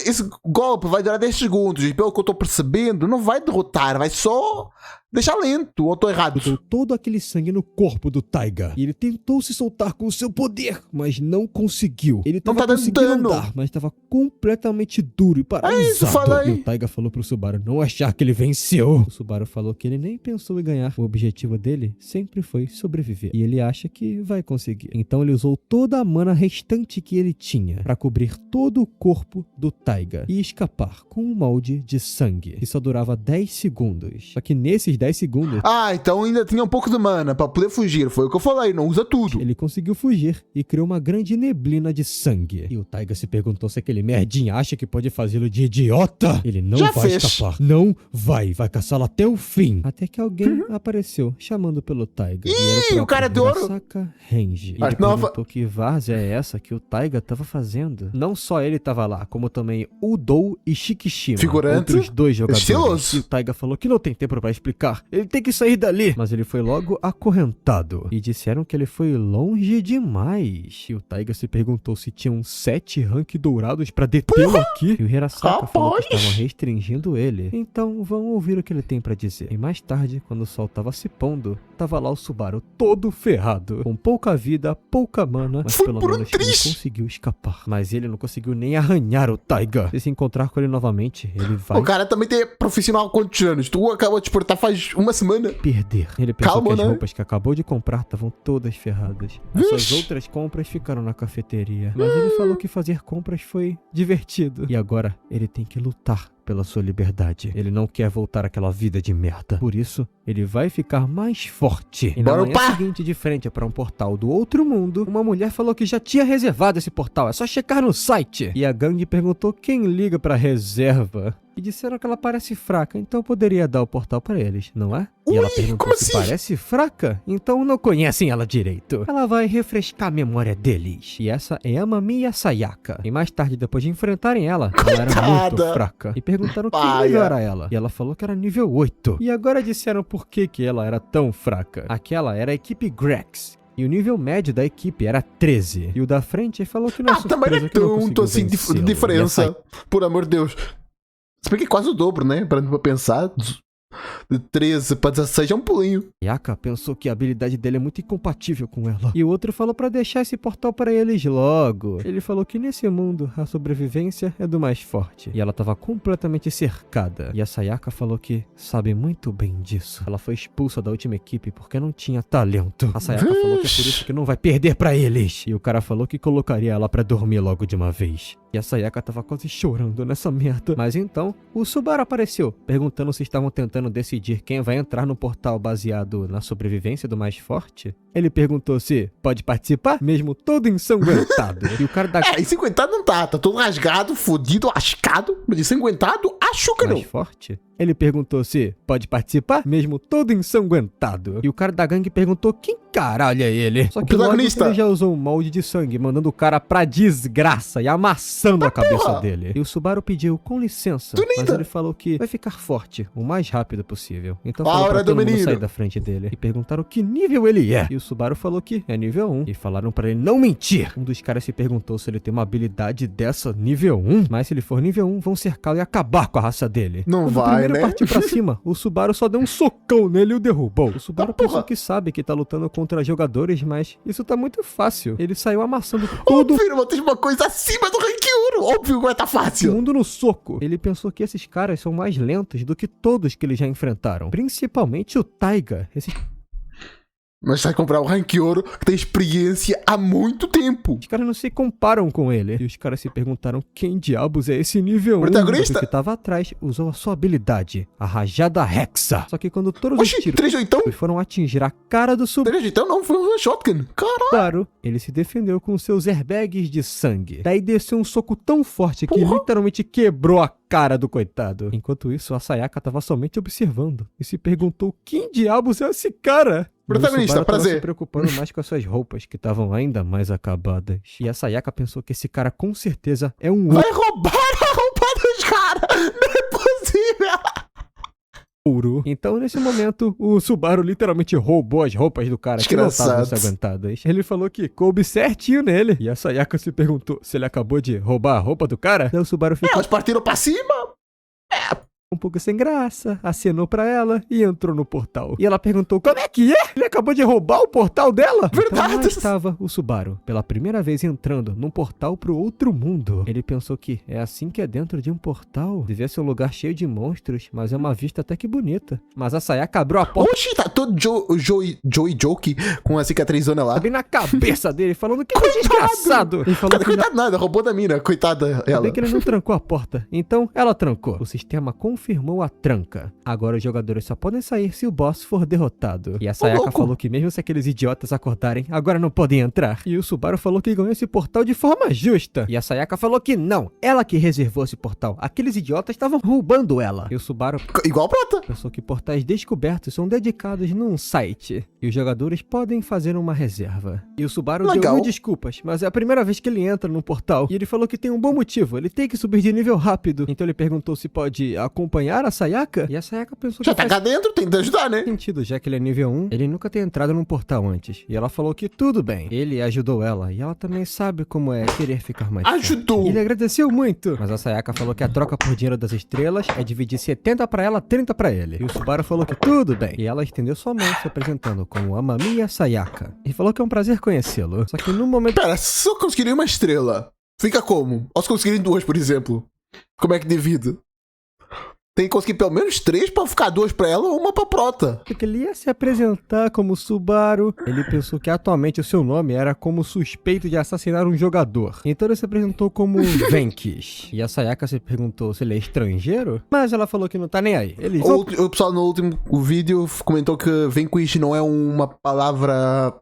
Esse golpe vai durar 10 segundos. E pelo que eu tô percebendo, não vai derrotar. Vai só deixar lento. Ou tô errado? Botou todo aquele sangue no corpo do Taiga. E ele tentou se soltar com o seu poder, mas não conseguiu. Ele tava conseguindo andar, mas tava completamente duro e paralisado. É isso, fala aí. E o Taiga falou pro Subaru não achar que ele venceu. O Subaru falou que ele nem pensou em ganhar. O objetivo dele sempre foi sobreviver. E ele acha que vai conseguir. Então ele usou toda a mana restante que ele tinha pra cobrir todo o corpo do Taiga e escapar com um molde de sangue, que só durava 10 segundos. Só que nesses 10 10 segundos. Ah, então ainda tinha um pouco de mana pra poder fugir. Foi o que eu falei, não usa tudo. Ele conseguiu fugir e criou uma grande neblina de sangue. E o Taiga se perguntou se aquele merdinha acha que pode fazê-lo de idiota. Ele não Já vai fez. escapar. Não vai caçá-lo até o fim. Até que alguém apareceu, chamando pelo Taiga. Ih, o cara de ouro. Hirasaka Renji. Mas Ele perguntou que várzea é essa que o Taiga tava fazendo. Não só ele tava lá, como também o Dou e Shikishima. Figurante. Outros 2 jogadores. Estiloso. E o Taiga falou que não tem tempo pra explicar. Ele tem que sair dali. Mas ele foi logo acorrentado. E disseram que ele foi longe demais. E o Taiga se perguntou se tinham 7 rank dourados pra detê-lo aqui. E o Hirasaka falou que estavam restringindo ele. Então vamos ouvir o que ele tem pra dizer. E mais tarde, quando o sol tava se pondo, tava lá o Subaru todo ferrado. Com pouca vida, pouca mana. Mas Foi pelo por um menos ele triz. conseguiu escapar. Mas ele não conseguiu nem arranhar o Taiga. Se encontrar com ele novamente, ele vai O cara também tem profissional há quantos anos? Tu acabou de exportar faz uma semana. perder. Ele pensou Calma, que as né? roupas que acabou de comprar estavam todas ferradas. As suas outras compras ficaram na cafeteria. Mas ele falou que fazer compras foi divertido. E agora ele tem que lutar pela sua liberdade. Ele não quer voltar àquela vida de merda. Por isso, ele vai ficar mais forte. E na Bora manhã upar! seguinte, de frente para um portal do outro mundo, uma mulher falou que já tinha reservado esse portal. É só checar no site. E a gangue perguntou quem liga pra reserva. E disseram que ela parece fraca, então eu poderia dar o portal pra eles, não é? E ela Ui, perguntou como se assim? parece fraca, então não conhecem ela direito. Ela vai refrescar a memória deles. E essa é a Mami Sayaka. E mais tarde, depois de enfrentarem ela era muito Coitada. fraca. E perguntaram que Paia. nível era ela. E ela falou que era nível 8. E agora disseram por que ela era tão fraca. Aquela era a equipe Grex. E o nível médio da equipe era 13. E o da frente falou que não é Também não surpresa é que não tanto conseguiu assim de vencê-lo. E a diferença. Por amor de Deus. Se bem que é quase o dobro, né? Pra pensar. De 13 pra 16 é um pulinho. Sayaka pensou que a habilidade dele é muito incompatível com ela. E o outro falou pra deixar esse portal pra eles logo. Ele falou que nesse mundo a sobrevivência é do mais forte. E ela tava completamente cercada. E a Sayaka falou que sabe muito bem disso. Ela foi expulsa da última equipe porque não tinha talento. A Sayaka falou que é por isso que não vai perder pra eles. E o cara falou que colocaria ela pra dormir logo de uma vez. E a Sayaka tava quase chorando nessa merda. Mas então, o Subaru apareceu, perguntando se estavam tentando decidir quem vai entrar no portal baseado na sobrevivência do mais forte. Ele perguntou se pode participar, mesmo todo ensanguentado. E o cara da Ensanguentado não tá. Tá todo rasgado, fodido, lascado. Mas ensanguentado, acho que não. mais forte, ele perguntou se pode participar, mesmo todo ensanguentado. E o cara da gangue perguntou quem caralho é ele. Só que logo protagonista. ele já usou um molde de sangue, mandando o cara pra desgraça e amassando a cabeça porra. dele. E o Subaru pediu com licença, mas Tunida. ele falou que vai ficar forte o mais rápido possível. Então A falou hora pra do todo mundo menino. sair da frente dele. E perguntaram que nível ele é. E o Subaru falou que é nível 1. E falaram pra ele não mentir. Um dos caras se perguntou se ele tem uma habilidade dessa nível 1. Mas se ele for nível 1, vão cercá-lo e acabar com a raça dele. Não Quando o vai, primeiro né? partiu pra cima, o Subaru só deu um socão nele e o derrubou. O Subaru porra. pensou que sabe que tá lutando contra jogadores, mas isso tá muito fácil. Ele saiu amassando todo Óbvio, irmão, tem uma coisa acima do rank ouro. Óbvio que vai tá o fácil. mundo no soco. Ele pensou que esses caras são mais lentos do que todos que eles já enfrentaram. Principalmente o Taiga. Esses Mas vai comprar o rank ouro que tem experiência há muito tempo. caras não se comparam com ele. E os caras se perguntaram quem diabos é esse nível 1. Protagonista? O que tava atrás usou a sua habilidade, a Rajada Hexa. Só que quando todos os Oxi, tiros 3 oitão? foram atingir a cara do Subaru, 3 oitão não, foi um shotgun. Caralho. ele se defendeu com seus airbags de sangue. Daí desceu um soco tão forte que Porra. literalmente quebrou a cara do coitado. Enquanto isso, a Sayaka tava somente observando e se perguntou quem diabos é esse cara? Protagonista, E o Subaru tava prazer. se preocupando mais com as suas roupas, que estavam ainda mais acabadas. E a Sayaka pensou que esse cara com certeza é um Vai roubar a roupa dos caras. Não é possível. ouro. Então, nesse momento, o Subaru literalmente roubou as roupas do cara que não estavam Desgraçado. ensanguentadas. Ele falou que coube certinho nele. E a Sayaka se perguntou se ele acabou de roubar a roupa do cara. Daí o Subaru ficou Elas partiram pra cima. um pouco sem graça, acenou pra ela e entrou no portal. E ela perguntou, como é que é? Ele acabou de roubar o portal dela? Verdade. Então lá estava o Subaru, pela primeira vez entrando num portal pro outro mundo. Ele pensou que é assim que é dentro de um portal. Devia ser um lugar cheio de monstros, mas é uma vista até que bonita. Mas a Sayaka abriu a porta Oxi, tá todo Joey Joke com a cicatrizona lá. bem na cabeça dele, falando que desgraçado. Ele falou que Coitado nada, roubou da mina. Coitada ainda ela. bem que ele não trancou a porta. Então ela trancou. O sistema confiou confirmou a tranca. Agora os jogadores só podem sair se o boss for derrotado. E a Sayaka louco. falou que mesmo se aqueles idiotas acordarem, agora não podem entrar. E o Subaru falou que ganhou esse portal de forma justa. E a Sayaka falou que não, ela que reservou esse portal. Aqueles idiotas estavam roubando ela. E o Subaru Igual prata. pensou que portais descobertos são dedicados num site. E os jogadores podem fazer uma reserva. E o Subaru deu Legal. mil desculpas, mas é a primeira vez que ele entra num portal. E ele falou que tem um bom motivo, ele tem que subir de nível rápido. Então ele perguntou se pode acompanhar a Sayaka. E a Sayaka pensou Já que tá cá dentro, tem que ajudar, né? sentido, já que ele é nível 1, ele nunca tem entrado num portal antes. E ela falou que tudo bem. Ele ajudou ela, e ela também sabe como é querer ficar mais Ajudou. forte. E ele agradeceu muito. Mas a Sayaka falou que a troca por dinheiro das estrelas é dividir 70 pra ela, 30 pra ele. E o Subaru falou que tudo bem. E ela estendeu sua mão se apresentando como Amamiya Sayaka. E falou que é um prazer conhecê-lo. Só que no momento... Pera, se eu conseguirem uma estrela, fica como? Ou se conseguirem duas, por exemplo? Como é que divide? Tem que conseguir pelo menos 3 pra ficar 2 pra ela ou uma pra prota. que ele ia se apresentar como Subaru, ele pensou que atualmente o seu nome era como suspeito de assassinar um jogador. Então ele se apresentou como Venkish. E a Sayaka se perguntou se ele é estrangeiro, mas ela falou que não tá nem aí. Eles vão... O pessoal no último vídeo comentou que Vanquish não é uma palavra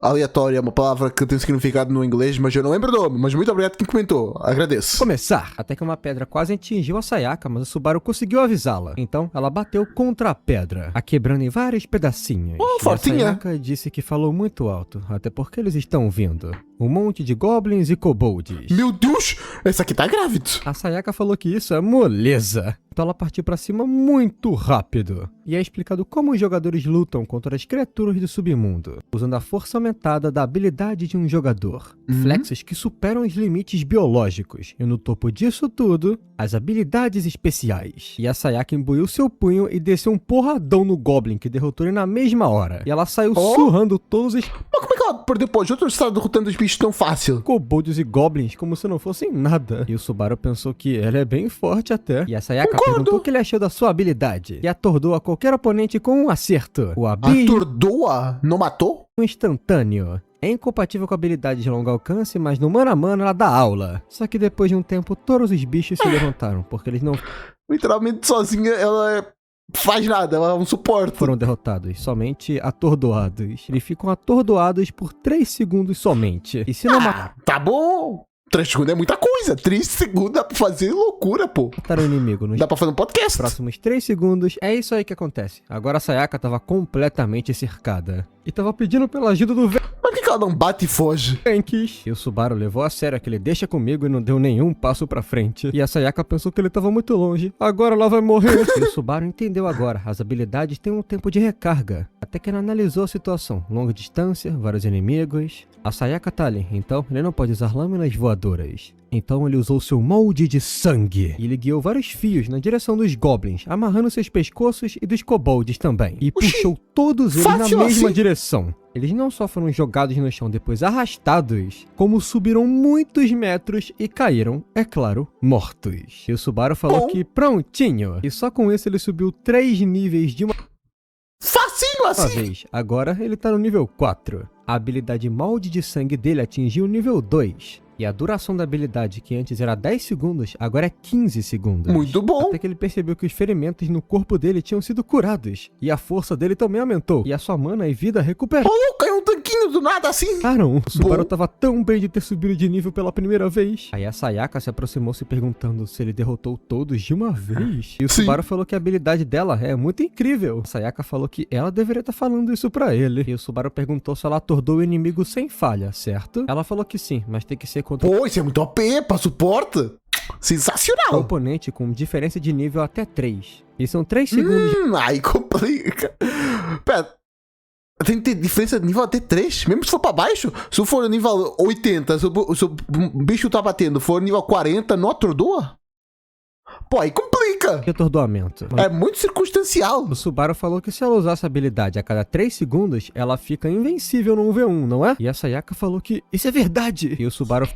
aleatória, é uma palavra que tem significado no inglês, mas eu não lembro o nome. Mas muito obrigado quem comentou, agradeço. começar. Até que uma pedra quase atingiu a Sayaka, mas o Subaru conseguiu avisá-la. Então ela bateu contra a pedra, a quebrando em vários pedacinhos. Oh, E a fortinha. Sayaka disse que falou muito alto, até porque eles estão vindo. Um monte de goblins e kobolds. Meu Deus, essa aqui tá grávida. A Sayaka falou que isso é moleza. Então ela partiu pra cima muito rápido. E é explicado como os jogadores lutam contra as criaturas do submundo, usando a força aumentada da habilidade de um jogador. Flexos que superam os limites biológicos. E no topo disso tudo, as habilidades especiais. E a Sayaka embuiu seu punho e desceu um porradão no Goblin, que derrotou ele na mesma hora. E ela saiu surrando todos os Mas como é que ela perdeu depois de outro está derrotando os bichos tão fácil? kobolds e goblins como se não fossem nada. E o Subaru pensou que ela é bem forte até. E a Sayaka perguntou o que ele achou da sua habilidade. E atordoa qualquer oponente com um acerto. O Abi Atordoa? Não matou? instantâneo. É incompatível com a habilidade de longo alcance, mas no mano a mano ela dá aula. Só que depois de um tempo, todos os bichos se levantaram, porque eles não Literalmente sozinha, ela faz nada, ela é um suporte. foram derrotados, somente atordoados. Eles ficam atordoados por 3 segundos somente. E se não Tá bom. 3 segundos é muita coisa. 3 segundos dá pra fazer loucura, pô. matar o inimigo nos Dá pra fazer um podcast. próximos 3 segundos, é isso aí que acontece. Agora a Sayaka tava completamente cercada. E tava pedindo pela ajuda do Mas por que ela não bate e foge? Venkish. E o Subaru levou a sério aquele deixa comigo e não deu nenhum passo pra frente. E a Sayaka pensou que ele tava muito longe. Agora ela vai morrer. E o Subaru entendeu agora. As habilidades têm um tempo de recarga. Até que ele analisou a situação. Longa distância, vários inimigos. A Sayaka tá ali, então ele não pode usar lâminas voadoras. Então ele usou seu molde de sangue. E ele guiou vários fios na direção dos goblins, amarrando seus pescoços e dos kobolds também. E puxou todos eles na fácil mesma assim? direção. Eles não só foram jogados no chão depois arrastados, como subiram muitos metros e caíram, é claro, mortos. E o Subaru falou Bom. que prontinho. E só com isso ele subiu 3 níveis de uma Facinho assim. vez. Agora ele tá no nível 4. A habilidade molde de sangue dele atingiu o nível 2. E a duração da habilidade, que antes era 10 segundos, agora é 15 segundos. Muito bom. Até que ele percebeu que os ferimentos no corpo dele tinham sido curados. E a força dele também aumentou. E a sua mana e vida recuperaram. Oh, caiu um tanquinho do nada assim. O Subaru Bom. tava tão bem de ter subido de nível pela primeira vez. Aí a Sayaka se aproximou se perguntando se ele derrotou todos de uma vez. E o Sim. Subaru falou que a habilidade dela é muito incrível. A Sayaka falou que ela deveria estar falando isso pra ele. E o Subaru perguntou se ela atordou o inimigo sem falha, certo? Ela falou que sim, mas tem que ser contra Pô, isso é muito OP pra suporte. o Sensacional. oponente com diferença de nível até 3. E são 3 segundos Aí complica. Pera. Tem que ter diferença de nível até 3. Mesmo se for pra baixo. Se for nível 80, se o bicho tá batendo, for nível 40, não atordoa? Pô, aí complica. de atordoamento. É muito circunstancial. O Subaru falou que se ela usar essa habilidade a cada 3 segundos, ela fica invencível no 1v1, não é? E a Sayaka falou que isso é verdade. E o Subaru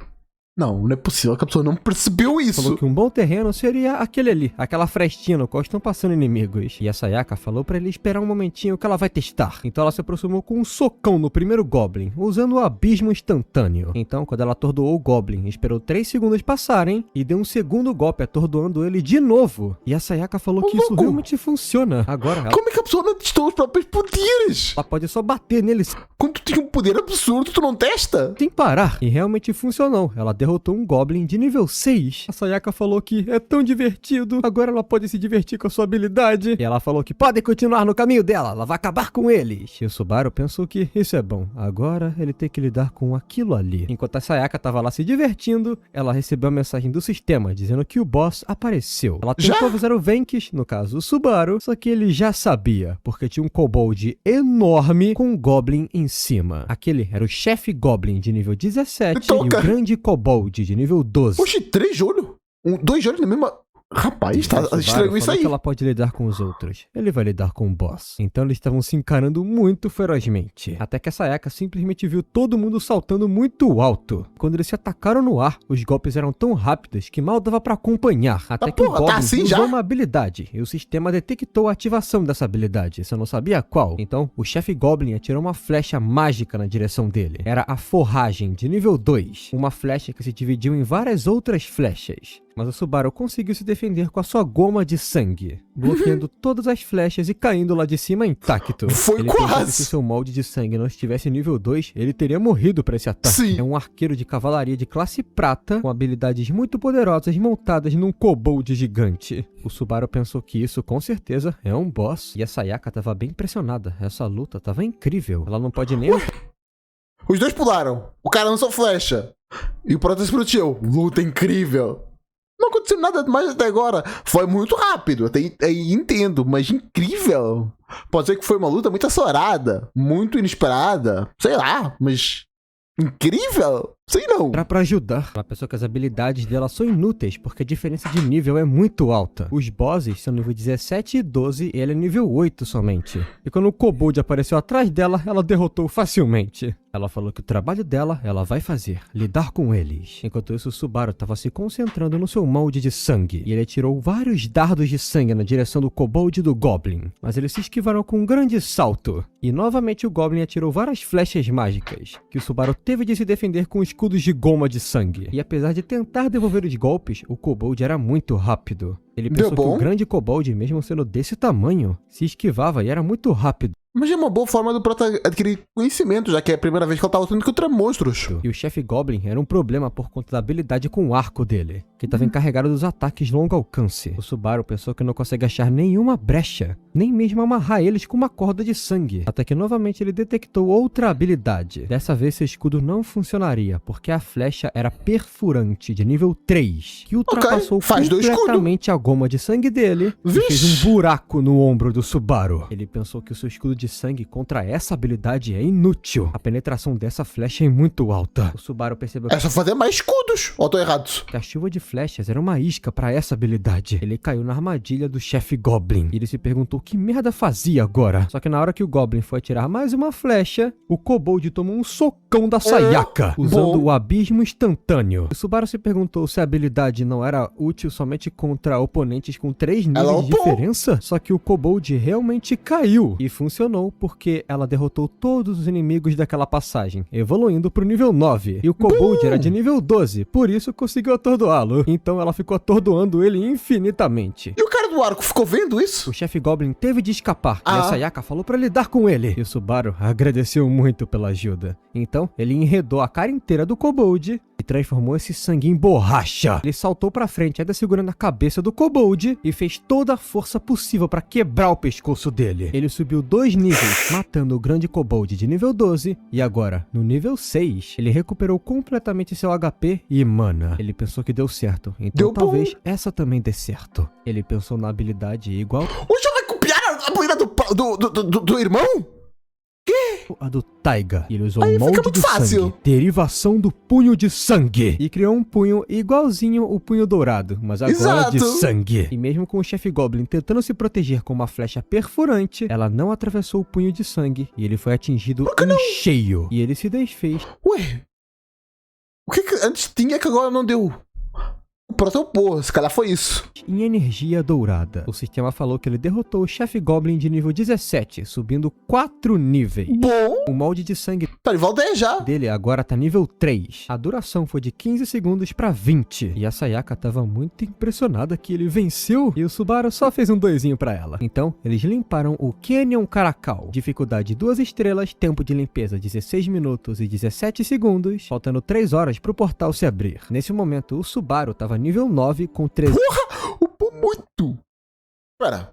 Não é possível que a pessoa não percebeu isso. Falou que um bom terreno seria aquele ali, aquela frestinha no qual estão passando inimigos. E a Sayaka falou pra ele esperar um momentinho que ela vai testar. Então ela se aproximou com um socão no primeiro Goblin, usando o abismo instantâneo. Então, quando ela atordoou o Goblin, esperou 3 segundos passarem e deu um segundo golpe atordoando ele de novo. E a Sayaka falou que isso realmente funciona. Agora ela... Como é que a pessoa não testou os próprios poderes? Ela pode só bater neles Quando tu tem um poder absurdo, tu não testa? sem parar. E realmente funcionou. Ela derrotou um Goblin de nível 6. A Sayaka falou que é tão divertido. Agora ela pode se divertir com a sua habilidade. E ela falou que podem continuar no caminho dela. Ela vai acabar com eles. E o Subaru pensou que isso é bom. Agora ele tem que lidar com aquilo ali. Enquanto a Sayaka tava lá se divertindo, ela recebeu a mensagem do sistema dizendo que o boss apareceu. Ela tentou avisar o Venks, no caso o Subaru, só que ele já sabia, porque tinha um kobold enorme com um Goblin em cima. Aquele era o chefe Goblin de nível 17 e o grande kobold de nível 12. Oxe, 3 de olho? 2 de olho na mesma... Rapaz, tá estranho isso aí. Que ela pode lidar com os outros. Ele vai lidar com o boss. Então eles estavam se encarando muito ferozmente. Até que a Sayaka simplesmente viu todo mundo saltando muito alto. Quando eles se atacaram no ar, os golpes eram tão rápidos que mal dava pra acompanhar. Até que o Goblin usou uma habilidade. E o sistema detectou a ativação dessa habilidade. Você não sabia qual? Então, o chefe Goblin atirou uma flecha mágica na direção dele. Era a forragem de nível 2. Uma flecha que se dividiu em várias outras flechas. Mas o Subaru conseguiu se defender com a sua goma de sangue, bloqueando todas as flechas e caindo lá de cima intacto. Foi ele quase! Que se seu molde de sangue não estivesse nível 2, ele teria morrido para esse ataque. Sim. É um arqueiro de cavalaria de classe prata, com habilidades muito poderosas montadas num kobold gigante. O Subaru pensou que isso com certeza é um boss, e a Sayaka estava bem impressionada. Essa luta estava incrível. Ela não pode nem... Os dois pularam. O cara lançou flecha. E o Prota se protegeu. Luta incrível. Não aconteceu nada mais até agora. Foi muito rápido, até aí entendo, mas incrível. Pode ser que foi uma luta muito acelerada, muito inesperada, sei lá, mas incrível? Sei não. Pra ajudar, ela pensou que as habilidades dela são inúteis, porque a diferença de nível é muito alta. Os bosses são nível 17 e 12 e ela é nível 8 somente. E quando o kobold apareceu atrás dela, ela derrotou facilmente. Ela falou que o trabalho dela, ela vai fazer, lidar com eles. Enquanto isso, o Subaru estava se concentrando no seu molde de sangue. E ele atirou vários dardos de sangue na direção do kobold e do Goblin. Mas eles se esquivaram com um grande salto. E novamente o Goblin atirou várias flechas mágicas, que o Subaru teve de se defender com escudos de goma de sangue. E apesar de tentar devolver os golpes, o kobold era muito rápido. Ele pensou que o grande kobold, mesmo sendo desse tamanho, se esquivava e era muito rápido. Mas é uma boa forma do Prota adquirir conhecimento, já que é a primeira vez que ele tá lutando contra monstros. E o chefe Goblin era um problema por conta da habilidade com o arco dele, que estava encarregado dos ataques longo alcance. O Subaru pensou que não consegue achar nenhuma brecha, nem mesmo amarrar eles com uma corda de sangue. Até que novamente ele detectou outra habilidade. Dessa vez seu escudo não funcionaria, porque a flecha era perfurante de nível 3, que ultrapassou completamente a goma de sangue dele e fez um buraco no ombro do Subaru. Ele pensou que o seu escudo de sangue contra essa habilidade é inútil. A penetração dessa flecha é muito alta. O Subaru percebeu que... É só fazer mais escudos, ou tô errado? Que a chuva de flechas era uma isca pra essa habilidade. Ele caiu na armadilha do chefe Goblin. E ele se perguntou que merda fazia agora. Só que na hora que o Goblin foi atirar mais uma flecha, o kobold tomou um socão da Sayaka, usando o abismo instantâneo. O Subaru se perguntou se a habilidade não era útil somente contra oponentes com 3 níveis de diferença. Só que o kobold realmente caiu. E funcionou porque ela derrotou todos os inimigos daquela passagem, evoluindo pro nível 9. E o kobold era de nível 12, por isso conseguiu atordoá-lo. Então ela ficou atordoando ele infinitamente. E o cara do arco ficou vendo isso? O chefe Goblin teve de escapar, e a Sayaka falou pra lidar com ele. E o Subaru agradeceu muito pela ajuda. Então ele enredou a cara inteira do kobold e transformou esse sangue em borracha. Ele saltou pra frente, ainda segurando a cabeça do kobold, e fez toda a força possível pra quebrar o pescoço dele. Ele subiu 2 níveis, matando o grande kobold de nível 12, e agora, no nível 6, ele recuperou completamente seu HP e mana. Ele pensou que deu certo, então talvez essa também dê certo. Ele pensou na habilidade igual... O já vai copiar a habilidade do irmão? A do Taiga. E ele usou o molde do sangue, derivação do punho de sangue, e criou um punho igualzinho o punho dourado, mas agora de sangue. E mesmo com o chefe Goblin tentando se proteger com uma flecha perfurante, ela não atravessou o punho de sangue e ele foi atingido em cheio. E ele se desfez. Ué? O que antes tinha que agora não deu. O Protopor, se calhar foi isso. Em energia dourada. O sistema falou que ele derrotou o chefe Goblin de nível 17, subindo 4 níveis. Bom, O molde de sangue tá de volta aí já. dele agora tá nível 3. A duração foi de 15 segundos pra 20. E a Sayaka tava muito impressionada que ele venceu e o Subaru só fez um 2 pra ela. Então, eles limparam o Canyon Caracal. Dificuldade 2 estrelas, tempo de limpeza 16 minutos e 17 segundos, faltando 3 horas pro portal se abrir. Nesse momento, o Subaru tava nível 9 com 13... Upou muito. Pera.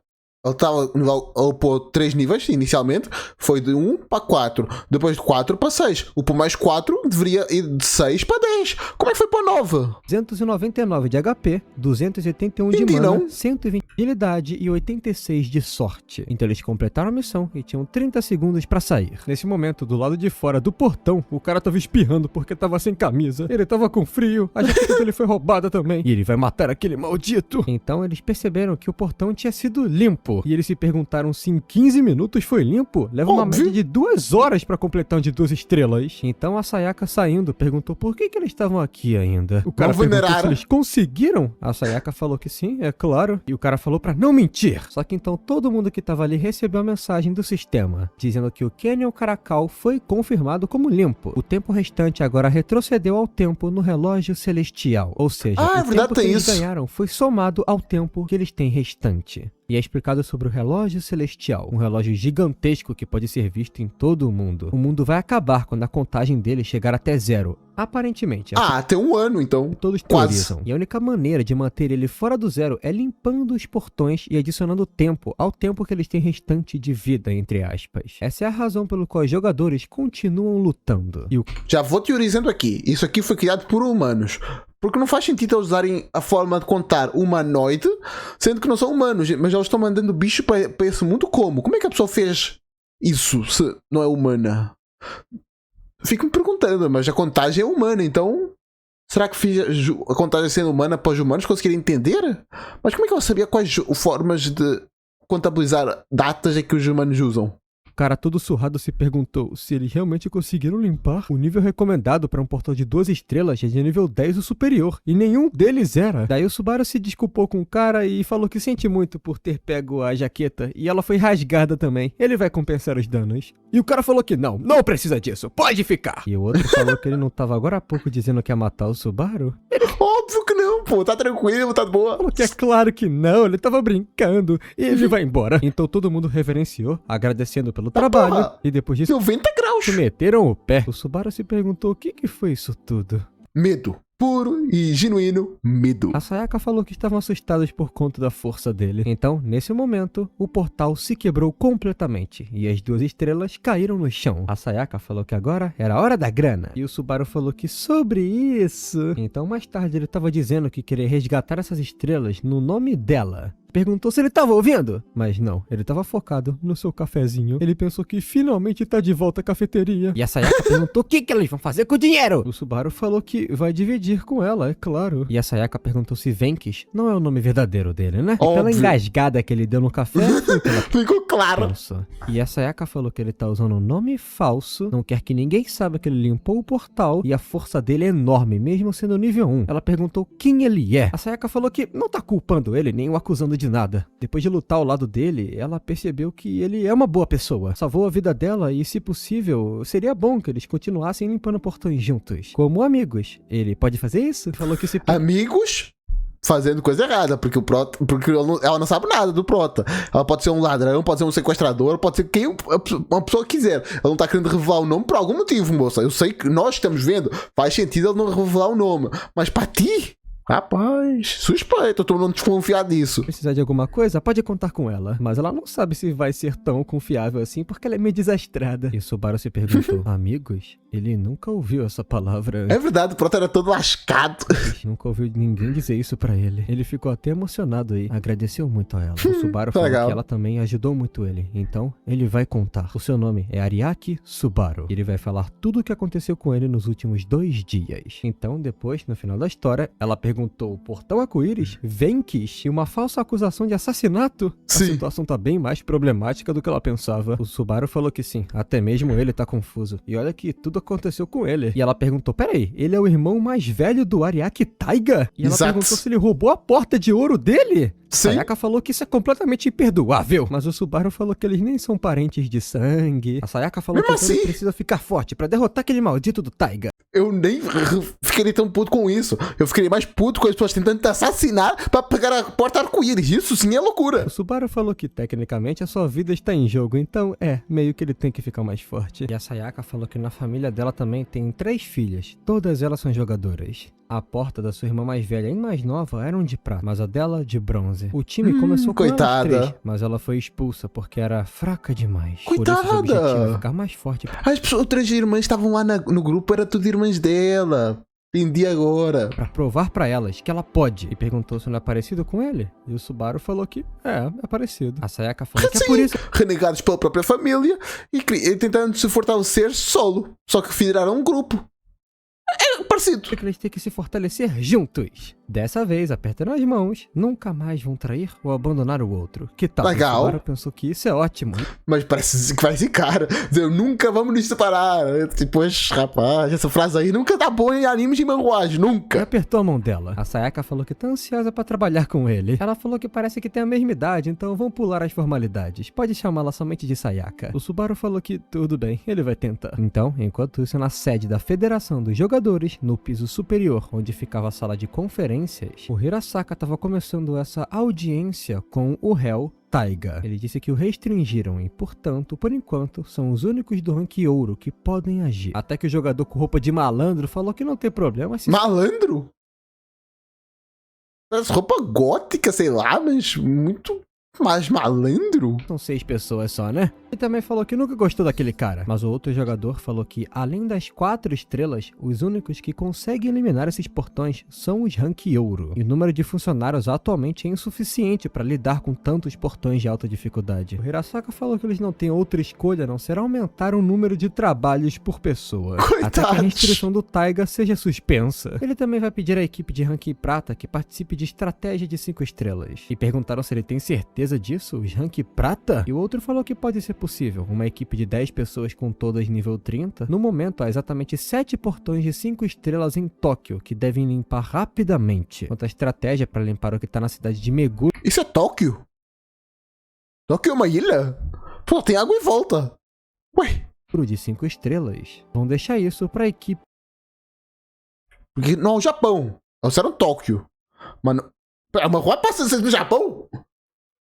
Ele upou 3 níveis inicialmente. Foi de 1 para 4. Depois de 4 para 6. Upou mais 4. Deveria ir de 6 para 10. Como é que foi para 9? 299 de HP, 281 de Entendi, mana, não. 120 de agilidade e 86 de sorte. Então eles completaram a missão e tinham 30 segundos pra sair. Nesse momento, do lado de fora do portão, o cara tava espirrando porque tava sem camisa. Ele tava com frio, a jaqueta dele foi roubada também. E ele vai matar aquele maldito. Então eles perceberam que o portão tinha sido limpo. E eles se perguntaram se em 15 minutos foi limpo. Leva uma Óbvio. média de 2 horas pra completar um de 2 estrelas. Então a Sayaka saindo perguntou por que eles estavam aqui ainda. O cara Não perguntou se veneraram. eles conseguiram. A Sayaka falou que sim, é claro. E o cara falou pra não mentir. Só que então todo mundo que tava ali recebeu a mensagem do sistema, dizendo que o Canyon Caracal foi confirmado como limpo. O tempo restante agora retrocedeu ao tempo no relógio celestial. Ou seja, Ah, é o verdade, tempo que tem eles isso. ganharam foi somado ao tempo que eles têm restante. E é explicado sobre o relógio celestial, um relógio gigantesco que pode ser visto em todo o mundo. O mundo vai acabar quando a contagem dele chegar até 0. Aparentemente, é Ah, tem um ano então. todos Quase. teorizam. E a única maneira de manter ele fora do 0 é limpando os portões e adicionando tempo ao tempo que eles têm restante de vida, entre aspas. Essa é a razão pelo qual os jogadores continuam lutando. E o Já vou teorizando aqui. Isso aqui foi criado por humanos. Porque não faz sentido eles usarem a forma de contar humanoide, sendo que não são humanos, mas eles estão mandando bicho para esse mundo como? Como é que a pessoa fez isso se não é humana? Fico me perguntando, mas a contagem é humana, então será que fiz a contagem sendo humana para os humanos conseguirem entender? Mas como é que eu sabia quais formas de contabilizar datas é que os humanos usam? O cara todo surrado se perguntou se eles realmente conseguiram limpar. O nível recomendado para um portal de 2 estrelas é de nível 10 ou superior, e nenhum deles era. Daí o Subaru se desculpou com o cara e falou que sente muito por ter pego a jaqueta, e ela foi rasgada também. Ele vai compensar os danos. E o cara falou que não precisa disso, pode ficar. E o outro falou que ele não tava agora há pouco dizendo que ia matar o Subaru. Óbvio que não, pô, tá tranquilo, tá de boa. Falou que é claro que não, ele tava brincando. E ele vai embora. Então todo mundo reverenciou, agradecendo pelo trabalho. porra. E depois disso, 90 graus. se meteram o pé. O Subaru se perguntou o que foi isso tudo. Medo. Puro e genuíno medo. A Sayaka falou que estavam assustados por conta da força dele. Então, nesse momento, o portal se quebrou completamente e as 2 estrelas caíram no chão. A Sayaka falou que agora era a hora da grana. E o Subaru falou que sobre isso... Então, mais tarde, ele estava dizendo que queria resgatar essas estrelas no nome dela. Perguntou se ele tava ouvindo, mas não, ele tava focado no seu cafezinho. Ele pensou que finalmente tá de volta à cafeteria. E a Sayaka perguntou o que eles vão fazer com o dinheiro. O Subaru falou que vai dividir com ela, é claro. E a Sayaka perguntou se Venkis não é o nome verdadeiro dele, né? E pela Óbvio. engasgada que ele deu no café, foi o que ela Ficou claro. pensou. E a Sayaka falou que ele tá usando um nome falso, não quer que ninguém saiba que ele limpou o portal e a força dele é enorme, mesmo sendo nível 1. Ela perguntou quem ele é. A Sayaka falou que não tá culpando ele, nem o acusando de nada. Depois de lutar ao lado dele, ela percebeu que ele é uma boa pessoa. Salvou a vida dela e, se possível, seria bom que eles continuassem limpando portões juntos. Como amigos. Ele pode fazer isso? Falou que se... Amigos fazendo coisa errada, porque o Prota, porque ela não sabe nada do Prota. Ela pode ser um ladrão, pode ser um sequestrador, pode ser quem uma pessoa quiser. Ela não tá querendo revelar o nome por algum motivo, moça. Eu sei que nós estamos vendo, faz sentido ela não revelar o nome. Mas para ti... Rapaz, suspeito, eu tô não desconfiado disso. precisar de alguma coisa, pode contar com ela. Mas ela não sabe se vai ser tão confiável assim, porque ela é meio desastrada. E o Subaru se perguntou, amigos? Ele nunca ouviu essa palavra antes. É verdade, o Prota era todo lascado. Nunca ouviu ninguém dizer isso pra ele. Ele ficou até emocionado aí. Agradeceu muito a ela. O Subaru falou Legal. que ela também ajudou muito ele. Então, ele vai contar. O seu nome é Ariaki Subaru. Ele vai falar tudo o que aconteceu com ele nos últimos 2 dias. Então, depois, no final da história, ela perguntou perguntou o portão arco-íris, Venks e uma falsa acusação de assassinato, Sim. a situação tá bem mais problemática do que ela pensava. O Subaru falou que sim, até mesmo ele tá confuso. E olha que tudo aconteceu com ele. E ela perguntou, peraí, ele é o irmão mais velho do Ariake Taiga? E ela Exato. perguntou se ele roubou a porta de ouro dele? Sim. Sayaka falou que isso é completamente imperdoável. Mas o Subaru falou que eles nem são parentes de sangue. A Sayaka falou Mesmo que ele assim? precisa ficar forte pra derrotar aquele maldito do Taiga. Eu nem ficaria tão puto com isso. Eu ficaria mais puto com as pessoas tentando te assassinar pra pegar a porta arco-íris. Isso sim é loucura. O Subaru falou que tecnicamente a sua vida está em jogo, então meio que ele tem que ficar mais forte. E a Sayaka falou que na família dela também tem 3 filhas, todas elas são jogadoras. A porta da sua irmã mais velha e mais nova eram de prata, mas a dela de bronze. O time começou com coitada. elas 3, mas ela foi expulsa porque era fraca demais. Coitada. Por isso o objetivo é ficar mais forte. As outras irmãs estavam lá no grupo, era tudo irmãs dela. Entendi agora. Pra provar pra elas que ela pode. E perguntou se não é parecido com ele. E o Subaru falou que é parecido. A Sayaka falou que é por isso. Renegados pela própria família e tentando se fortalecer solo. Só que viraram um grupo. É parecido. Que eles têm que se fortalecer juntos. Dessa vez, apertando as mãos, nunca mais vão trair ou abandonar o outro. Que tal? Legal. O Subaru pensou que isso é ótimo. Mas parece que vai esse cara. Dizer, nunca vamos nos separar. Depois, rapaz, essa frase aí nunca tá boa em animes de manguagem. E Nunca. apertou a mão dela. A Sayaka falou que tá ansiosa pra trabalhar com ele. Ela falou que parece que tem a mesma idade, então vão pular as formalidades. Pode chamá-la somente de Sayaka. O Subaru falou que tudo bem, ele vai tentar. Então, enquanto isso, na sede da Federação dos Jogadores, no piso superior, onde ficava a sala de conferências, o Hirasaka estava começando essa audiência com o réu Taiga. Ele disse que o restringiram e, portanto, por enquanto, são os únicos do rank ouro que podem agir. Até que o jogador com roupa de malandro falou que não tem problema se... Malandro? Essa roupa gótica, sei lá, mas muito mais malandro? São 6 pessoas só, né? Ele também falou que nunca gostou daquele cara. Mas o outro jogador falou que, além das 4 estrelas, os únicos que conseguem eliminar esses portões são os rank ouro. E o número de funcionários atualmente é insuficiente para lidar com tantos portões de alta dificuldade. O Hirasaka falou que eles não têm outra escolha a não ser aumentar o número de trabalhos por pessoa. Coitados. Até que a restrição do Taiga seja suspensa. Ele também vai pedir à equipe de rank prata que participe de estratégia de 5 estrelas. E perguntaram se ele tem certeza disso, os rank prata? E o outro falou que pode ser possível, uma equipe de 10 pessoas com todas nível 30. No momento, há exatamente 7 portões de 5 estrelas em Tóquio, que devem limpar rapidamente. Quanto à estratégia para limpar o que tá na cidade de Meguro, Isso é Tóquio? Tóquio é uma ilha? Pô, tem água em volta. Ué, de 5 estrelas, vão deixar isso pra equipe. não é o Japão. Eles eram Tóquio. Mano, uma rua passa no Japão?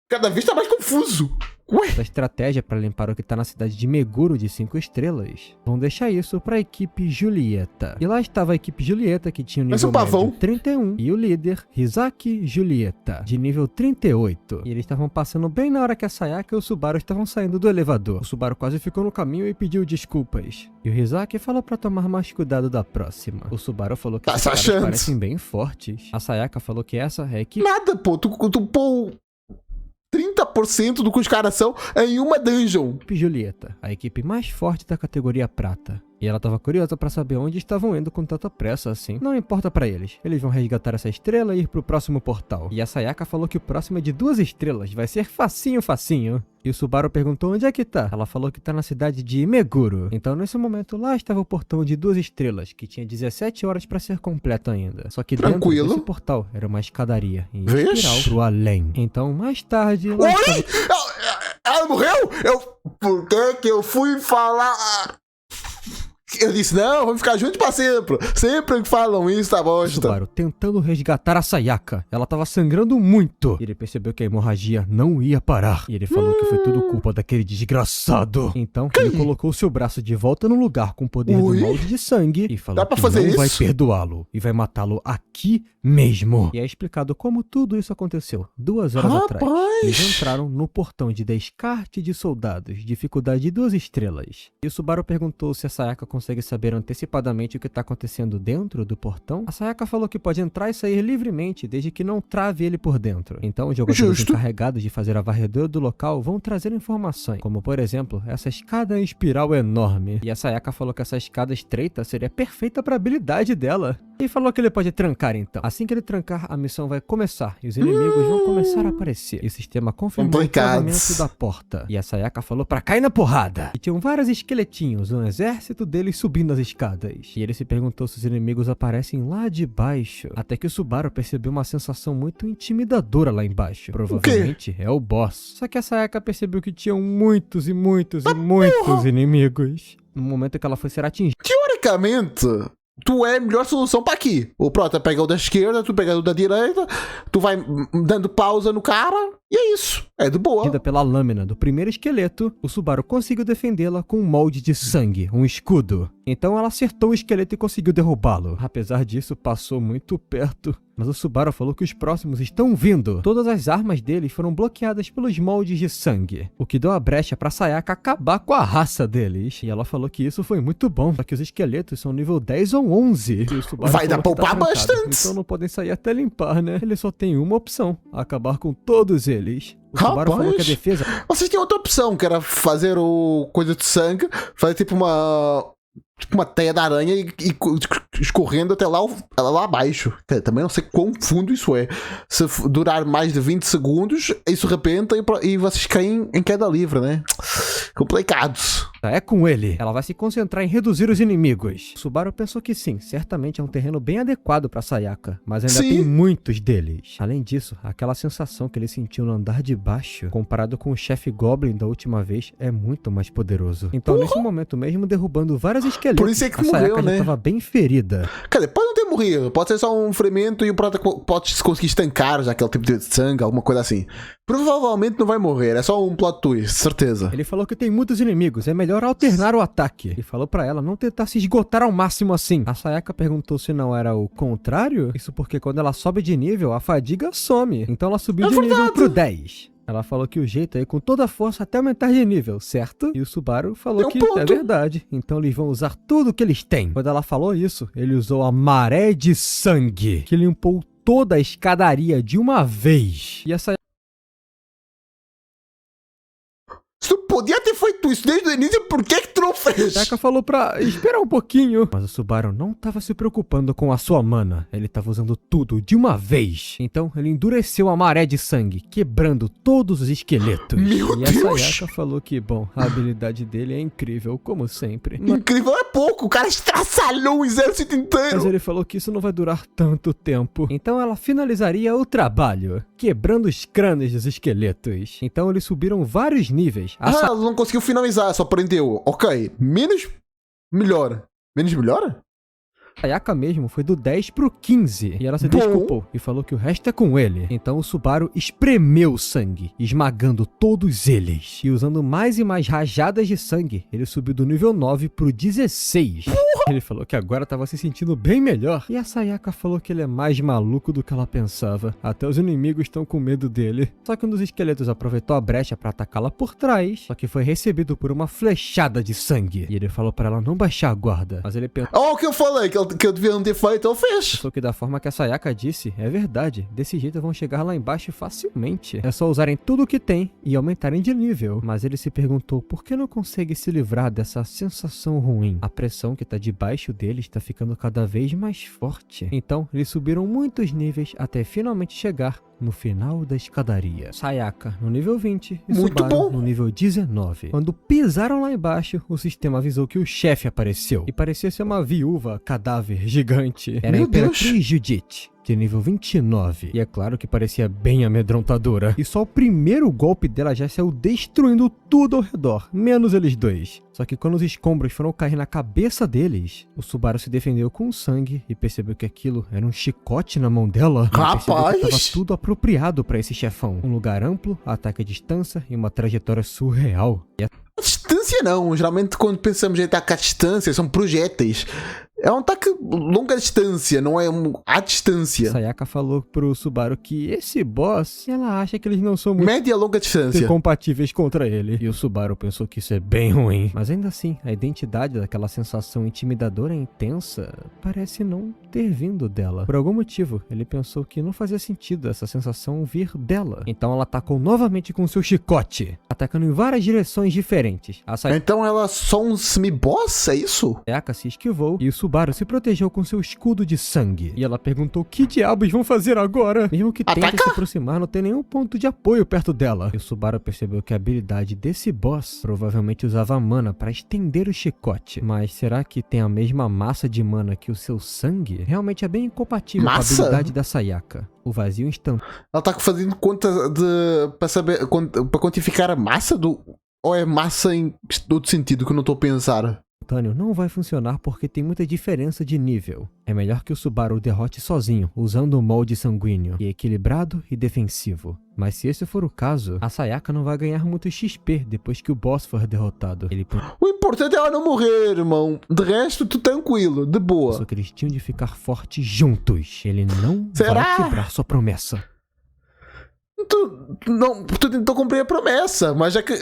Cada vez tá mais confuso. Ué, A estratégia para limpar o que tá na cidade de Meguro de 5 estrelas, vão deixar isso pra equipe Julieta. E lá estava a equipe Julieta, que tinha o Mas nível o pavão. médio 31, e o líder, Hizaki Julieta, de nível 38. E eles estavam passando bem na hora que a Sayaka e o Subaru estavam saindo do elevador. O Subaru quase ficou no caminho e pediu desculpas. E o Hizaki falou pra tomar mais cuidado da próxima. O Subaru falou que Tá os se caras achando. parecem bem fortes. A Sayaka falou que essa é a equipe nada, pô. Tu pô 30% do que os caras são é em uma dungeon. Julieta, a equipe mais forte da categoria prata. E ela estava curiosa para saber onde estavam indo com tanta pressa assim. Não importa para eles, eles vão resgatar essa estrela e ir pro próximo portal. E a Sayaka falou que o próximo é de 2 estrelas, vai ser facinho, facinho. E o Subaru perguntou onde é que tá. Ela falou que tá na cidade de Meguro. Então nesse momento lá estava o portão de 2 estrelas, que tinha 17 horas para ser completo ainda. Só que dentro Tranquilo. desse portal era uma escadaria em Vixe. espiral pro além. Então mais tarde... lá estava- Oi! Ela morreu? Por que eu fui falar? Eu disse, não, vamos ficar juntos pra sempre. Sempre que falam isso, tá bosta. Subaru tentando resgatar a Sayaka. Ela tava sangrando muito. E ele percebeu que a hemorragia não ia parar. E ele falou que foi tudo culpa daquele desgraçado. Então, ele colocou seu braço de volta no lugar com o poder Ui? do molde de sangue e falou Dá pra que fazer não vai isso? perdoá-lo e vai matá-lo aqui mesmo. E é explicado como tudo isso aconteceu 2 horas atrás. Eles Rapaz! entraram no portão de descarte de soldados, dificuldade de 2 estrelas. E o Subaru perguntou se a Sayaka consegue saber antecipadamente o que está acontecendo dentro do portão. A Sayaka falou que pode entrar e sair livremente, desde que não trave ele por dentro. Então os jogadores Justo. encarregados de fazer a varredura do local vão trazer informações, como por exemplo, essa escada em espiral enorme. E a Sayaka falou que essa escada estreita seria perfeita para a habilidade dela. E falou que ele pode trancar então. Assim que ele trancar, a missão vai começar e os inimigos vão começar a aparecer. E o sistema confirmou o travamento da porta. E a Sayaka falou pra cair na porrada. E tinham vários esqueletinhos, um exército deles subindo as escadas. E ele se perguntou se os inimigos aparecem lá de baixo. Até que o Subaru percebeu uma sensação muito intimidadora lá embaixo. Provavelmente é o boss. Só que a Sayaka percebeu que tinham muitos e muitos e muitos inimigos. No momento que ela foi ser atingida. Teoricamente, tu é a melhor solução para aqui. O Prota pega o da esquerda, tu pega o da direita, tu vai dando pausa no cara e é isso. É de boa. Pela lâmina do primeiro esqueleto, o Subaru conseguiu defendê-la com um molde de sangue, um escudo. Então ela acertou o esqueleto e conseguiu derrubá-lo. Apesar disso, passou muito perto. Mas o Subaru falou que os próximos estão vindo. Todas as armas deles foram bloqueadas pelos moldes de sangue, o que deu a brecha pra Sayaka acabar com a raça deles. E ela falou que isso foi muito bom, só que os esqueletos são nível 10 ou 11. E o Subaru vai dar pra poupar bastante. Então não podem sair até limpar, né? Ele só tem uma opção: acabar com todos eles. O Subaru falou que a defesa... Vocês têm outra opção, que era fazer o coisa de sangue, fazer tipo uma teia da aranha e escorrendo até lá abaixo. Também não sei quão fundo isso é. Se durar mais de 20 segundos, isso arrebenta e vocês caem em queda livre, né? Complicado. É com ele. Ela vai se concentrar em reduzir os inimigos. O Subaru pensou que sim, certamente é um terreno bem adequado pra Sayaka, mas ainda tem muitos deles. Além disso, aquela sensação que ele sentiu no andar de baixo, comparado com o chefe Goblin da última vez, é muito mais poderoso. Então, nesse momento mesmo, derrubando vários esqueletos, por isso é que a Sayaka morreu, né? já tava bem ferida. Cara, pode não ter morrido, pode ser só um ferimento e o Prota pode conseguir estancar já aquele tipo de sangue, alguma coisa assim. Provavelmente não vai morrer, é só um plot twist, certeza. Ele falou que tem muitos inimigos, é melhor alternar o ataque. E falou pra ela não tentar se esgotar ao máximo assim. A Sayaka perguntou se não era o contrário. Isso porque quando ela sobe de nível, a fadiga some. Então ela subiu de nível pro 10. Ela falou que o jeito é ir com toda a força até aumentar de nível, certo? E o Subaru falou que é verdade. Então eles vão usar tudo que eles têm. Quando ela falou isso, ele usou a maré de sangue, que limpou toda a escadaria de uma vez. E essa... Se tu podia ter feito isso desde o início, por que tu não fez? Sayaka falou pra esperar um pouquinho. Mas o Subaru não tava se preocupando com a sua mana. Ele tava usando tudo de uma vez. Então ele endureceu a maré de sangue, quebrando todos os esqueletos. Meu e Deus! a Sayaka falou que, bom, a habilidade dele é incrível, como sempre. Incrível é pouco, o cara estraçalhou o exército inteiro. Mas ele falou que isso não vai durar tanto tempo. Então ela finalizaria o trabalho, quebrando os crânios dos esqueletos. Então eles subiram vários níveis. Ela não conseguiu finalizar, só prendeu. Ok, menos melhor. Menos melhor? A Sayaka mesmo foi do 10 pro 15 e ela se desculpou e falou que o resto é com ele. Então o Subaru espremeu o sangue, esmagando todos eles. E usando mais e mais rajadas de sangue, ele subiu do nível 9 pro 16. Ele falou que agora tava se sentindo bem melhor. E a Sayaka falou que ele é mais maluco do que ela pensava. Até os inimigos estão com medo dele. Só que um dos esqueletos aproveitou a brecha pra atacá-la por trás, só que foi recebido por uma flechada de sangue. E ele falou pra ela não baixar a guarda. Mas ele pensou... Oh, o que eu falei que eu devia não ter feito, ele fez. Só que da forma que a Sayaka disse, é verdade. Desse jeito vão chegar lá embaixo facilmente. É só usarem tudo o que tem e aumentarem de nível. Mas ele se perguntou por que não consegue se livrar dessa sensação ruim. A pressão que tá debaixo dele está ficando cada vez mais forte. Então, eles subiram muitos níveis até finalmente chegar no final da escadaria. Sayaka no nível 20 e Muito Subaru bom. no nível 19. Quando pisaram lá embaixo, o sistema avisou que o chefe apareceu. E parecia ser uma viúva cadáver gigante. Era a Imperatriz Judith, de nível 29. E é claro que parecia bem amedrontadora. E só o primeiro golpe dela já saiu destruindo tudo ao redor, menos eles dois. Só que quando os escombros foram cair na cabeça deles, o Subaru se defendeu com sangue e percebeu que aquilo era um chicote na mão dela. Rapaz! Tava tudo apropriado pra esse chefão. Um lugar amplo, ataque à distância e uma trajetória surreal. E A distância não, geralmente quando pensamos em ataque à distância são projéteis. É um ataque longa distância, não é à distância. Sayaka falou pro Subaru que esse boss, ela acha que eles não são muito Média e longa distância. compatíveis contra ele. E o Subaru pensou que isso é bem ruim. Mas ainda assim, a identidade daquela sensação intimidadora e intensa parece não ter vindo dela. Por algum motivo, ele pensou que não fazia sentido essa sensação vir dela. Então ela atacou novamente com seu chicote, atacando em várias direções diferentes. A Então ela é só um semi-boss, é isso? Sayaka se esquivou e o Subaru se protegeu com seu escudo de sangue. E ela perguntou: que diabos vão fazer agora? Mesmo que tente se aproximar, não tem nenhum ponto de apoio perto dela. E o Subaru percebeu que a habilidade desse boss provavelmente usava mana para estender o chicote. Mas será que tem a mesma massa de mana que o seu sangue? Realmente é bem incompatível com a habilidade da Sayaka. O vazio instantâneo. Ela tá fazendo conta pra saber, pra quantificar a massa do... Ou é massa em todo sentido que eu não tô pensando? Não vai funcionar porque tem muita diferença de nível. É melhor que o Subaru o derrote sozinho, usando o molde sanguíneo, e equilibrado e defensivo. Mas se esse for o caso, a Sayaka não vai ganhar muito XP depois que o boss for derrotado. O importante é ela não morrer, irmão. De resto, tu tranquilo, de boa. Só que eles tinham de ficar fortes juntos. Ele não vai quebrar sua promessa. Tu tentou cumprir a promessa, mas a que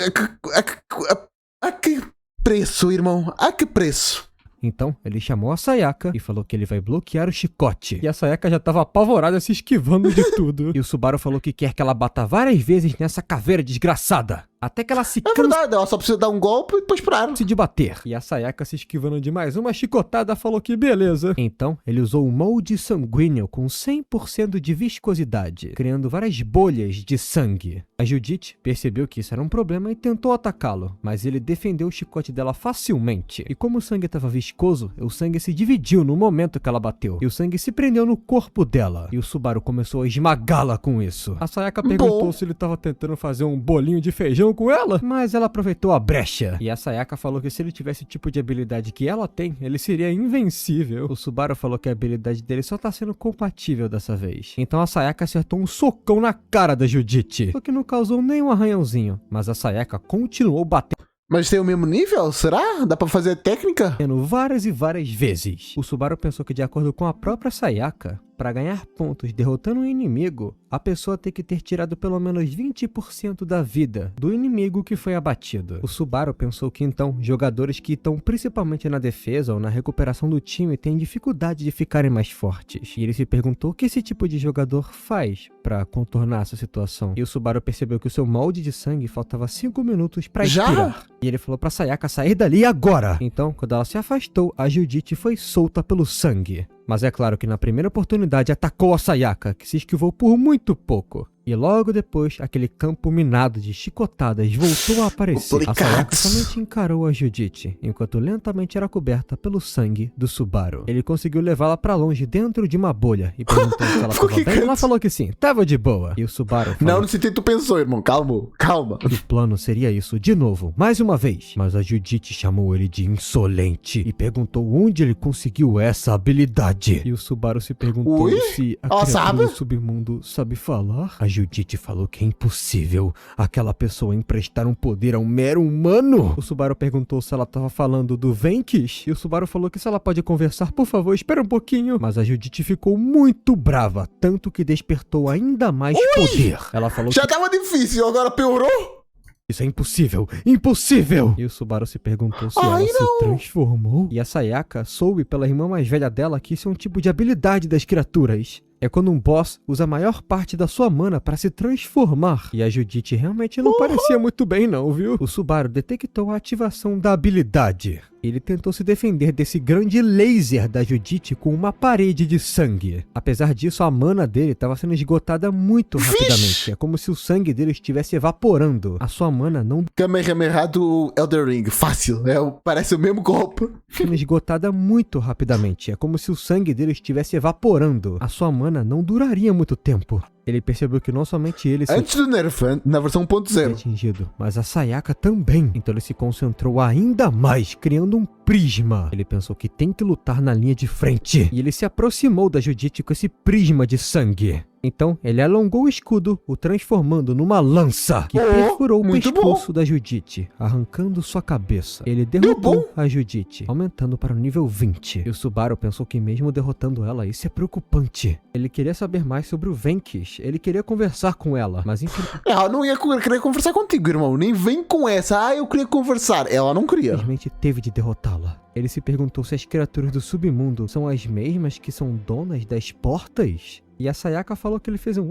preço, irmão? A que preço? Então, ele chamou a Sayaka e falou que ele vai bloquear o chicote. E a Sayaka já tava apavorada, se esquivando de tudo. E o Subaru falou que quer que ela bata várias vezes nessa caveira desgraçada, até que ela se canse. É verdade, ela só precisa dar um golpe e depois parar. De bater. E a Sayaka, se esquivando de mais uma chicotada, falou que beleza. Então, ele usou o molde sanguíneo com 100% de viscosidade, criando várias bolhas de sangue. A Judith percebeu que isso era um problema e tentou atacá-lo, mas ele defendeu o chicote dela facilmente. E como o sangue estava viscoso, o sangue se dividiu no momento que ela bateu. E o sangue se prendeu no corpo dela. E o Subaru começou a esmagá-la com isso. A Sayaka perguntou se ele estava tentando fazer um bolinho de feijão com ela, mas ela aproveitou a brecha. E a Sayaka falou que se ele tivesse o tipo de habilidade que ela tem, ele seria invencível. O Subaru falou que a habilidade dele só tá sendo compatível dessa vez. Então a Sayaka acertou um socão na cara da Judith, só que não causou nem um arranhãozinho, mas a Sayaka continuou batendo. Mas tem o mesmo nível? Será? Dá pra fazer técnica? Várias e várias vezes. O Subaru pensou que, de acordo com a própria Sayaka, para ganhar pontos derrotando um inimigo, a pessoa tem que ter tirado pelo menos 20% da vida do inimigo que foi abatido. O Subaru pensou que então, jogadores que estão principalmente na defesa ou na recuperação do time têm dificuldade de ficarem mais fortes. E ele se perguntou o que esse tipo de jogador faz para contornar essa situação. E o Subaru percebeu que o seu molde de sangue faltava 5 minutos para expirar. E ele falou pra Sayaka sair dali agora. Então, quando ela se afastou, a Judith foi solta pelo sangue. Mas é claro que na primeira oportunidade atacou a Sayaka, que se esquivou por muito pouco. E logo depois, aquele campo minado de chicotadas voltou a aparecer. A Sayaka somente encarou a Judith, enquanto lentamente era coberta pelo sangue do Subaru. Ele conseguiu levá-la pra longe dentro de uma bolha e perguntou se ela tava bem. Ela falou que sim, tava de boa. E o Subaru falou... Não sei se tu pensou, irmão. Calma. O plano seria isso de novo, mais uma vez. Mas a Judith chamou ele de insolente e perguntou onde ele conseguiu essa habilidade. E o Subaru se perguntou se a criatura do submundo sabe falar. A Judith falou que é impossível aquela pessoa emprestar um poder a um mero humano. O Subaru perguntou se ela estava falando do Venkish. E o Subaru falou que se ela pode conversar, por favor, espera um pouquinho. Mas a Judith ficou muito brava, tanto que despertou ainda mais poder. Ela falou já tava difícil, agora piorou? Isso é impossível! Impossível! E o Subaru se perguntou se ela se transformou. E a Sayaka soube pela irmã mais velha dela que isso é um tipo de habilidade das criaturas. É quando um boss usa a maior parte da sua mana para se transformar. E a Judith realmente não parecia muito bem não, viu? O Subaru detectou a ativação da habilidade. Ele tentou se defender desse grande laser da Judith com uma parede de sangue. Apesar disso, a mana dele estava sendo esgotada muito rapidamente. É como se o sangue dele estivesse evaporando. A sua mana não... Kamehameha do Elden Ring. Fácil. Parece o mesmo golpe. Sendo esgotada muito rapidamente. É como se o sangue dele estivesse evaporando. A sua mana não duraria muito tempo. Ele percebeu que não somente ele... Antes do nerf, na versão 1.0. ...atingido, mas a Sayaka também. Então ele se concentrou ainda mais, criando um prisma. Ele pensou que tem que lutar na linha de frente. E ele se aproximou da Judith com esse prisma de sangue. Então, ele alongou o escudo, o transformando numa lança que perfurou o pescoço da Judith, arrancando sua cabeça. Ele derrotou a Judith, aumentando para o nível 20. E o Subaru pensou que mesmo derrotando ela, isso é preocupante. Ele queria saber mais sobre o Venkish ele queria conversar com ela, mas Ela não ia querer conversar contigo, irmão. Nem vem com essa. Ah, eu queria conversar. Ela não queria. infelizmente teve de derrotá-la. Ele se perguntou se as criaturas do submundo são as mesmas que são donas das portas. E a Sayaka falou que ele fez um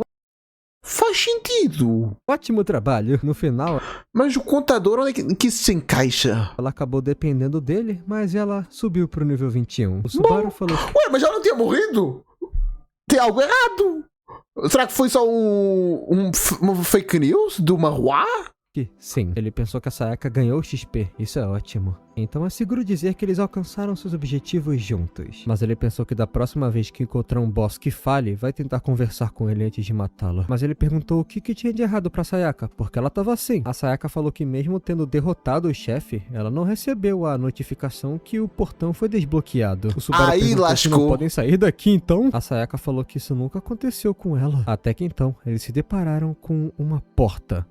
Faz sentido. ótimo trabalho. No final, Mas o contador, onde é que isso se encaixa? ela acabou dependendo dele, mas ela subiu pro nível 21. O Subaru falou que Ué, mas já não tinha morrido? Tem algo errado. Será que foi só uma fake news do Marwa? sim. Ele pensou que a Sayaka ganhou o XP. Isso é ótimo. Então é seguro dizer que eles alcançaram seus objetivos juntos. Mas ele pensou que da próxima vez que encontrar um boss que fale, vai tentar conversar com ele antes de matá-lo. Mas ele perguntou o que tinha de errado pra Sayaka, porque ela tava assim. A Sayaka falou que mesmo tendo derrotado o chefe, ela não recebeu a notificação que o portão foi desbloqueado. O Subaru Aí perguntou se não lascou. podem sair daqui então. A Sayaka falou que isso nunca aconteceu com ela. Até que então, eles se depararam com uma porta.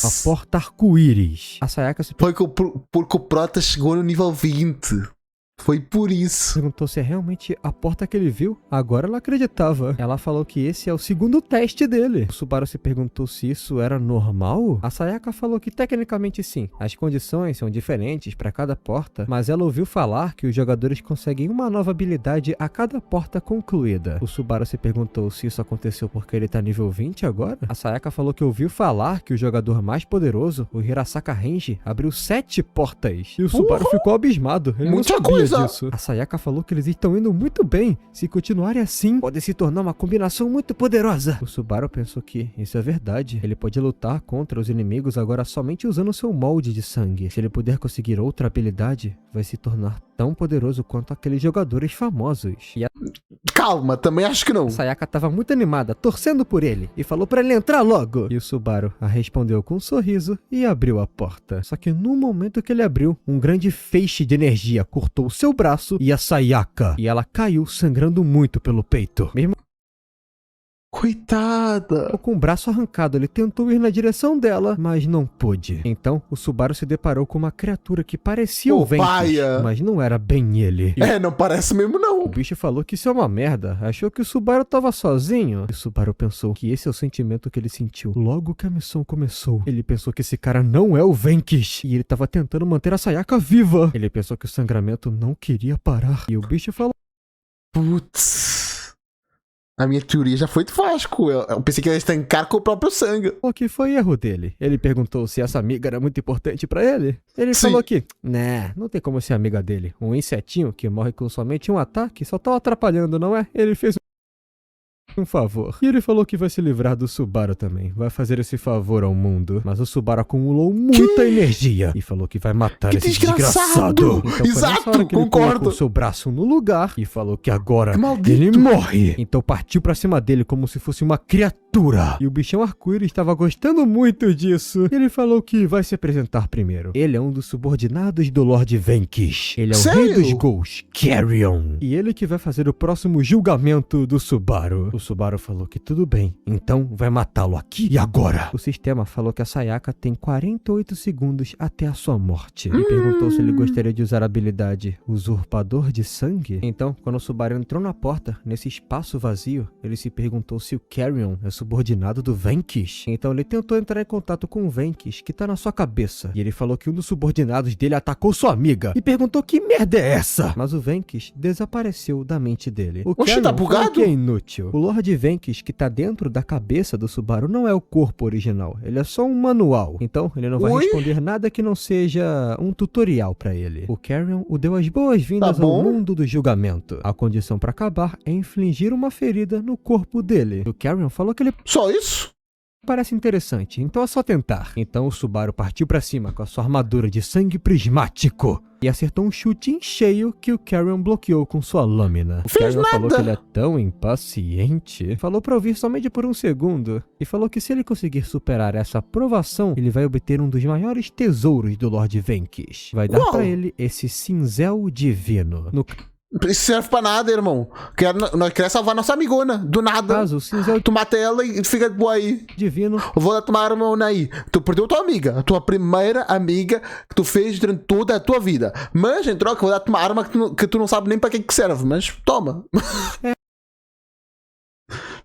A porta arco-íris. A Sayaka se Foi porque o Prota chegou no nível 20. Foi por isso. perguntou se é realmente a porta que ele viu. Agora ela acreditava. Ela falou que esse é o segundo teste dele. O Subaru se perguntou se isso era normal. A Sayaka falou que tecnicamente sim. As condições são diferentes para cada porta, mas ela ouviu falar que os jogadores conseguem uma nova habilidade a cada porta concluída. O Subaru se perguntou se isso aconteceu porque ele tá nível 20 agora. A Sayaka falou que ouviu falar que o jogador mais poderoso, o Hirasaka Renji, abriu 7 portas. E o Subaru ficou abismado. Ele Muita não sabia coisa. disso. A Sayaka falou que eles estão indo muito bem. Se continuarem assim, pode se tornar uma combinação muito poderosa. O Subaru pensou que isso é verdade. Ele pode lutar contra os inimigos agora somente usando seu molde de sangue. Se ele puder conseguir outra habilidade, vai se tornar tão poderoso quanto aqueles jogadores famosos. E a Calma, também acho que não. Sayaka estava muito animada, torcendo por ele, e falou pra ele entrar logo. E o Subaru a respondeu com um sorriso e abriu a porta. Só que no momento que ele abriu, um grande feixe de energia cortou seu braço e a Sayaka. E ela caiu sangrando muito pelo peito. Mesmo Coitada. com o braço arrancado, ele tentou ir na direção dela, mas não pôde. Então, o Subaru se deparou com uma criatura que parecia o Ventus, paia. mas não era bem ele. E Não parece mesmo o não. bicho falou que isso é uma merda. Achou que o Subaru tava sozinho. E o Subaru pensou que esse é o sentimento que ele sentiu logo que a missão começou. Ele pensou que esse cara não é o Venkish. E ele tava tentando manter a Sayaka viva. Ele pensou que o sangramento não queria parar. E o bicho falou Putz. A minha teoria já foi de Vasco. Eu pensei que ia estancar com o próprio sangue. que foi erro dele. Ele perguntou se essa amiga era muito importante pra ele. Ele Sim. falou que, não tem como ser amiga dele. Um insetinho que morre com somente um ataque só tá atrapalhando, não é? Ele fez um favor. E ele falou que vai se livrar do Subaru também. Vai fazer esse favor ao mundo. Mas o Subaru acumulou muita energia. E falou que vai matar Que esse desgraçado. desgraçado. Então foi nessa Exato, hora que ele concordo. colocou seu braço no lugar. E falou que agora Que maldito. ele morre. Então partiu pra cima dele como se fosse uma criatura. E o bichão arco-íris estava gostando muito disso. Ele falou que vai se apresentar primeiro. Ele é um dos subordinados do Lord Venkish. Ele é o rei Sério? dos Ghouls, Carrion. E ele que vai fazer o próximo julgamento do Subaru. O Subaru falou que tudo bem, então vai matá-lo aqui e agora. O sistema falou que a Sayaka tem 48 segundos até a sua morte. Ele perguntou se ele gostaria de usar a habilidade Usurpador de Sangue. Então, quando o Subaru entrou na porta, nesse espaço vazio, ele se perguntou se o Carrion é subordinado do Venkish. Então ele tentou entrar em contato com o Venkish, que tá na sua cabeça. E ele falou que um dos subordinados dele atacou sua amiga. E perguntou que merda é essa? Mas o Venkish desapareceu da mente dele. O Oxe, Carrion tá falou bugado? que é inútil. O Lord Venkish que tá dentro da cabeça do Subaru não é o corpo original. Ele é só um manual. Então ele não vai Oi? responder nada que não seja um tutorial pra ele. O Carrion o deu as boas-vindas Tá ao bom. mundo do julgamento. A condição pra acabar é infligir uma ferida no corpo dele. O Carrion falou que ele Só isso? parece interessante, então é só tentar. Então o Subaru partiu pra cima com a sua armadura de sangue prismático e acertou um chute em cheio que o Carrion bloqueou com sua lâmina. O Fez Carrion falou nada. que ele é tão impaciente. Falou pra ouvir somente por um segundo e falou que se ele conseguir superar essa provação, ele vai obter um dos maiores tesouros do Lord Venkish. Vai dar Uau. pra ele esse cinzel divino. No Isso serve pra nada, irmão. Nós queremos salvar nossa amigona. Do nada. Caso o cinzel Tu mata ela e fica de boa aí. divino Eu vou dar tua arma aí. Tu perdeu tua amiga. A tua primeira amiga que tu fez durante toda a tua vida. Mas, em troca, eu vou dar-te uma arma que tu não sabe nem para que serve. Mas, toma.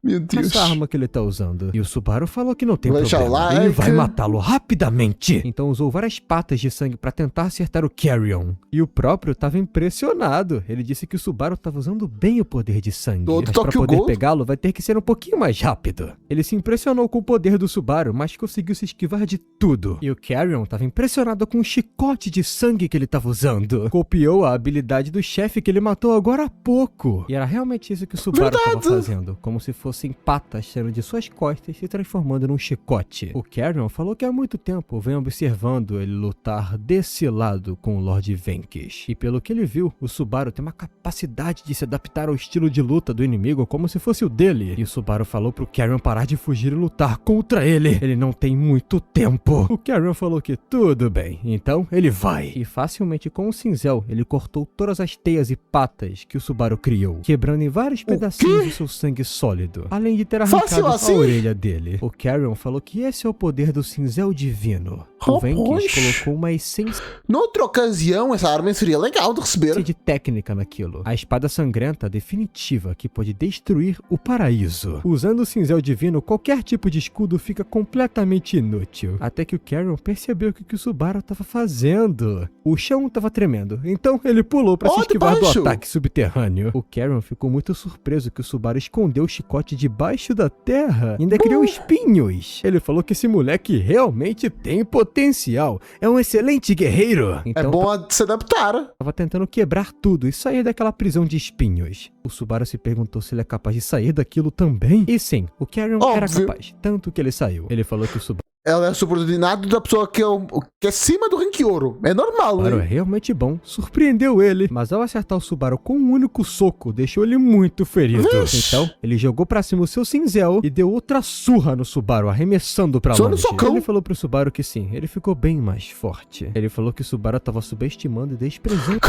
Meu Deus. essa arma que ele tá usando. E o Subaru falou que não tem Deixa problema. lá, Ele é vai que- matá-lo rapidamente. Então usou várias patas de sangue pra tentar acertar o Carrion. E o próprio tava impressionado. Ele disse que o Subaru tava usando bem o poder de sangue. Todo Mas pra Tokyo poder Ghoul. pegá-lo vai ter que ser um pouquinho mais rápido. Ele se impressionou com o poder do Subaru, mas conseguiu se esquivar de tudo. E o Carrion tava impressionado com o chicote de sangue que ele tava usando. Copiou a habilidade do chefe que ele matou agora há pouco. E era realmente isso que o Subaru tava Verdade. fazendo. Como se fossem patas saindo de suas costas se transformando num chicote. O Carrion falou que há muito tempo vem observando ele lutar desse lado com o Lord Venkish. E pelo que ele viu, o Subaru tem uma capacidade de se adaptar ao estilo de luta do inimigo como se fosse o dele. E o Subaru falou pro Carrion parar de fugir e lutar contra ele. Ele não tem muito tempo. O Carrion falou que tudo bem, então ele vai. E facilmente com o cinzel, ele cortou todas as teias e patas que o Subaru criou, quebrando em vários pedacinhos o seu sangue sólido, além de ter Fácil arrancado assim? a orelha dele. O Carrion falou que esse é o poder do cinzel divino. O Rapaz. Venkish colocou uma essência Noutra ocasião, essa arma seria legal de receber. de técnica naquilo. A espada sangrenta definitiva que pode destruir o paraíso. Usando o cinzel divino, qualquer tipo de escudo fica completamente inútil. Até que o Carrion percebeu o que o Subaru estava fazendo. O chão estava tremendo, então ele pulou para se Ó, esquivar do debaixo. ataque subterrâneo. O Carrion ficou muito surpreso que o Subaru escondeu o chicote debaixo da terra e ainda criou espinhos. Ele falou que esse moleque realmente tem potencial. É um excelente guerreiro. É Então bom se adaptar. tava tentando quebrar tudo e sair daquela prisão de espinhos. O Subaru se perguntou se ele é capaz de sair daquilo também. E sim, o Carrion era Óbvio. capaz, tanto que ele saiu. Ele falou que o Subaru Ela é subordinado da pessoa que é acima do rank ouro. É normal, é né? realmente bom, surpreendeu ele. Mas ao acertar o Subaru com um único soco, deixou ele muito ferido. Vixe. Então, ele jogou pra cima o seu cinzel e deu outra surra no Subaru, arremessando pra Só no longe. socão? Ele falou pro Subaru que sim, ele ficou bem mais forte. Ele falou que o Subaru tava subestimando e desprezando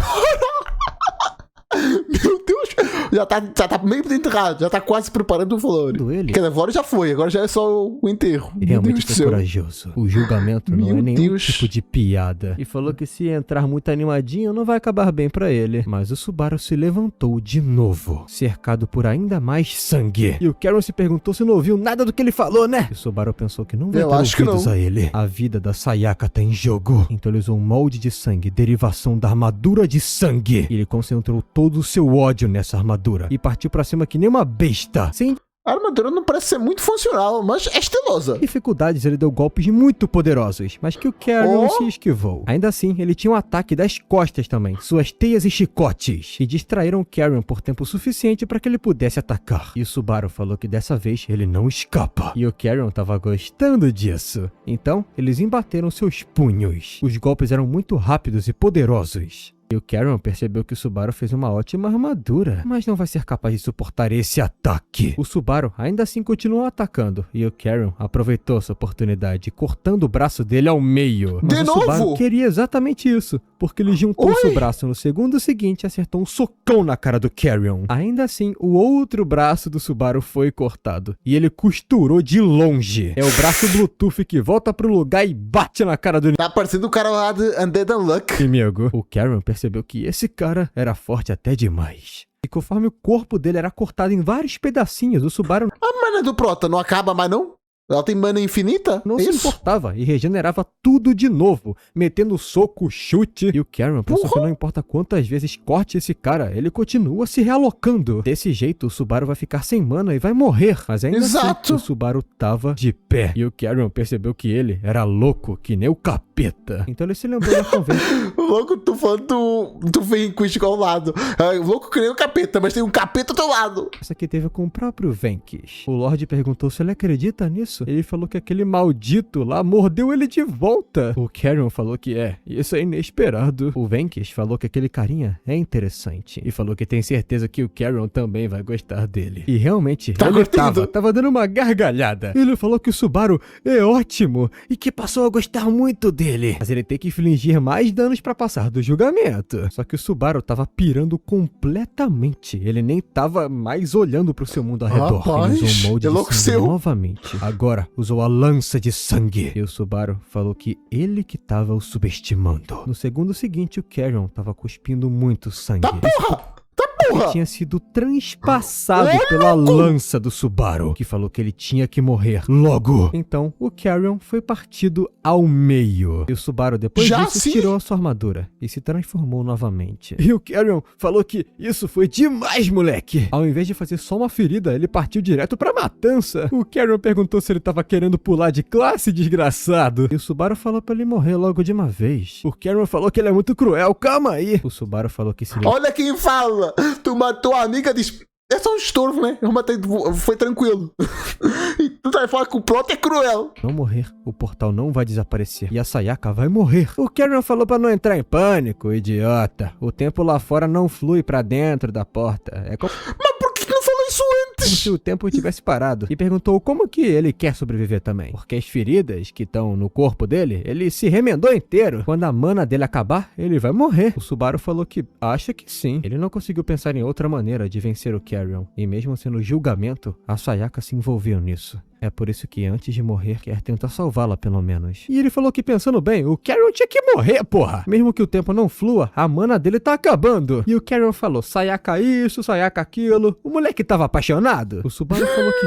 Meu Deus. Já tá meio enterrado. Já tá quase preparando o velório. ele. Porque o velório já foi. Agora já é só o enterro. E Meu realmente Deus do foi céu. corajoso. O julgamento não Meu é nenhum Deus. tipo de piada. E falou que se entrar muito animadinho não vai acabar bem pra ele. Mas o Subaru se levantou de novo, cercado por ainda mais sangue. E o Carrion se perguntou se não ouviu nada do que ele falou, né? E o Subaru pensou que não vai Eu ter acho que ouvidos não. a ele. A vida da Sayaka tá em jogo. Então ele usou um molde de sangue, derivação da armadura de sangue. E ele concentrou todo o seu ódio nessa armadura e partiu pra cima que nem uma besta. Sem A armadura não parece ser muito funcional, mas é estilosa. dificuldades, ele deu golpes muito poderosos, mas que o Carrion Oh. se esquivou. Ainda assim, ele tinha um ataque das costas também, suas teias e chicotes, e distraíram o Carrion por tempo suficiente para que ele pudesse atacar. E o Subaru falou que dessa vez ele não escapa. E o Carrion tava gostando disso. Então, eles embateram seus punhos. Os golpes eram muito rápidos e poderosos. E o Carrion percebeu que o Subaru fez uma ótima armadura, mas não vai ser capaz de suportar esse ataque. O Subaru ainda assim continuou atacando, e o Carrion aproveitou essa oportunidade, cortando o braço dele ao meio. Mas De o novo? Subaru queria exatamente isso, porque ele juntou seu braço no segundo seguinte e acertou um socão na cara do Carrion. Ainda assim, o outro braço do Subaru foi cortado, e ele costurou de longe. É o braço Bluetooth que volta pro lugar e bate na cara do Tá parecendo o cara lá de Undead Unluck. inimigo. O Carrion percebeu que esse cara era forte até demais. E conforme o corpo dele era cortado em vários pedacinhos, o Subaru A mana do Prota não acaba mais, não? Ela tem mana infinita? não É se isso? importava e regenerava tudo de novo, metendo soco, chute. E o Carrion pensou que não importa quantas vezes corte esse cara, ele continua se realocando. Desse jeito, o Subaru vai ficar sem mana e vai morrer. Mas ainda Exato. assim, o Subaru tava de pé. E o Carrion percebeu que ele era louco, que nem o capeta. Então ele se lembrou da conversa Louco, tô falando do Vanquish ao lado. Louco que nem o capeta, mas tem um capeta ao teu lado. que teve com o próprio Venkish. O Lorde perguntou se ele acredita nisso isso, ele falou que aquele maldito lá mordeu ele de volta. O Carrion falou que isso é inesperado. O Venkish falou que aquele carinha é interessante e falou que tem certeza que o Carrion também vai gostar dele. E realmente, ele tava dando uma gargalhada. Ele falou que o Subaru é ótimo e que passou a gostar muito dele. Mas ele tem que infligir mais danos pra passar do julgamento. Só que o Subaru tava pirando completamente. Ele nem tava mais olhando pro seu mundo ao redor. Rapaz, ele usou o molde de sangue enlouqueceu. novamente. Agora usou a lança de sangue. E o Subaru falou que ele que tava o subestimando. No segundo seguinte, o Carrion tava cuspindo muito sangue. Ele tinha sido transpassado pela lança do Subaru, que falou que ele tinha que morrer logo. Então, o Carrion foi partido ao meio. E o Subaru, depois disso, tirou a sua armadura e se transformou novamente. E o Carrion falou que isso foi demais, moleque. Ao invés de fazer só uma ferida, ele partiu direto pra matança. O Carrion perguntou se ele tava querendo pular de classe, desgraçado. E o Subaru falou pra ele morrer logo de uma vez. O Carrion falou que ele é muito cruel, calma aí. O Subaru falou que se ele... Olha quem fala! Tu matou a amiga de... É só um estorvo, né? Eu matei, foi tranquilo. E tu vai falar que o Proto é cruel. Não morrer, o portal não vai desaparecer. E a Sayaka vai morrer. O Carrion falou pra não entrar em pânico, idiota. O tempo lá fora não flui pra dentro da porta. Mas por que não falou isso antes? Como se o tempo tivesse parado. E perguntou como que ele quer sobreviver também. Porque as feridas que estão no corpo dele, ele se remendou inteiro. Quando a mana dele acabar, ele vai morrer. O Subaru falou que acha que sim. Ele não conseguiu pensar em outra maneira de vencer o Carrion. E mesmo sendo julgamento, a Sayaka se envolveu nisso. É por isso que antes de morrer, quer tentar salvá-la pelo menos. E ele falou que pensando bem, o Carrion tinha que morrer, porra. Mesmo que o tempo não flua, a mana dele tá acabando. E o Carrion falou, Sayaka isso, Sayaka aquilo. O moleque tava apaixonado. O Subaru falou que...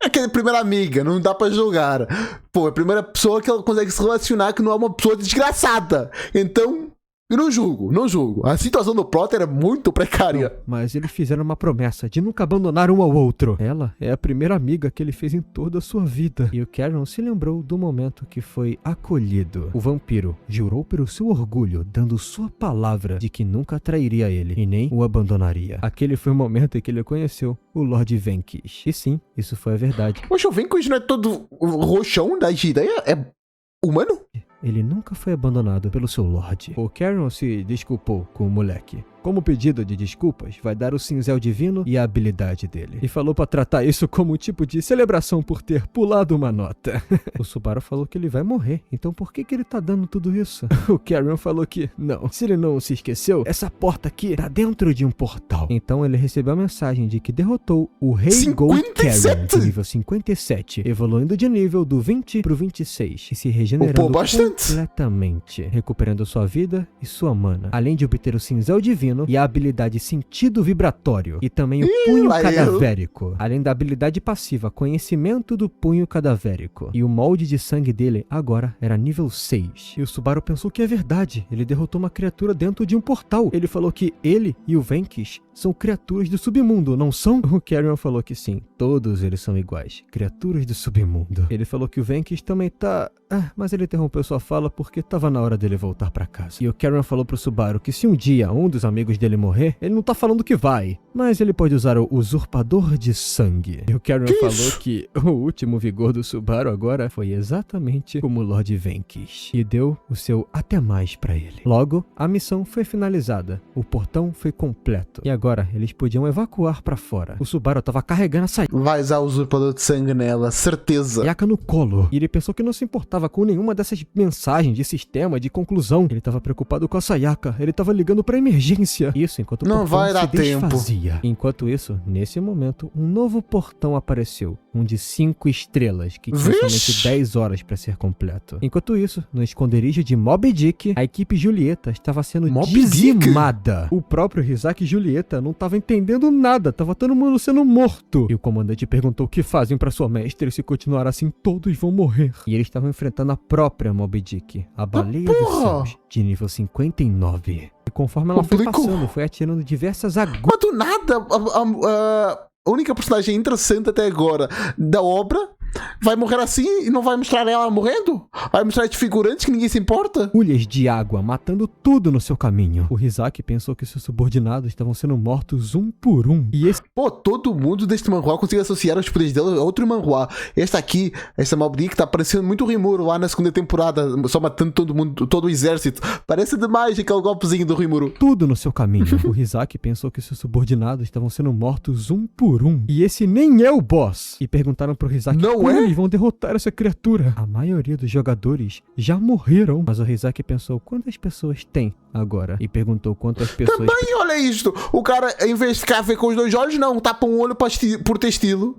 É aquela primeira amiga, não dá pra julgar. Pô, é a primeira pessoa que ela consegue se relacionar que não é uma pessoa desgraçada. Então... Eu não julgo. A situação do Proto era muito precária. Não, mas eles fizeram uma promessa de nunca abandonar um ao outro. Ela é a primeira amiga que ele fez em toda a sua vida. E o Carrion se lembrou do momento que foi acolhido. O vampiro jurou pelo seu orgulho, dando sua palavra de que nunca trairia ele e nem o abandonaria. Aquele foi o momento em que ele conheceu o Lord Venkish. E sim, isso foi a verdade. Poxa, o Venkish não é todo roxão da ideia? É humano? Ele nunca foi abandonado pelo seu Lorde. O Carrion se desculpou com o moleque. Como pedido de desculpas, vai dar o cinzel divino e a habilidade dele. E falou pra tratar isso como um tipo de celebração por ter pulado uma nota. O Subaru falou que ele vai morrer, então por que ele tá dando tudo isso? O Carrion falou que, não, se ele não se esqueceu, essa porta aqui tá dentro de um portal. Então ele recebeu a mensagem de que derrotou o Rei Gold Carrion de nível 57, evoluindo de nível do 20 pro 26 e se regenerando completamente, recuperando sua vida e sua mana, além de obter o cinzel divino e a habilidade Sentido Vibratório e também o Punho Cadavérico, além da habilidade passiva Conhecimento do Punho Cadavérico. E o molde de sangue dele agora era nível 6. E o Subaru pensou que é verdade, ele derrotou uma criatura dentro de um portal. Ele falou que ele e o Venkish são criaturas do submundo, não são? O Carrion falou que sim, todos eles são iguais, criaturas do submundo. Ele falou que o Venkish também tá... mas ele interrompeu sua fala porque tava na hora dele voltar pra casa. E o Carrion falou pro Subaru que se um dia um dos amigos dele morrer, ele não tá falando que vai, mas ele pode usar o Usurpador de Sangue. E o Carrion falou que o último vigor do Subaru agora foi exatamente como o Lord Venkish. E deu o seu até mais pra ele. Logo, a missão foi finalizada. O portão foi completo. E agora, eles podiam evacuar pra fora. O Subaru tava carregando a Sayaka. Vai usar o Usurpador de Sangue nela, certeza. Sayaka no colo. E ele pensou que não se importava com nenhuma dessas mensagens de sistema, de conclusão. Ele tava preocupado com a Sayaka. Ele tava ligando pra emergência. Isso enquanto o não vai dar se desfazia. Enquanto isso, nesse momento, um novo portão apareceu. Um de 5 estrelas, que tinha somente 10 horas pra ser completo. Enquanto isso, no esconderijo de Moby Dick, a equipe Julieta estava sendo dizimada. O próprio Rizak e Julieta não tava entendendo nada, tava todo mundo sendo morto. E o comandante perguntou o que fazem pra sua mestre, se continuar assim todos vão morrer. E eles estavam enfrentando a própria Moby Dick, a baleia dos céus, de nível 59. E conforme ela foi passando, foi atirando diversas agulhas. Mas do nada, a única personagem interessante até agora da obra Vai morrer assim e não vai mostrar ela morrendo? Vai mostrar de figurantes que ninguém se importa? Hulhas de água matando tudo no seu caminho. O Hizaki pensou que seus subordinados estavam sendo mortos um por um. E esse Pô, todo mundo deste manhwa consegue associar os poderes dela a outro manhwa. Esta aqui, essa Mob Dick, tá parecendo muito Rimuru lá na segunda temporada, só matando todo mundo, todo o exército. Parece demais aquele golpezinho do Rimuru. tudo no seu caminho. O Hizaki pensou que seus subordinados estavam sendo mortos um por um. E esse nem é o boss. E perguntaram pro Hizaki Não como é? eles vão derrotar essa criatura. A maioria dos jogadores já morreram. Mas o Hizaki pensou quantas pessoas tem agora. E perguntou quantas pessoas... Também, olha isto. O cara, em vez de ficar a ver com os dois olhos, não, tapa um olho por ter estilo.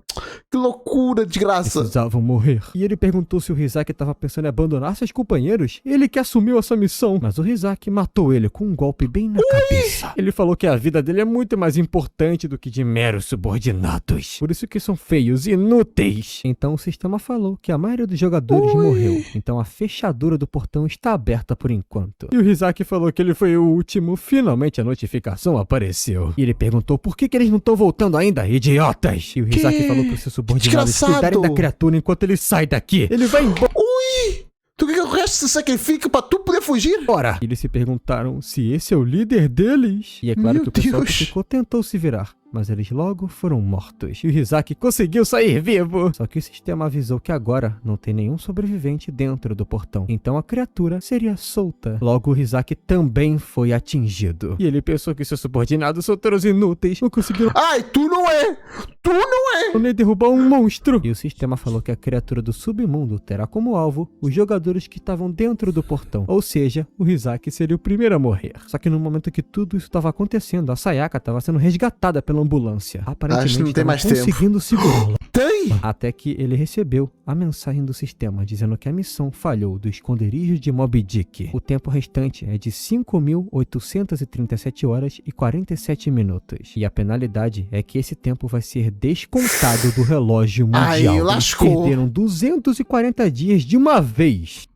Que loucura, desgraça. precisavam morrer. E ele perguntou se o Hizaki estava pensando em abandonar seus companheiros. Ele que assumiu essa missão. Mas o Hizaki matou ele com um golpe bem na cabeça. Ele falou que a vida dele é muito mais importante do que de meros subordinados. Por isso que são feios e inúteis. Então o sistema falou que a maioria dos jogadores morreu. Então a fechadura do portão está aberta por enquanto. E o Hizaki falou que ele foi o último. Finalmente a notificação apareceu. E ele perguntou por que eles não estão voltando ainda, idiotas. E o Hizaki falou para os seus subordinados Desgraçado. cuidarem da criatura enquanto ele sai daqui. Ele vai embora. Ui! Tu quer que o resto se sacrifique pra tu poder fugir? E eles se perguntaram se esse é o líder deles. E é claro Meu que o pessoal que Deus. ficou tentou se virar, mas eles logo foram mortos. E o Hizaki conseguiu sair vivo. Só que o sistema avisou que agora não tem nenhum sobrevivente dentro do portão. Então a criatura seria solta. Logo o Hizaki também foi atingido. E ele pensou que seus subordinados são todos inúteis. Não conseguiram Ai, tu não é! Tu não é! nem derrubar um monstro. E o sistema falou que a criatura do submundo terá como alvo os jogadores que estavam dentro do portão. Ou seja, o Hizaki seria o primeiro a morrer. Só que no momento que tudo isso estava acontecendo, a Sayaka estava sendo resgatada pela ambulância. Aparentemente Acho que não tem estavam mais tempo. conseguindo segurá-la. Tem! Até que ele recebeu a mensagem do sistema dizendo que a missão falhou do esconderijo de Moby Dick. O tempo restante é de 5.837 horas e 47 minutos. E a penalidade é que esse tempo vai ser descontado do relógio mundial. Ai, Eles lascou. perderam 240 dias de uma vez.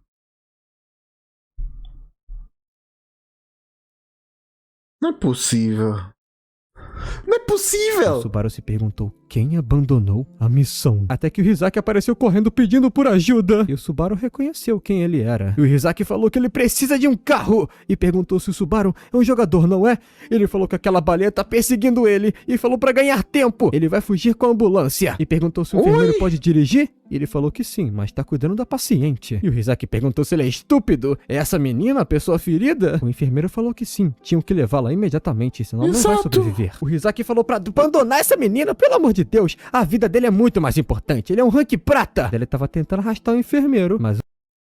Não é possível. Não é O possível! Subaru se perguntou quem abandonou a missão. Até que o Hizaki apareceu correndo pedindo por ajuda. E o Subaru reconheceu quem ele era. E o Hizaki falou que ele precisa de um carro. E perguntou se o Subaru é um jogador, não é? Ele falou que aquela baleia tá perseguindo ele. E falou pra ganhar tempo. Ele vai fugir com a ambulância. E perguntou se o enfermeiro pode dirigir. E ele falou que sim, mas tá cuidando da paciente. E o Hizaki perguntou se ele é estúpido. É essa menina a pessoa ferida? O enfermeiro falou que sim. Tinham que levá-la imediatamente, senão ela não vai Exato. sobreviver. O Hizaki falou pra abandonar essa menina, pelo amor de Deus. A vida dele é muito mais importante. Ele é um rank prata. Ele tava tentando arrastar o enfermeiro, mas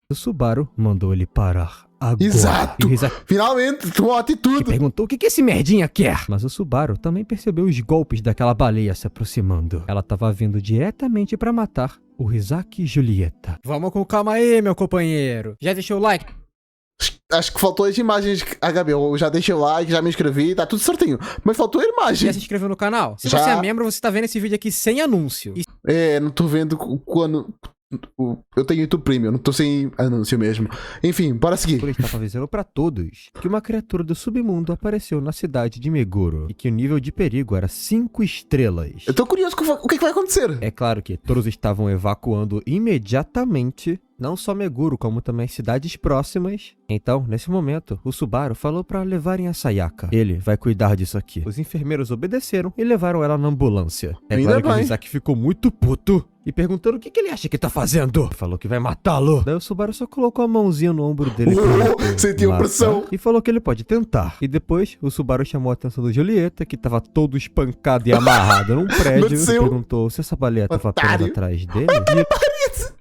o Subaru mandou ele parar. Agora. Exato. E o Hizaki Finalmente, tomou uma atitude. perguntou o que esse merdinha quer. Mas o Subaru também percebeu os golpes daquela baleia se aproximando. Ela tava vindo diretamente pra matar o Hizaki e Julieta. Vamos com calma aí, meu companheiro. Já deixou o like? Acho que faltou as imagens, HB. Eu já deixei o like, já me inscrevi, tá tudo certinho. Mas faltou a imagem. Já se inscreveu no canal? Se Já. você é membro, você tá vendo esse vídeo aqui sem anúncio. E É, não tô vendo quando. Eu tenho YouTube Premium, não tô sem anúncio mesmo. Enfim, bora seguir. ele estava avisando pra todos que uma criatura do submundo apareceu na cidade de Meguro e que o nível de perigo era 5 estrelas. Eu tô curioso com o que vai acontecer. É claro que todos estavam evacuando imediatamente, não só Meguro, como também cidades próximas. Então, nesse momento, o Subaru falou pra levarem a Sayaka. Ele vai cuidar disso aqui. Os enfermeiros obedeceram e levaram ela na ambulância. É Ainda claro que o bem. Hizaki ficou muito puto e perguntando o que ele acha que tá fazendo. Falou que vai matá-lo. Daí o Subaru só colocou a mãozinha no ombro dele. Sentiu Matar, pressão. e falou que ele pode tentar. E depois, o Subaru chamou a atenção do Julieta, que tava todo espancado e amarrado num prédio. E Seu perguntou se essa baleia tava apenas otário. atrás dele.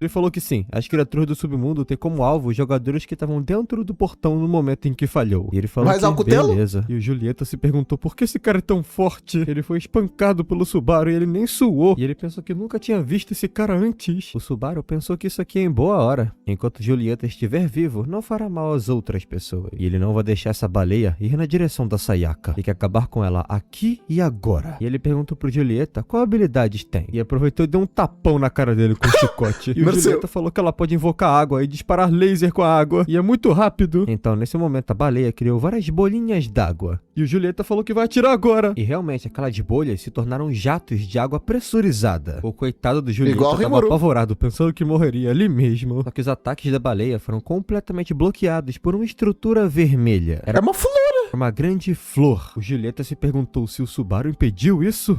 E ele falou que sim, as criaturas do submundo têm como alvo os jogadores que estavam dentro do portão no momento em que falhou. E ele falou Mas que ao cutelo? beleza. E o Julieta se perguntou por que esse cara é tão forte. Ele foi espancado pelo Subaru e ele nem suou. E ele pensou que nunca tinha visto esse cara antes. O Subaru pensou que isso aqui é em boa hora. Enquanto Julieta estiver vivo, não fará mal às outras pessoas. E ele não vai deixar essa baleia ir na direção da Sayaka. Ele quer acabar com ela aqui e agora. E ele perguntou pro Julieta qual habilidades tem. E aproveitou e deu um tapão na cara dele com um chicote. E o Mereceu. Julieta falou que ela pode invocar água e disparar laser com a água. E é muito rápido. Então, nesse momento, a baleia criou várias bolinhas d'água. E o Julieta falou que vai atirar agora. E realmente, aquelas bolhas se tornaram jatos de água pressurizada. O coitado do Julieta estava apavorado, pensando que morreria ali mesmo. Só que os ataques da baleia foram completamente bloqueados por uma estrutura vermelha. Era uma flor. Uma grande flor. O Julieta se perguntou se o Subaru impediu isso.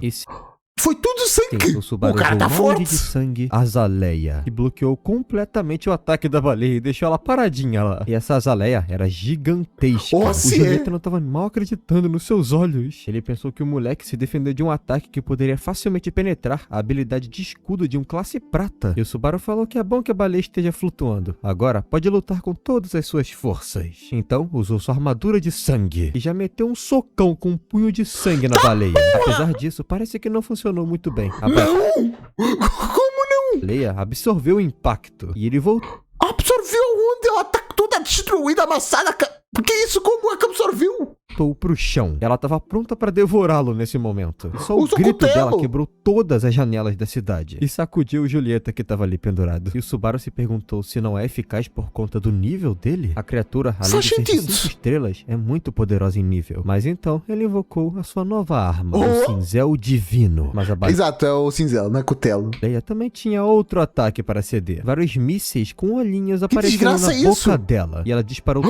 Foi tudo sangue. Sim, o Subaru cara tá usou um monte forte. de sangue azaleia, que bloqueou completamente o ataque da baleia e deixou ela paradinha lá. E essa azaleia era gigantesca. O Julieta não tava mal acreditando nos seus olhos. Ele pensou que o moleque se defendeu de um ataque que poderia facilmente penetrar a habilidade de escudo de um classe prata. E o Subaru falou que é bom que a baleia esteja flutuando. Agora pode lutar com todas as suas forças. Então usou sua armadura de sangue e já meteu um socão com um punho de sangue na baleia. Apesar disso, parece que não funcionou muito bem. Não! Como não? A baleia absorveu o impacto e ele voltou Absorveu onde? Ela tá toda destruída, amassada. Por que isso? Como é que absorveu? pro chão. Ela estava pronta para devorá-lo nesse momento. E só o Usa o grito cutelo. dela quebrou todas as janelas da cidade e sacudiu o Julieta que estava ali pendurado. E o Subaru se perguntou se não é eficaz por conta do nível dele. A criatura, além de ser de 5 estrelas, é muito poderosa em nível. Mas então ele invocou a sua nova arma, o Cinzel Divino. Mas a baleia Exato, é o cinzel, não é cutelo. também tinha outro ataque para ceder. Vários mísseis com olhinhos apareceram na boca dela. E ela disparou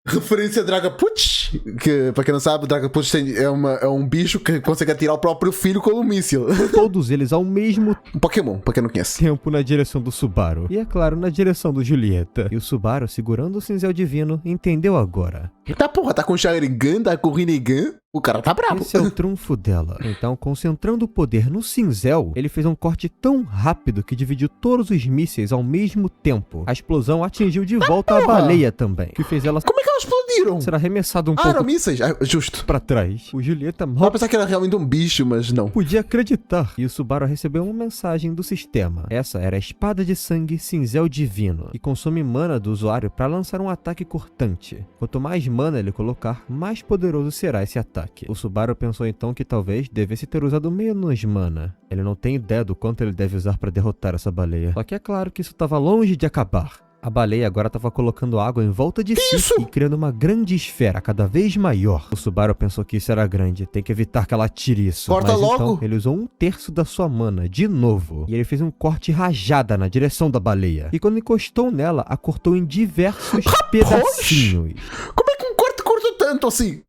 Referência a Dragapult, que pra quem não sabe, o Dragapult é um bicho que consegue atirar o próprio filho com um míssil. todos eles ao mesmo Um Pokémon, pra quem não conhece. tempo na direção do Subaru. E é claro, na direção do Julieta. E o Subaru, segurando o cinzel divino, entendeu agora. Tá porra, tá com Sharingan, tá com Rinnegan. O cara tá brabo. Esse é o trunfo dela. Então, concentrando o poder no cinzel, ele fez um corte tão rápido que dividiu todos os mísseis ao mesmo tempo. A explosão atingiu de volta a baleia também, que fez ela Como é que elas explodiram? ser arremessada um eram pouco mísseis? Justo. pra trás. O Julieta Vou mal pensar que era realmente um bicho, mas não. podia acreditar. E o Subaru recebeu uma mensagem do sistema. Essa era a espada de sangue cinzel divino, que consome mana do usuário para lançar um ataque cortante. Quanto mais mana ele colocar, mais poderoso será esse ataque. O Subaru pensou então que talvez devesse ter usado menos mana. Ele não tem ideia do quanto ele deve usar para derrotar essa baleia. Só que é claro que isso estava longe de acabar. A baleia agora estava colocando água em volta de si e criando uma grande esfera cada vez maior. O Subaru pensou que isso era grande, tem que evitar que ela tire isso. Corta Mas logo. então ele usou 1/3 da sua mana de novo. E ele fez um corte rajada na direção da baleia. E quando encostou nela, a cortou em diversos pedacinhos. Como é que um corte corta tanto assim?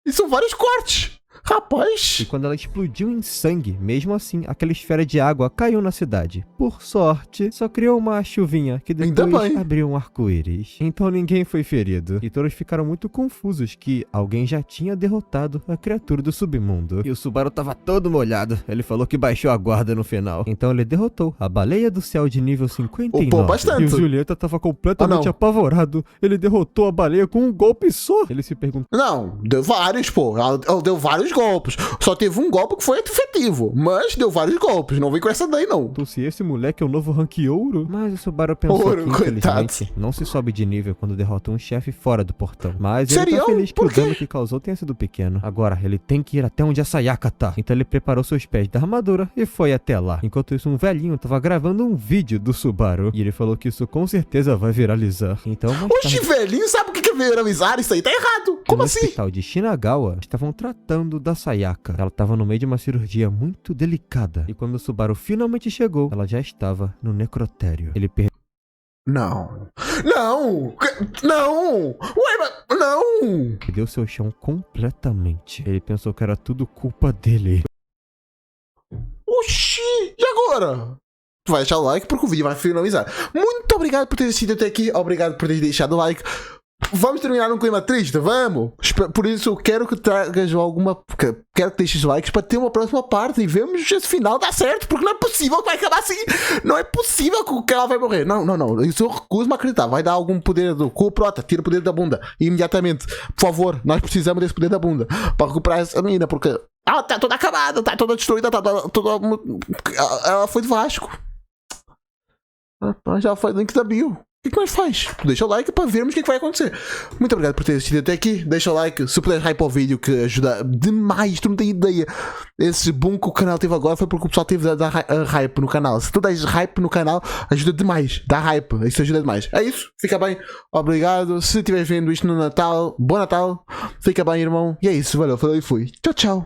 E são vários cortes. Rapaz. E quando ela explodiu em sangue, mesmo assim, aquela esfera de água caiu na cidade. Por sorte, só criou uma chuvinha que depois abriu um arco-íris. Então ninguém foi ferido. E todos ficaram muito confusos que alguém já tinha derrotado a criatura do submundo. E o Subaru tava todo molhado. Ele falou que baixou a guarda no final. Então ele derrotou a baleia do céu de nível 59. Pô, bastante. E o Julieta tava completamente apavorado. Ele derrotou a baleia com um golpe só. Ele se perguntou... Não, deu vários, pô. Ela deu vários golpes. Só teve um golpe que foi efetivo, mas deu vários golpes. Não vem com essa daí, não. Então, se esse moleque é o novo rank ouro... Mas o Subaru pensou que, infelizmente, não se sobe de nível quando derrota um chefe fora do portão. Mas ele tá feliz que o dano que causou tenha sido pequeno. Agora, ele tem que ir até onde a Sayaka tá. Então ele preparou seus pés da armadura e foi até lá. Enquanto isso, um velhinho tava gravando um vídeo do Subaru. E ele falou que isso com certeza vai viralizar. Então, Oxe, velhinho, sabe o que é viralizar? Isso aí tá errado. Como assim? No hospital de Shinagawa, estavam tratando da Sayaka. Ela estava no meio de uma cirurgia muito delicada. E quando o Subaru finalmente chegou, ela já estava no necrotério. Ele Não! Ué, mas... Não! perdeu seu chão completamente. Ele pensou que era tudo culpa dele. Oxi! E agora? Tu vai deixar o like porque o vídeo vai finalizar. Muito obrigado por ter assistido até aqui. Obrigado por ter deixado o like. Vamos terminar num clima triste? Vamos! Por isso eu quero que tragas alguma... Quero que deixes likes para ter uma próxima parte e vemos se esse final dá certo, porque não é possível que vai acabar assim. Não é possível que ela vai morrer. Não. Isso eu recuso-me a acreditar. Vai dar algum poder do cu, prota, tira o poder da bunda. Imediatamente. Por favor, nós precisamos desse poder da bunda para recuperar essa menina, porque ela tá toda acabada, tá toda destruída, tá toda... Ela foi do Vasco. Já foi link da bio. que é que nós faz? Deixa o like para vermos o que é que vai acontecer. Muito obrigado por ter assistido até aqui. Deixa o like, se puder hype ao vídeo, que ajuda demais. Tu não tens ideia. Esse boom que o canal teve agora foi porque o pessoal teve a dar hype no canal. Se tu dás hype no canal, ajuda demais. Dá hype, isso ajuda demais. É isso, fica bem. Obrigado. Se estiver vendo isto no Natal, bom Natal. Fica bem, irmão. E é isso, valeu, falei e fui. Tchau, tchau.